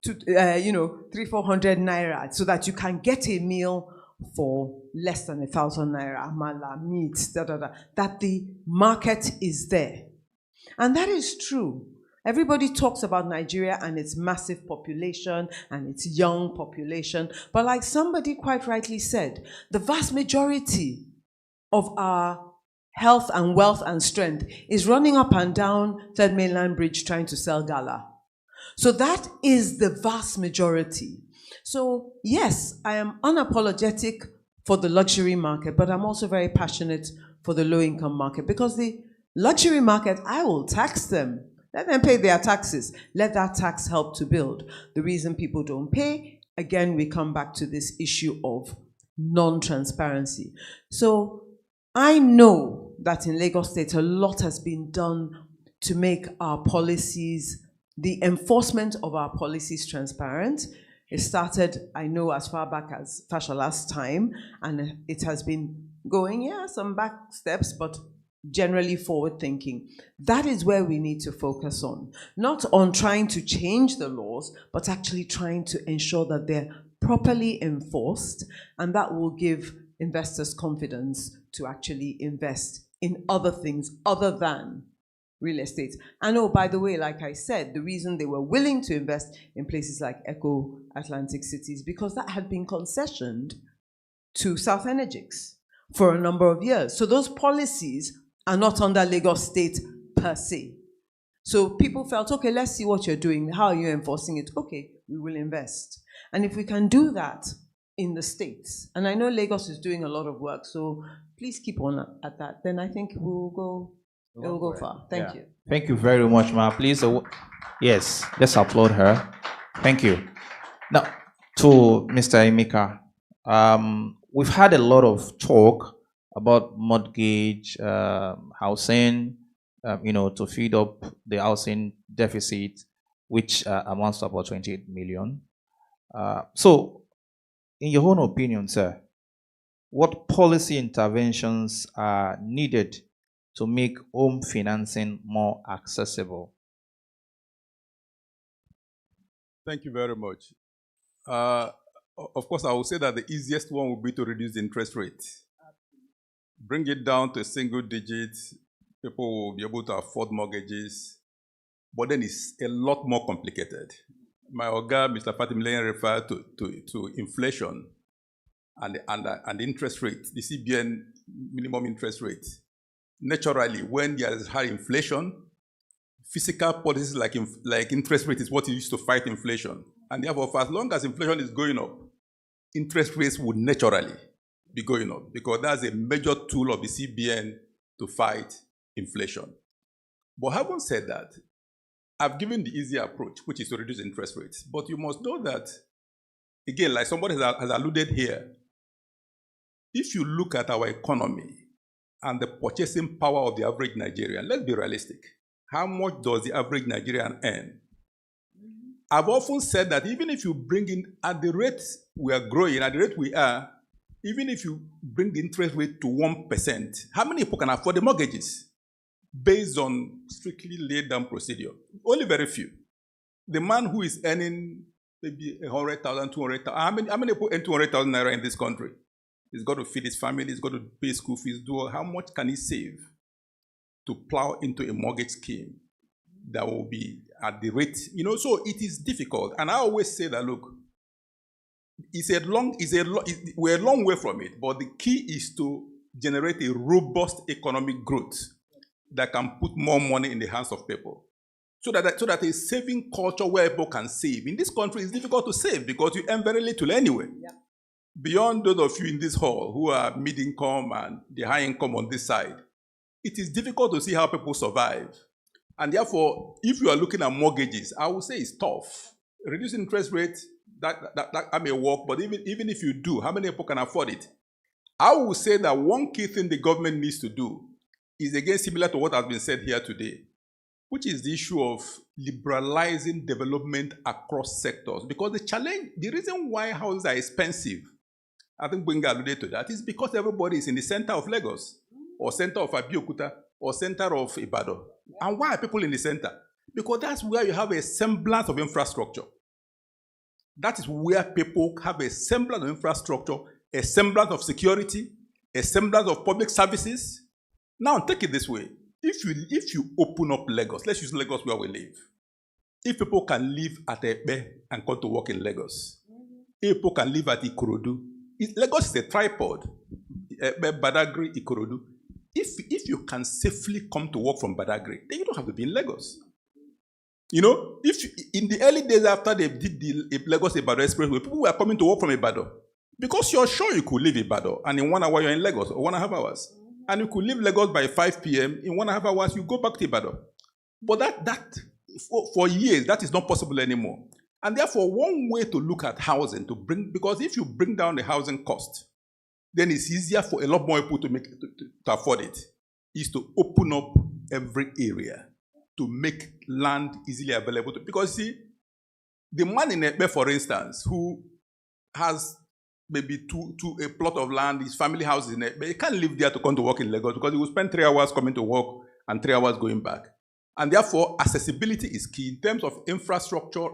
300-400 naira, so that you can get a meal for less than 1,000 naira, amala, meat, that the market is there. And that is true. Everybody talks about Nigeria and its massive population and its young population, but like somebody quite rightly said, the vast majority of our health and wealth and strength is running up and down Third Mainland Bridge trying to sell gala. So that is the vast majority. So yes, I am unapologetic for the luxury market, but I'm also very passionate for the low-income market, because the luxury market, I will tax them. Let them pay their taxes. Let that tax help to build. The reason people don't pay, again, we come back to this issue of non-transparency. So I know that in Lagos State, a lot has been done to make our policies, the enforcement of our policies, transparent. It started, I know, as far back as Fashala's time, and it has been going, some back steps, but generally forward thinking. That is where we need to focus on. Not on trying to change the laws, but actually trying to ensure that they're properly enforced, and that will give investors confidence to actually invest in other things other than real estate. And oh, by the way, like I said, the reason they were willing to invest in places like Echo Atlantic Cities, because that had been concessioned to South Energix for a number of years. So those policies are not under Lagos State per se. So people felt, okay, let's see what you're doing. How are you enforcing it? Okay, we will invest. And if we can do that in the States, and I know Lagos is doing a lot of work, so please keep on at that, then I think we'll go far. Thank you. Thank you very much, Ma. Please, yes, let's applaud her. Thank you. Now, to Mr. Emeka, we've had a lot of talk about mortgage, housing, to feed up the housing deficit, which amounts to about 28 million. So, in your own opinion, sir, what policy interventions are needed to make home financing more accessible? Thank you very much. Of course, I would say that the easiest one would be to reduce the interest rate. Bring it down to a single digit. People will be able to afford mortgages. But then it's a lot more complicated. My Oga, Mr. Fatimile, referred to inflation and the interest rate, the CBN minimum interest rate. Naturally, when there is high inflation, fiscal policies like interest rate is what is used to fight inflation. And therefore, for as long as inflation is going up, interest rates would naturally be going up because that's a major tool of the CBN to fight inflation. But having said that, I've given the easy approach, which is to reduce interest rates. But you must know that, again, like somebody has alluded here, if you look at our economy and the purchasing power of the average Nigerian, let's be realistic. How much does the average Nigerian earn? I've often said that even if you bring in, at the rate we are growing, at the rate we are, even if you bring the interest rate to 1%, how many people can afford the mortgages based on strictly laid down procedure? Only very few. The man who is earning maybe 100,000, 200,000, how many people earn 200,000 naira in this country? He's got to feed his family, he's got to pay school fees, how much can he save to plow into a mortgage scheme that will be at the rate, so it is difficult. And I always say that, look, we're a long way from it, but the key is to generate a robust economic growth that can put more money in the hands of people. So that a saving culture where people can save. In this country, it's difficult to save because you earn very little anyway. Yeah. Beyond those of you in this hall who are mid-income and the high income on this side, it is difficult to see how people survive. And therefore, if you are looking at mortgages, I would say it's tough. Reducing interest rate, that may work, but even if you do, how many people can afford it? I would say that one key thing the government needs to do is, again, similar to what has been said here today, which is the issue of liberalizing development across sectors. Because the reason why houses are expensive, I think Benga alluded to that, is because everybody is in the center of Lagos, or center of Abeokuta, or center of Ibadan. And why are people in the center? Because that's where you have a semblance of infrastructure. That is where people have a semblance of infrastructure, a semblance of security, a semblance of public services. Now, take it this way. If you open up Lagos, let's use Lagos where we live. If people can live at Ebe and come to work in Lagos, if people can live at Ikorodu, Lagos is a tripod. Ebe, Badagry, Ikorodu. If you can safely come to work from Badagry, then you don't have to be in Lagos. In the early days after they did the Lagos-Ibadan Expressway, people were coming to work from Ibadan because you're sure you could leave Ibadan and in 1 hour you're in Lagos, or 1.5 hours. And you could leave Lagos by 5 p.m. In 1.5 hours, you go back to Ibadan. But for years, that is not possible anymore. And therefore, one way to look at housing, because if you bring down the housing cost, then it's easier for a lot more people to afford it, is to open up every area to make land easily available. Because see, the man in Ekpe, for instance, who has maybe a plot of land, his family house is in Ekpe, he can't live there to come to work in Lagos because he will spend 3 hours coming to work and 3 hours going back. And therefore, accessibility is key in terms of infrastructure,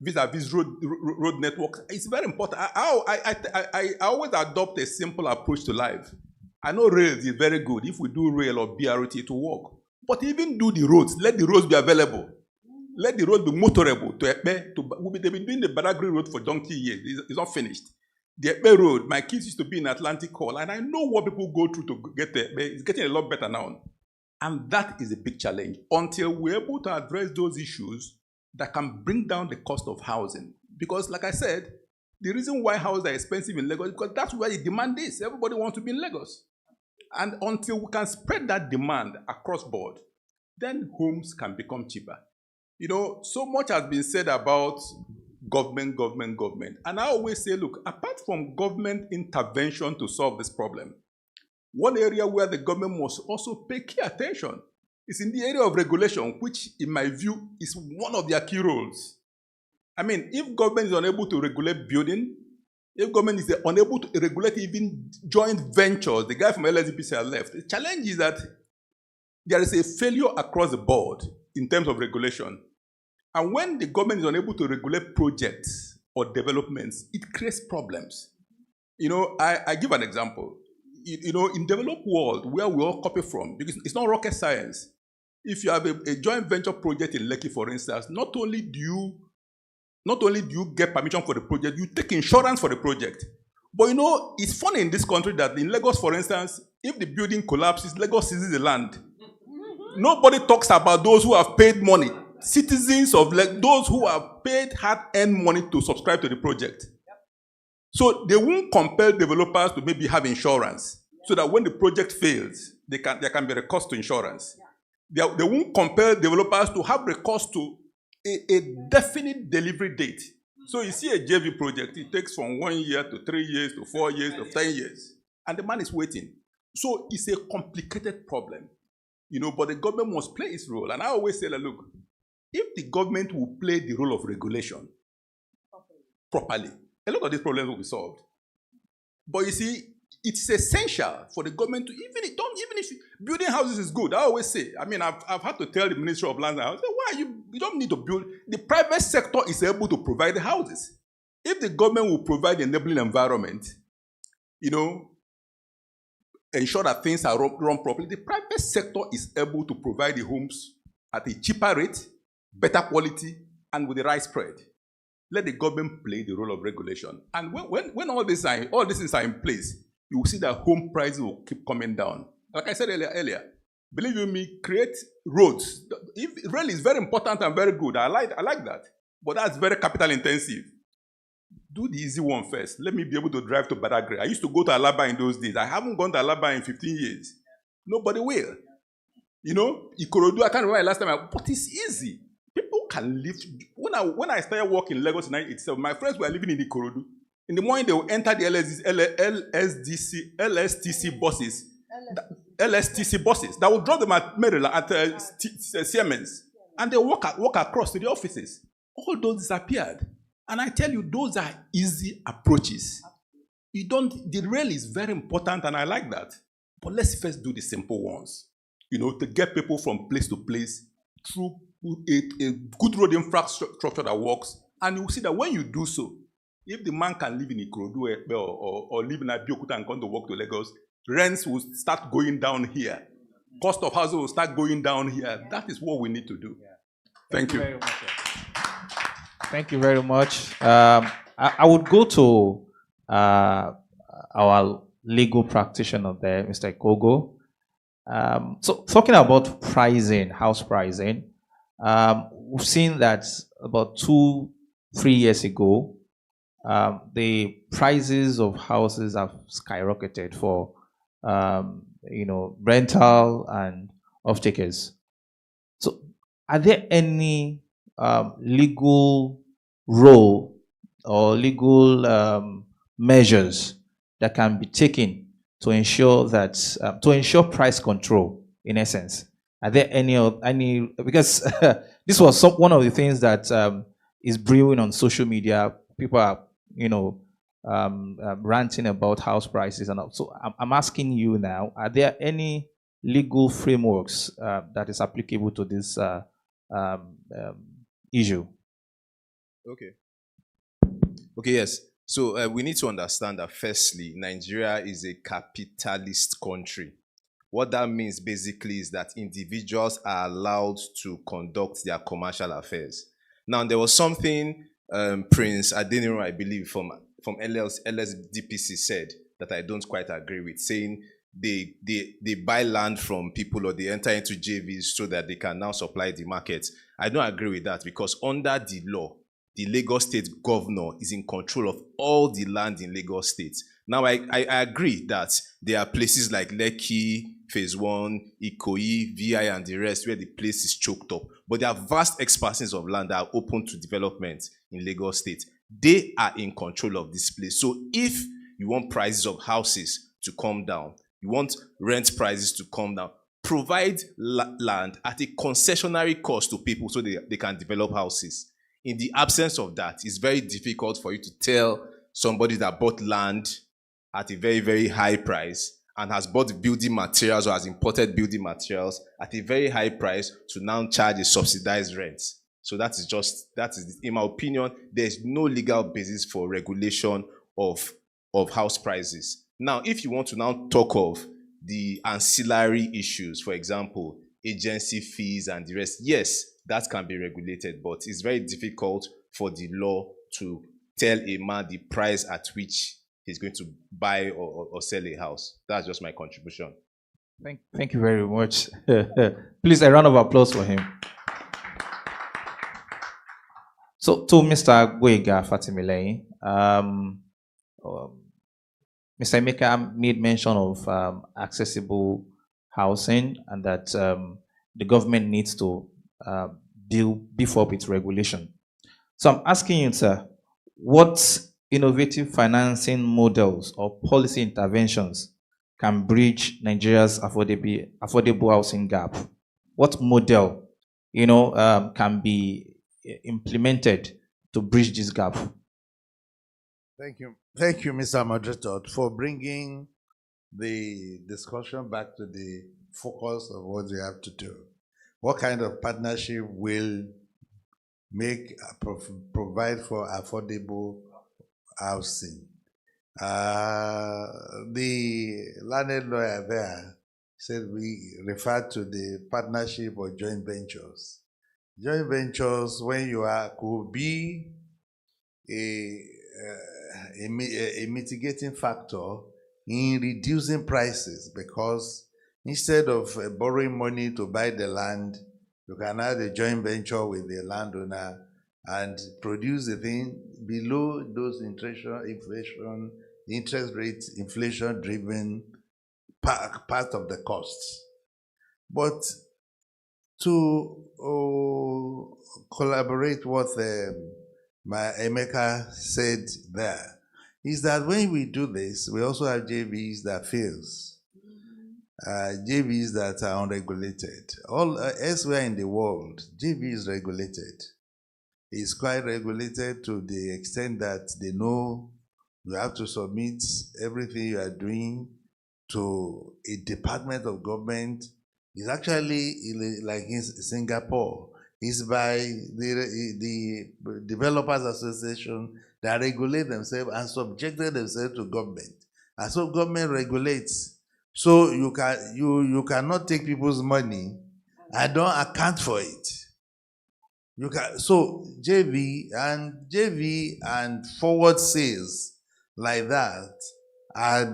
vis-a-vis road network. It's very important. I always adopt a simple approach to life. I know rails is very good. If we do rail or BRT, to work. But even do the roads. Let the roads be available. Let the road be motorable. They've been doing the Badagry road for donkey years. It's not finished. The Ekpe road, my kids used to be in Atlantic Hall, and I know what people go through to get there. It's getting a lot better now. And that is a big challenge. Until we're able to address those issues that can bring down the cost of housing. Because like I said, the reason why houses are expensive in Lagos is because that's where the demand is. Everybody wants to be in Lagos. And until we can spread that demand across board, then homes can become cheaper. So much has been said about government. And I always say, look, apart from government intervention to solve this problem, one area where the government must also pay key attention It's in the area of regulation, which, in my view, is one of their key roles. I mean, if government is unable to regulate building, if government is unable to regulate even joint ventures, the guy from LSDPC has left. The challenge is that there is a failure across the board in terms of regulation. And when the government is unable to regulate projects or developments, it creates problems. You know, I give an example. You know, in developed world, where we all copy from, because it's not rocket science. If you have a joint venture project in Lekki, for instance, not only do you get permission for the project, you take insurance for the project. But you know, it's funny in this country that in Lagos, for instance, if the building collapses, Lagos seizes the land. Nobody talks about those who have paid money, citizens of those who have paid hard-earned money to subscribe to the project. So they won't compel developers to maybe have insurance, so that when the project fails, there can be recourse to insurance. They won't compel developers to have recourse to a definite delivery date. So you see a JV project, it takes from 1 year to 3 years to 4 years to 10 years. And the man is waiting. So it's a complicated problem. You know, but the government must play its role. And I always say, look, if the government will play the role of regulation properly, a lot of these problems will be solved. But you see, it's essential for the government to, even if building houses is good, I always say, I mean, I've had to tell the Ministry of Lands, I say, why you don't need to build, the private sector is able to provide the houses. If the government will provide the enabling environment, you know, ensure that things are run properly, the private sector is able to provide the homes at a cheaper rate, better quality, and with the right spread. Let the government play the role of regulation. And when all these things are in place, you will see that home prices will keep coming down. Like I said earlier, believe you me, create roads. Rail is very important and very good. I like that. But that's very capital intensive. Do the easy one first. Let me be able to drive to Badagry. I used to go to Alaba in those days. I haven't gone to Alaba in 15 years. Nobody will. You know, Ikorodu, I can't remember the last time, but it's easy. People can live. When I started working in Lagos in 1987, my friends were living in Ikorodu. In the morning, they will enter the LSTC buses that will drop them at Maryland, at Siemens. And they walk across to the offices. All those disappeared. And I tell you, those are easy approaches. The rail is very important, and I like that. But let's first do the simple ones. You know, to get people from place to place through a good road infrastructure that works. And you will see that when you do so, if the man can live in Ikorodu or live in Abeokuta and come to work to Lagos, rents will start going down here. Cost of housing will start going down here. That is what we need to do. Thank you. Very much. Thank you very much. I would go to our legal practitioner there, Mr. Ikogo. So talking about pricing, house pricing, we've seen that about 2-3 years ago, the prices of houses have skyrocketed for rental and off-takers. So are there any legal role or legal measures that can be taken to ensure price control, in essence? Are there any because this was one of the things that is brewing on social media. People are ranting about house prices and all. So I'm asking you now, are there any legal frameworks that is applicable to this issue? Okay, yes. So we need to understand that firstly, Nigeria is a capitalist country. What that means basically is that individuals are allowed to conduct their commercial affairs. Now, there was something Prince Adeniro, I believe, from LSDPC said that I don't quite agree with, saying they buy land from people or they enter into JVs so that they can now supply the market. I don't agree with that, because under the law, the Lagos State governor is in control of all the land in Lagos State. Now, I agree that there are places like Lekki, Phase 1, Ikoyi, VI, and the rest where the place is choked up. But there are vast expanses of land that are open to development in Lagos State. They are in control of this place. So if you want prices of houses to come down, you want rent prices to come down, provide land at a concessionary cost to people so they can develop houses. In the absence of that, it's very difficult for you to tell somebody that bought land at a very, very high price and has bought building materials or has imported building materials at a very high price to now charge a subsidized rent. So that is, in my opinion, there's no legal basis for regulation of house prices. Now, if you want to now talk of the ancillary issues, for example, agency fees and the rest, yes, that can be regulated, but it's very difficult for the law to tell a man the price at which he's going to buy or sell a house. That's just my contribution. Thank you very much. Please, a round of applause for him. So, to Mr. Guega Fatimilei, Mr. Emeka made mention of accessible housing and that the government needs to beef up its regulation. So I'm asking you, sir, what innovative financing models or policy interventions can bridge Nigeria's affordable housing gap? What model, can be implemented to bridge this gap? Thank you. Thank you, Mr. Moderator, for bringing the discussion back to the focus of what we have to do. What kind of partnership will provide for affordable housing? The learned lawyer there said we refer to the partnership or joint ventures. Joint ventures, when you are, could be a mitigating factor in reducing prices, because instead of borrowing money to buy the land, you can have a joint venture with the landowner and produce the thing below those interest rate, inflation-driven part of the costs. But to collaborate what my Emeka said there, is that when we do this, we also have JVs that fails. JVs that are unregulated. All elsewhere in the world, JV is regulated. It's quite regulated to the extent that they know you have to submit everything you are doing to a department of government. It's actually like in Singapore. It's by the Developers Association that regulate themselves and subjected themselves to government. And so government regulates. So you cannot take people's money and don't account for it. So JV and forward sales like that are,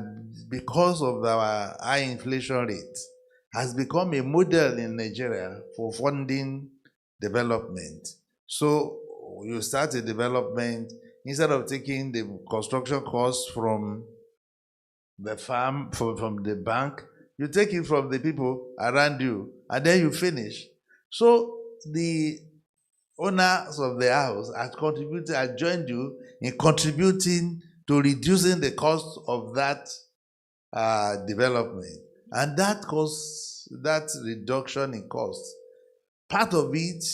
because of our high inflation rate, has become a model in Nigeria for funding development. So you start a development, instead of taking the construction costs from the farm, from the bank, you take it from the people around you, and then you finish. So the owners of the house have joined you in contributing to reducing the cost of that development. And that reduction in cost, part of it,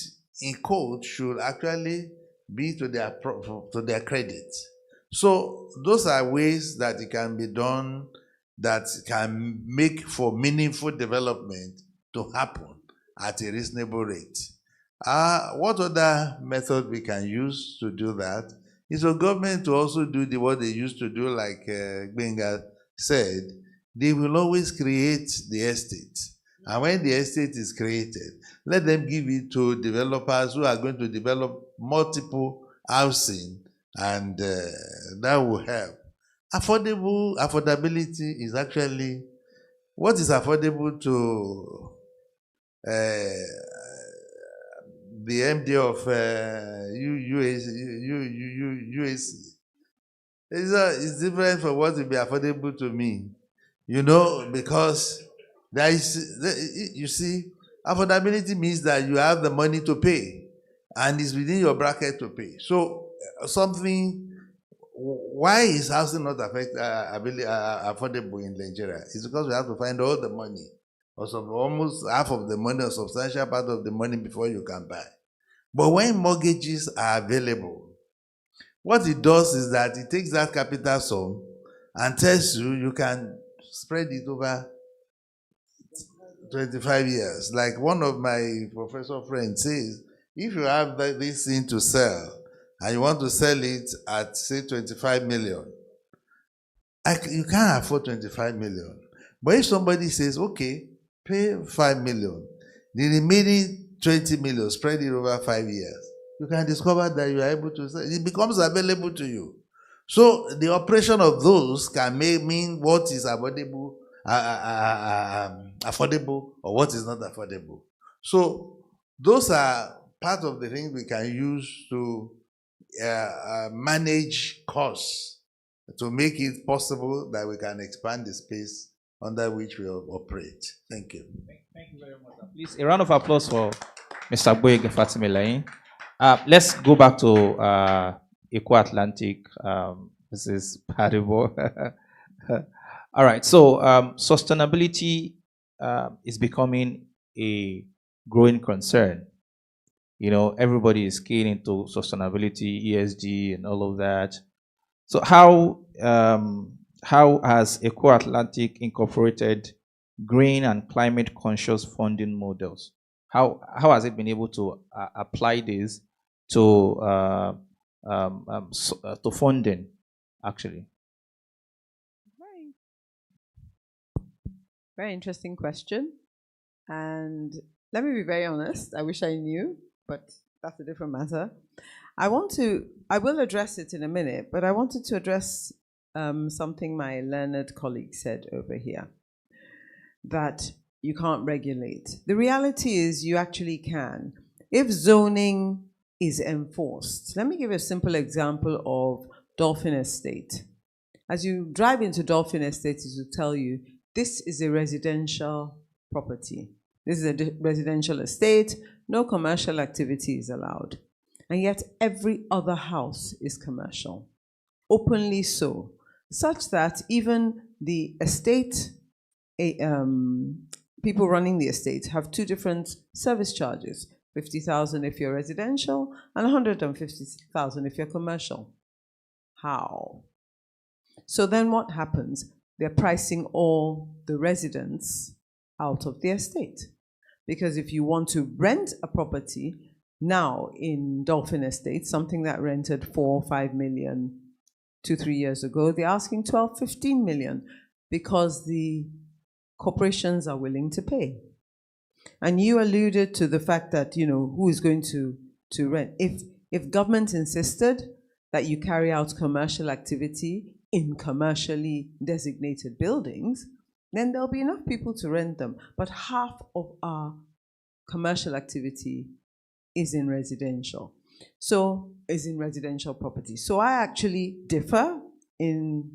in code, should actually be to their credit. So those are ways that it can be done that can make for meaningful development to happen at a reasonable rate. What other method we can use to do that is for government to also do what they used to do, like Benga said. They will always create the estate. And when the estate is created, let them give it to developers who are going to develop multiple housing, and that will help. Affordability is actually, what is affordable to the MD of UAC? It's different from what will be affordable to me. Because there is, you see, affordability means that you have the money to pay and it's within your bracket to pay. So why is housing not affordable in Nigeria? It's because we have to find all the money or almost half of the money or substantial part of the money before you can buy. But when mortgages are available, what it does is that it takes that capital sum and tells you you can spread it over 25 years. Like one of my professor friends says, if you have this thing to sell and you want to sell it at, say, 25 million, you can't afford 25 million. But if somebody says, okay, pay 5 million, the remaining 20 million, spread it over 5 years, you can discover that you are able to sell. It becomes available to you. So the operation of those can mean what is affordable, affordable or what is not affordable. So those are part of the things we can use to manage costs, to make it possible that we can expand the space under which we operate. Thank you. Thank you very much. Please, a round of applause for Mr. Boyega Fatimilai. Let's go back to Eco Atlantic. This is Paribo. All right, so sustainability is becoming a growing concern. You know, everybody is keen into sustainability, ESG, and all of that. So how has Eco Atlantic incorporated green and climate conscious funding models? How has it been able to apply this to funding, actually? Very interesting question. And let me be very honest. I wish I knew, but that's a different matter. I will address it in a minute, but I wanted to address something my learned colleague said over here, that you can't regulate. The reality is you actually can. If zoning is enforced, let me give you a simple example of Dolphin Estate. As you drive into Dolphin Estate, it will tell you, this is a residential property. This is a residential estate. No commercial activity is allowed. And yet every other house is commercial. Openly so. Such that even the estate, people running the estate have two different service charges. 50,000 if you're residential and 150,000 if you're commercial. How? So then what happens? They're pricing all the residents out of the estate. Because if you want to rent a property now in Dolphin Estate, something that rented 4 or 5 million 2-3 years ago, they're asking 12-15 million because the corporations are willing to pay. And you alluded to the fact that, you know, who is going to rent? If government insisted that you carry out commercial activity in commercially designated buildings, then there'll be enough people to rent them. But half of our commercial activity is in residential. So, is in residential property. So I actually differ in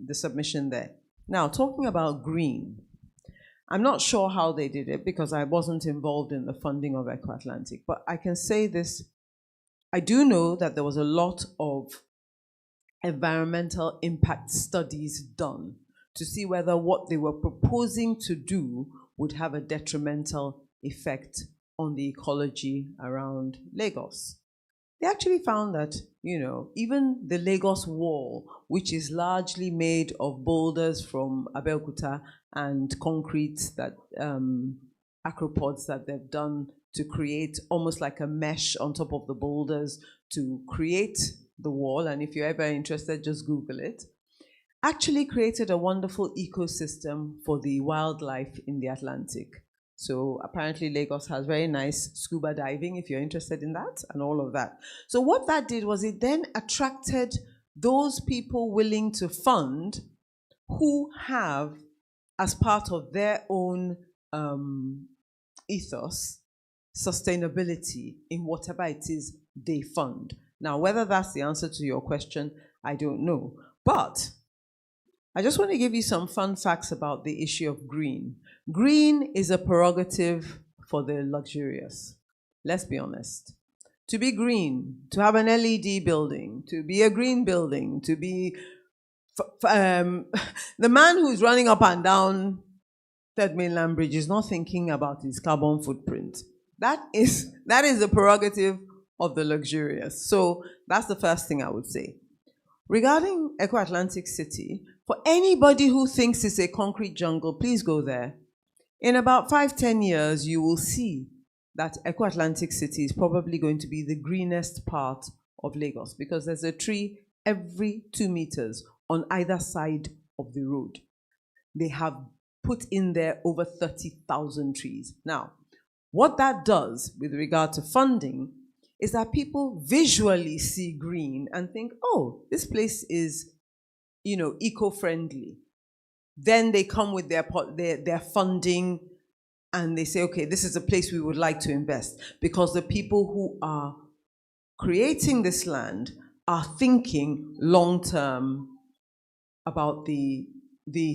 the submission there. Now, talking about green, I'm not sure how they did it because I wasn't involved in the funding of Eco Atlantic, but I can say this. I do know that there was a lot of environmental impact studies done to see whether what they were proposing to do would have a detrimental effect on the ecology around Lagos. They actually found that, you know, even the Lagos wall, which is largely made of boulders from Abeokuta and concrete that acropods that they've done to create almost like a mesh on top of the boulders to create the wall, and if you're ever interested, just Google it, actually created a wonderful ecosystem for the wildlife in the Atlantic. So apparently Lagos has very nice scuba diving, if you're interested in that, and all of that. So what that did was it then attracted those people willing to fund who have, as part of their own ethos, sustainability in whatever it is they fund. Now, whether that's the answer to your question, I don't know. But I just want to give you some fun facts about the issue of green. Green is a prerogative for the luxurious. Let's be honest. To be green, to have an LED building, to be a green building, to be the man who's running up and down Third Mainland Bridge is not thinking about its carbon footprint. That is the prerogative of the luxurious. So that's the first thing I would say. Regarding Eco Atlantic City, for anybody who thinks it's a concrete jungle, please go there. In about 5-10 years, you will see that Eco Atlantic City is probably going to be the greenest part of Lagos because there's a tree every 2 meters on either side of the road. They have put in there over 30,000 trees. Now, what that does with regard to funding is that people visually see green and think, oh, this place is, eco-friendly. Then they come with their funding and they say, okay, this is a place we would like to invest, because the people who are creating this land are thinking long-term about the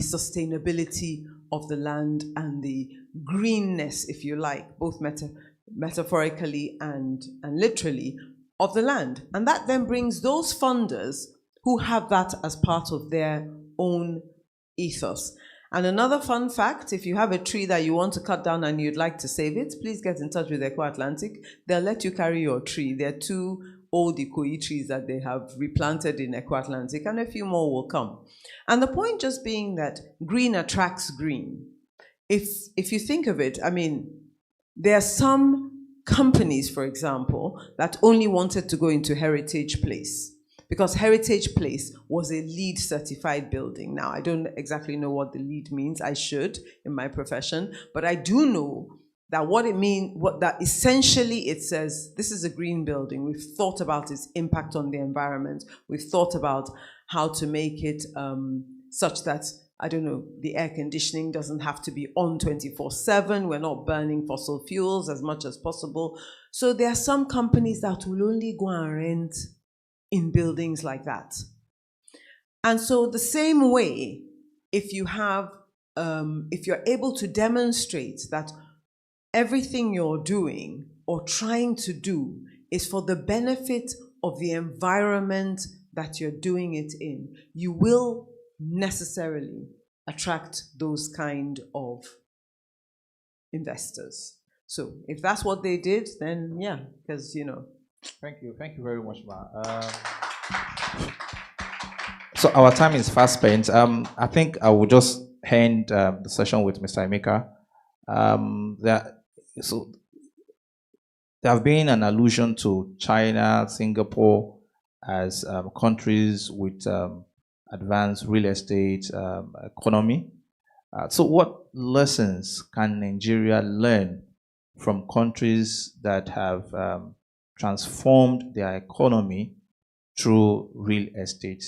sustainability of the land and the greenness, if you like, both metaphorically and literally, of the land. And that then brings those funders who have that as part of their own ethos. And another fun fact, if you have a tree that you want to cut down and you'd like to save it, please get in touch with Eco Atlantic. They'll let you carry your tree. There are 2 old Ikoyi trees that they have replanted in Eco Atlantic, and a few more will come. And the point just being that green attracts green. If you think of it, there are some companies, for example, that only wanted to go into Heritage Place, because Heritage Place was a LEED certified building. Now, I don't exactly know what the LEED means. I should in my profession, but I do know that that essentially it says, this is a green building. We've thought about its impact on the environment. We've thought about how to make it such that, the air conditioning doesn't have to be on 24/7. We're not burning fossil fuels as much as possible. So there are some companies that will only go and rent in buildings like that. And so the same way, if you're able to demonstrate that everything you're doing or trying to do is for the benefit of the environment that you're doing it in, you will necessarily attract those kind of investors. So if that's what they did, then yeah, because Thank you very much, Ma. So our time is fast spent. I think I will just end the session with Mr. Emeka. There have been an allusion to China, Singapore as countries with advanced real estate economy. So what lessons can Nigeria learn from countries that have transformed their economy through real estate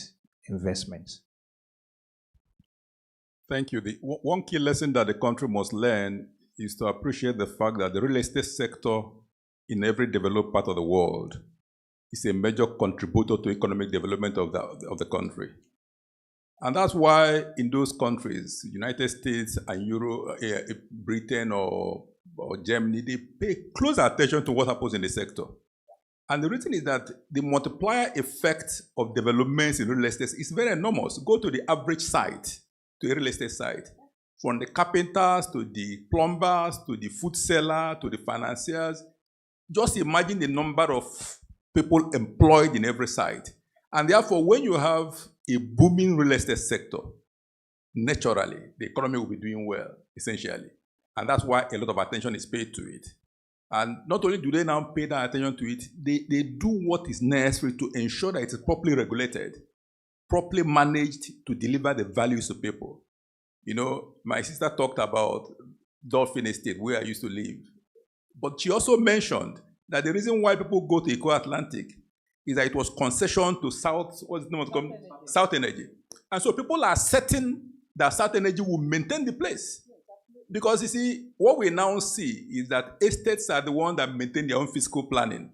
investments? Thank you. One key lesson that the country must learn is to appreciate the fact that the real estate sector in every developed part of the world is a major contributor to economic development of the country. And that's why in those countries, United States and Britain or Germany, they pay close attention to what happens in the sector. And the reason is that the multiplier effect of developments in real estate is very enormous. Go to the average site, to a real estate site, from the carpenters to the plumbers to the food seller to the financiers. Just imagine the number of people employed in every site. And therefore, when you have a booming real estate sector, naturally, the economy will be doing well, essentially. And that's why a lot of attention is paid to it. And not only do they now pay that attention to it, they do what is necessary to ensure that it is properly regulated, properly managed to deliver the values to people. My sister talked about Dolphin Estate, where I used to live. But she also mentioned that the reason why people go to Eco Atlantic is that it was concession to South Energy. And so people are certain that South Energy will maintain the place. Because you see, what we now see is that estates are the ones that maintain their own fiscal planning.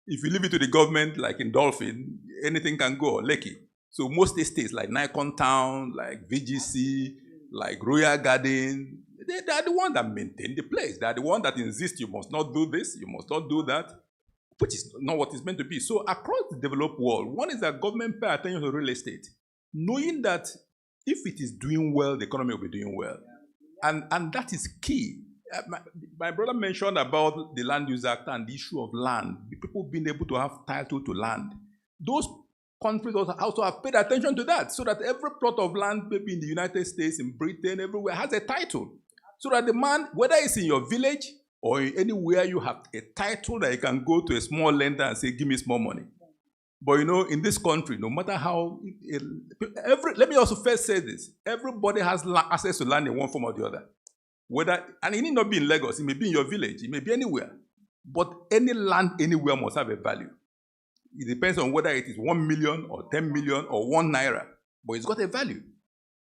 If you leave it to the government, like in Dolphin, anything can go, Lekki. So most estates like Nikon Town, like VGC, like Royal Garden, they are the ones that maintain the place. They are the ones that insist you must not do this, you must not do that, which is not what it's meant to be. So across the developed world, one is that government pay attention to real estate, knowing that if it is doing well, the economy will be doing well. And that is key. My brother mentioned about the Land Use Act and the issue of land, people being able to have title to land. Those countries also have paid attention to that, so that every plot of land, maybe in the United States, in Britain, everywhere, has a title. So that the man, whether it's in your village or anywhere, you have a title that you can go to a small lender and say, give me small money. But in this country, no matter how, let me also first say this, everybody has access to land in one form or the other. And it need not be in Lagos, it may be in your village, it may be anywhere. But any land anywhere must have a value. It depends on whether it is 1 million or 10 million or 1 naira, but it's got a value.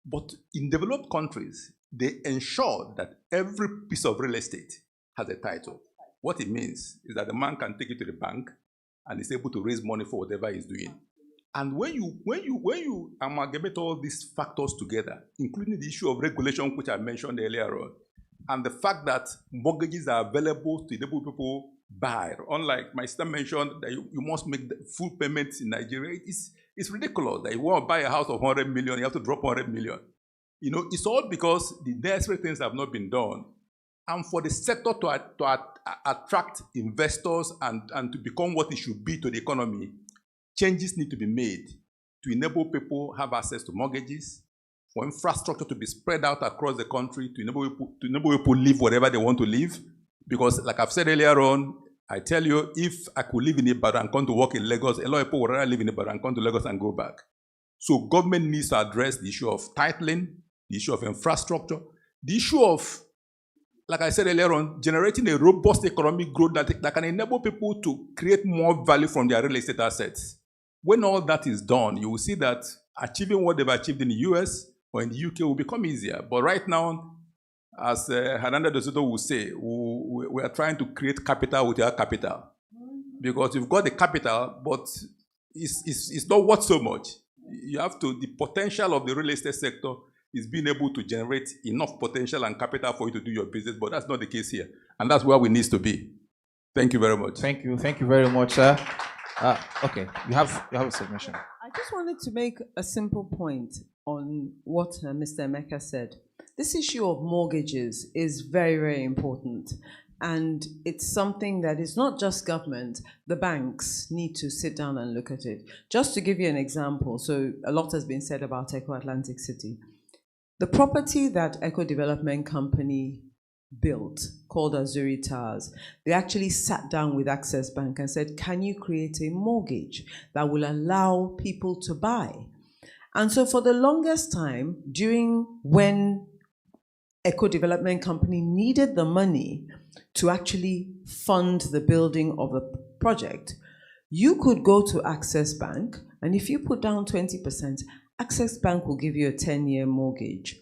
But in developed countries, they ensure that every piece of real estate has a title. What it means is that the man can take it to the bank and is able to raise money for whatever he's doing. And when you amalgamate all these factors together, including the issue of regulation, which I mentioned earlier on, and the fact that mortgages are available to enable people buy, unlike my sister mentioned that you must make the full payments in Nigeria, it's ridiculous that you want to buy a house of 100 million, you have to drop 100 million. It's all because the necessary things have not been done. And for the sector to attract investors and to become what it should be to the economy, changes need to be made to enable people to have access to mortgages, for infrastructure to be spread out across the country, to enable people to live whatever they want to live. Because like I've said earlier on, I tell you, if I could live in Ibadan and come to work in Lagos, a lot of people would rather live in Ibadan and come to Lagos and go back. So government needs to address the issue of titling, the issue of infrastructure, the issue of, like I said earlier on, generating a robust economic growth that can enable people to create more value from their real estate assets. When all that is done, you will see that achieving what they've achieved in the US or in the UK will become easier. But right now, as Hernando de Soto will say, we are trying to create capital without capital. Because you've got the capital, but it's not worth so much. You have to, the potential of the real estate sector is being able to generate enough potential and capital for you to do your business, but that's not the case here. And that's where we need to be. Thank you very much. Thank you very much, sir. Okay, you have a submission. I just wanted to make a simple point on what Mr. Emeka said. This issue of mortgages is very, very important. And it's something that is not just government, the banks need to sit down and look at it. Just to give you an example, so a lot has been said about Eco Atlantic City. The property that Eco Development Company built, called Azuri Towers, they actually sat down with Access Bank and said, can you create a mortgage that will allow people to buy? And so for the longest time, when Eco Development Company needed the money to actually fund the building of the project, you could go to Access Bank, and if you put down 20%, Access Bank will give you a 10-year mortgage,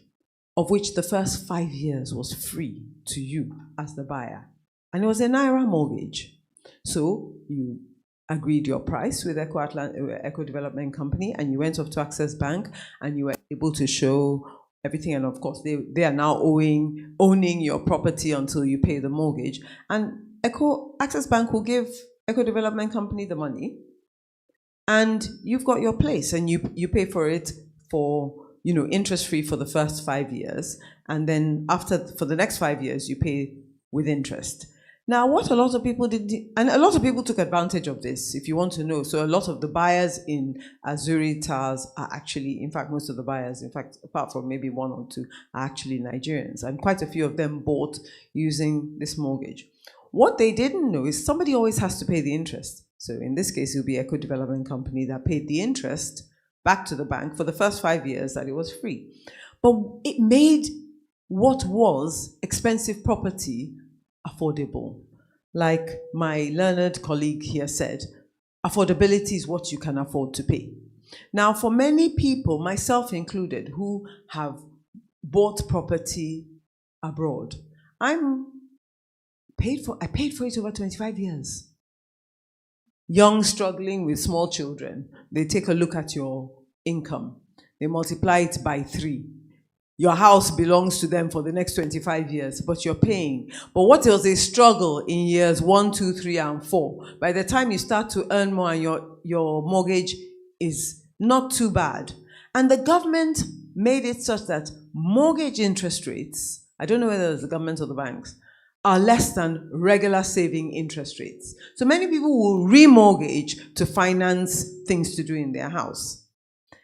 of which the first 5 years was free to you as the buyer. And it was a Naira mortgage. So you agreed your price with Eco Development Company, and you went off to Access Bank, and you were able to show everything. And of course, they are now owning your property until you pay the mortgage. And Access Bank will give Eco Development Company the money, and you've got your place, and you pay for it for interest-free for the first 5 years, and then for the next 5 years, you pay with interest. Now, what a lot of people did, and a lot of people took advantage of this, if you want to know. So a lot of the buyers in Azuri Towers are actually, in fact, most of the buyers, in fact, apart from maybe one or two, are actually Nigerians, and quite a few of them bought using this mortgage. What they didn't know is somebody always has to pay the interest. So in this case, it will be Eco Development Company that paid the interest back to the bank for the first 5 years that it was free. But it made what was expensive property affordable. Like my learned colleague here said, affordability is what you can afford to pay. Now, for many people, myself included, who have bought property abroad, I paid for it over 25 years. Young, struggling with small children, they take a look at your income. They multiply it by 3. Your house belongs to them for the next 25 years, but you're paying. But what was a struggle in years 1, 2, 3, and 4? By the time you start to earn more, and your mortgage is not too bad. And the government made it such that mortgage interest rates I don't know whether it's the government or the banks, are less than regular saving interest rates. So many people will remortgage to finance things to do in their house.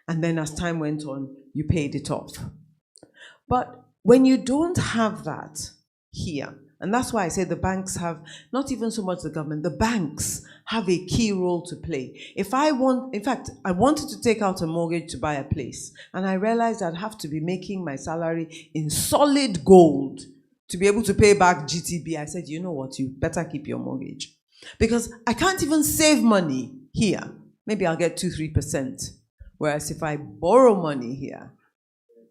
And then as time went on, you paid it off. But when you don't have that here, and that's why I say the banks have, not even so much the government, the banks have a key role to play. If I wanted to take out a mortgage to buy a place, and I realized I'd have to be making my salary in solid gold to be able to pay back GTB, I said, you know what, you better keep your mortgage. Because I can't even save money here. Maybe I'll get 2-3%. Whereas if I borrow money here,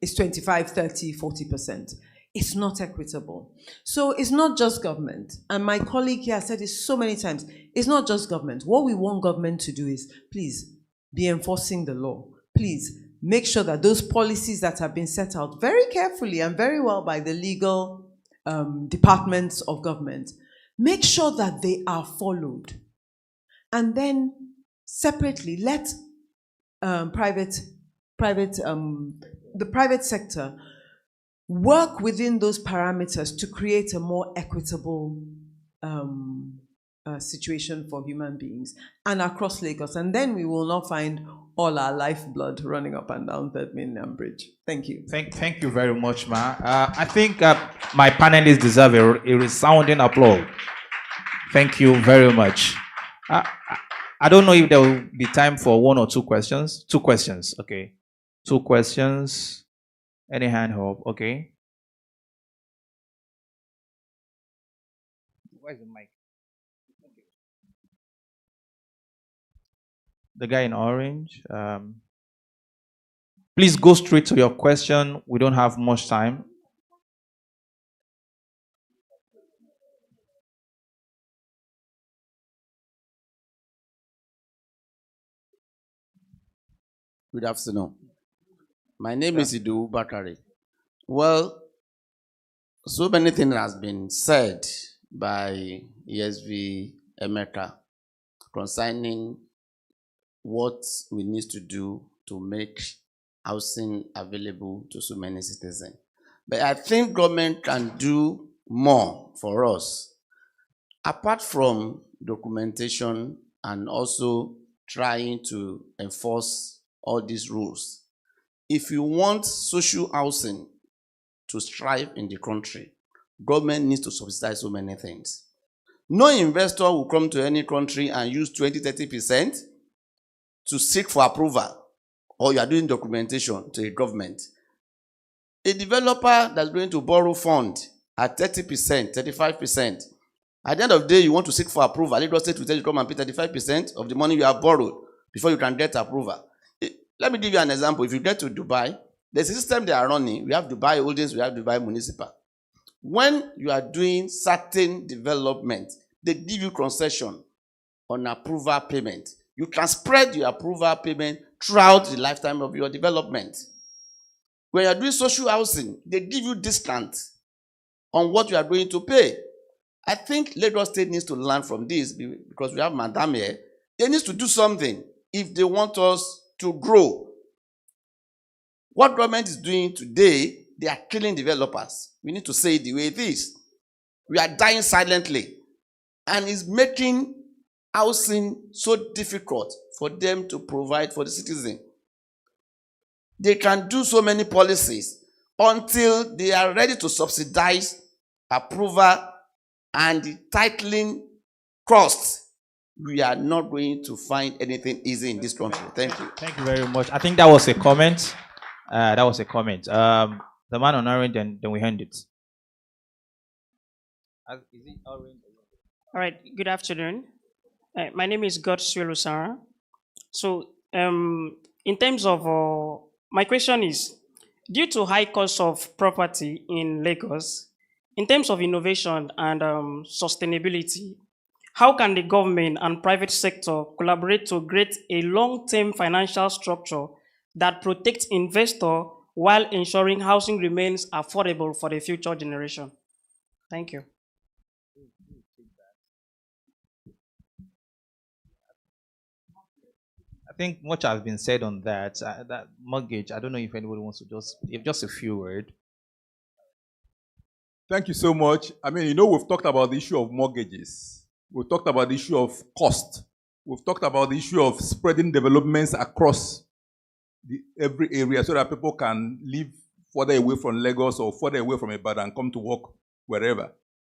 it's 25, 30, 40%. It's not equitable. So it's not just government. And my colleague here said it so many times. It's not just government. What we want government to do is, please, be enforcing the law. Please, make sure that those policies that have been set out very carefully and very well by the legal departments of government, make sure that they are followed. And then, separately, let the private sector work within those parameters to create a more equitable situation for human beings and across Lagos. And then we will not find all our lifeblood running up and down Third Mainland Bridge. Thank you. Thank you very much, Ma. I think my panelists deserve a resounding applause. Thank you very much. I don't know if there will be time for one or two questions. Two questions, okay. Two questions. Any hand up, okay. Where's the mic? Okay. The guy in orange. Please go straight to your question. We don't have much time. Good afternoon. My name is Idu Bakari. Well, so many things has been said by ESV Emeka concerning what we need to do to make housing available to so many citizens. But I think government can do more for us. Apart from documentation and also trying to enforce all these rules, if you want social housing to strive in the country, government needs to subsidize so many things. No investor will come to any country and use 20-30% to seek for approval, or you are doing documentation to a government. A developer that's going to borrow fund at 30%, 35%, at the end of the day, you want to seek for approval. Lagos State will tell you to come and pay 35% of the money you have borrowed before you can get approval. Let me give you an example. If you get to Dubai, there's a system they are running. We have Dubai Holdings, we have Dubai Municipal. When you are doing certain development, they give you concession on approval payment. You can spread your approval payment throughout the lifetime of your development. When you are doing social housing, they give you discount on what you are going to pay. I think Lagos State needs to learn from this because we have Madam here. They need to do something if they want us to grow. What government is doing today, they are killing developers. We need to say it the way it is. We are dying silently. And it's making housing so difficult for them to provide for the citizen. They can do so many policies until they are ready to subsidize approval and the titling costs. We are not going to find anything easy in this country. Thank you. Thank you very much. I think that was a comment. The man on orange, and then we hand it. Is it orange? All right. Good afternoon. My name is Godswill Osara. So, in terms of my question is, due to high cost of property in Lagos, in terms of innovation and sustainability, how can the government and private sector collaborate to create a long-term financial structure that protects investors while ensuring housing remains affordable for the future generation? Thank you. I think much has been said on that. That mortgage, I don't know if anybody wants to just a few words. Thank you so much. I mean, we've talked about the issue of mortgages. We've talked about the issue of cost. We've talked about the issue of spreading developments across every area so that people can live further away from Lagos or further away from Ibadan and come to work wherever.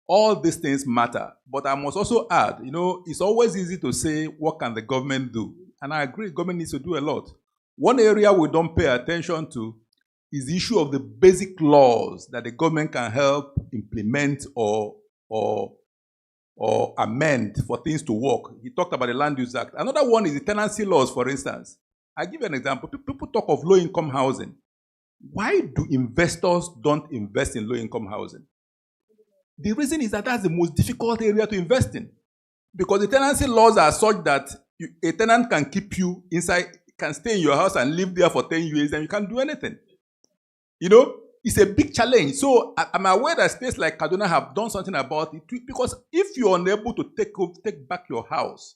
All these things matter. But I must also add, it's always easy to say, what can the government do? And I agree, government needs to do a lot. One area we don't pay attention to is the issue of the basic laws that the government can help implement or amend for things to work. He talked about the Land Use Act. Another one is the tenancy laws, for instance. I give you an example. People talk of low-income housing. Why do investors don't invest in low-income housing? The reason is that that's the most difficult area to invest in. Because the tenancy laws are such that a tenant can keep you inside, can stay in your house and live there for 10 years and you can't do anything. It's a big challenge. So I'm aware that states like Kaduna have done something about it because if you're unable to take back your house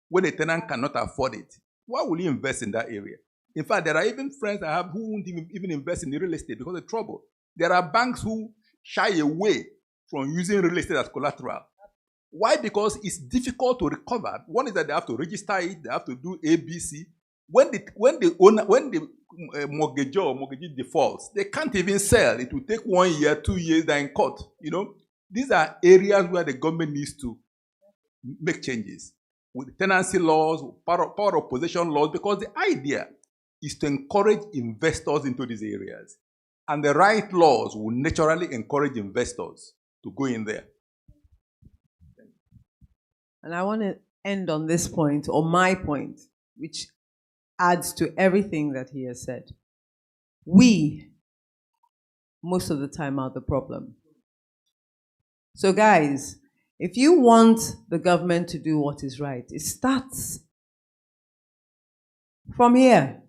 when a tenant cannot afford it, why will you invest in that area? In fact, there are even friends I have who won't even invest in the real estate because of trouble. There are banks who shy away from using real estate as collateral. Why? Because it's difficult to recover. One is that they have to register it, they have to do ABC. When the mortgagor or mortgagee defaults, they can't even sell. It will take 1 year, 2 years, they're in court. These are areas where the government needs to make changes with tenancy laws, power of possession laws, because the idea is to encourage investors into these areas. And the right laws will naturally encourage investors to go in there. And I want to end on this point, or my point, which adds to everything that he has said. We, most of the time, are the problem. So guys, if you want the government to do what is right, it starts from here.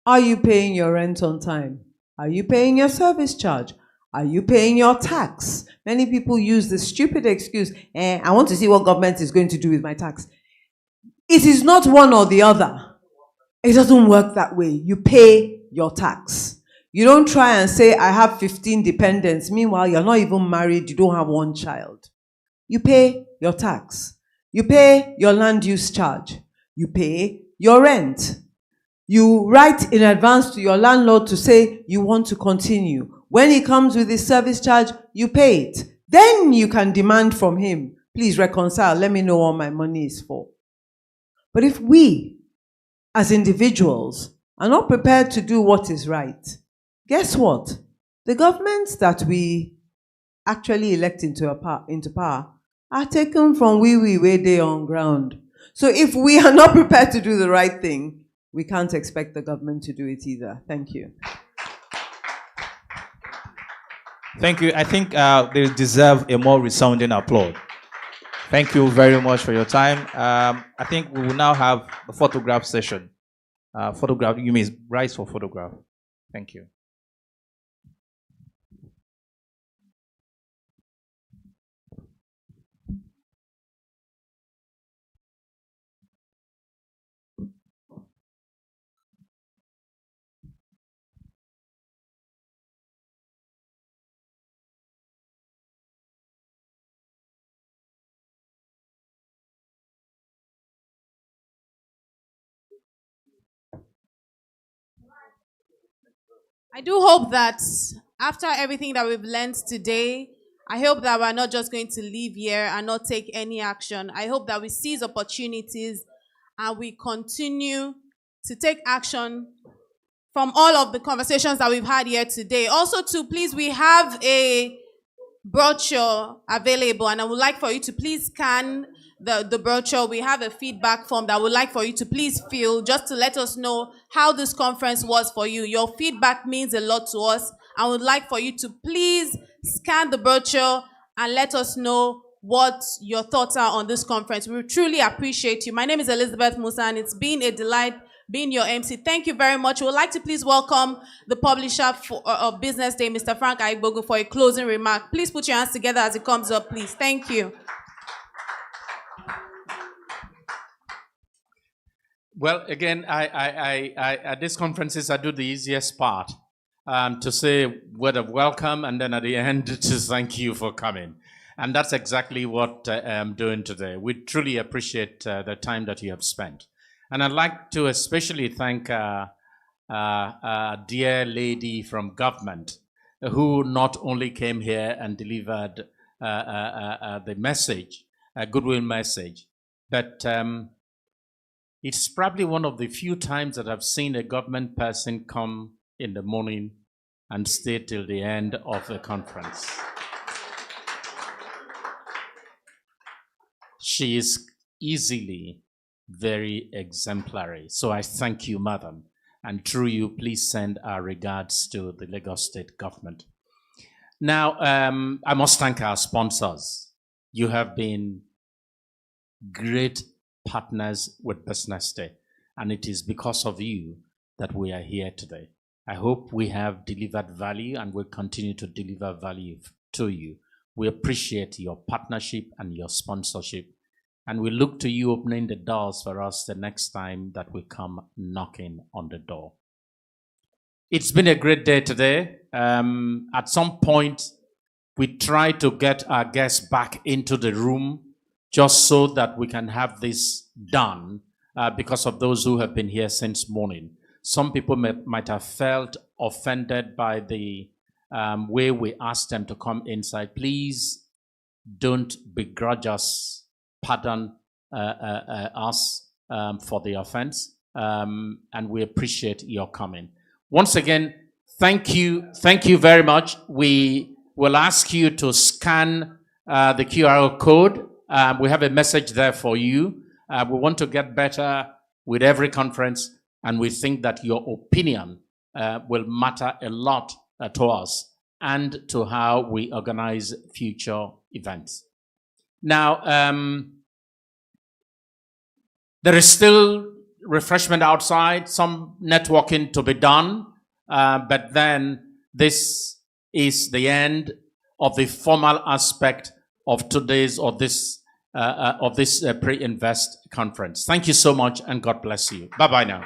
Are you paying your rent on time? Are you paying your service charge? Are you paying your tax? Many people use the stupid excuse, I want to see what government is going to do with my tax. It is not one or the other. It doesn't work that way. You pay your tax. You don't try and say, I have 15 dependents. Meanwhile, you're not even married. You don't have one child. You pay your tax. You pay your land use charge. You pay your rent. You write in advance to your landlord to say you want to continue. When he comes with his service charge, you pay it. Then you can demand from him, please reconcile, let me know what my money is for. But if we, as individuals, are not prepared to do what is right, guess what? The governments that we actually elect into power are taken from we where they on ground. So if we are not prepared to do the right thing, we can't expect the government to do it either. Thank you. Thank you. I think they deserve a more resounding applause. Thank you very much for your time. I think we will now have the photograph session. Photograph, you may rise for photograph. Thank you. I do hope that after everything that we've learned today, I hope that we're not just going to leave here and not take any action. I hope that we seize opportunities and we continue to take action from all of the conversations that we've had here today. Also, too, please, we have a brochure available, and I would like for you to please scan the brochure. We have a feedback form that I would like for you to please fill, just to let us know how this conference was for you. Your feedback means a lot to us. I would like for you to please scan the brochure and let us know what your thoughts are on this conference. We truly appreciate you. My name is Elizabeth Musa, and it's been a delight being your MC. Thank you very much. We would like to please welcome the publisher of Business Day, Mr. Frank Aigbogu, for a closing remark. Please put your hands together as it comes up, please. Thank you. Well, again, at these conferences, I do the easiest part. to say a word of welcome, and then at the end to thank you for coming. And that's exactly what I'm doing today. We truly appreciate the time that you have spent. And I'd like to especially thank a dear lady from government who not only came here and delivered the message, a goodwill message, but it's probably one of the few times that I've seen a government person come in the morning and stay till the end of the conference. She is easily very exemplary. So I thank you, madam. And through you, please send our regards to the Lagos State government. Now, I must thank our sponsors. You have been great partners with BusinessDay, and it is because of you that we are here today. I hope we have delivered value and will continue to deliver value to you. We appreciate your partnership and your sponsorship, and we look to you opening the doors for us the next time that we come knocking on the door. It's been a great day today. At some point, we try to get our guests back into the room just so that we can have this done because of those who have been here since morning. Some people might have felt offended by the way we asked them to come inside. Please don't begrudge us, pardon us for the offense, and we appreciate your coming. Once again, thank you very much. We will ask you to scan the QR code. We have a message there for you. We want to get better with every conference, and we think that your opinion will matter a lot to us and to how we organize future events. Now, there is still refreshment outside, some networking to be done, but then this is the end of the formal aspect of today's or this pre-invest conference. Thank you so much, and God bless you. Bye-bye now.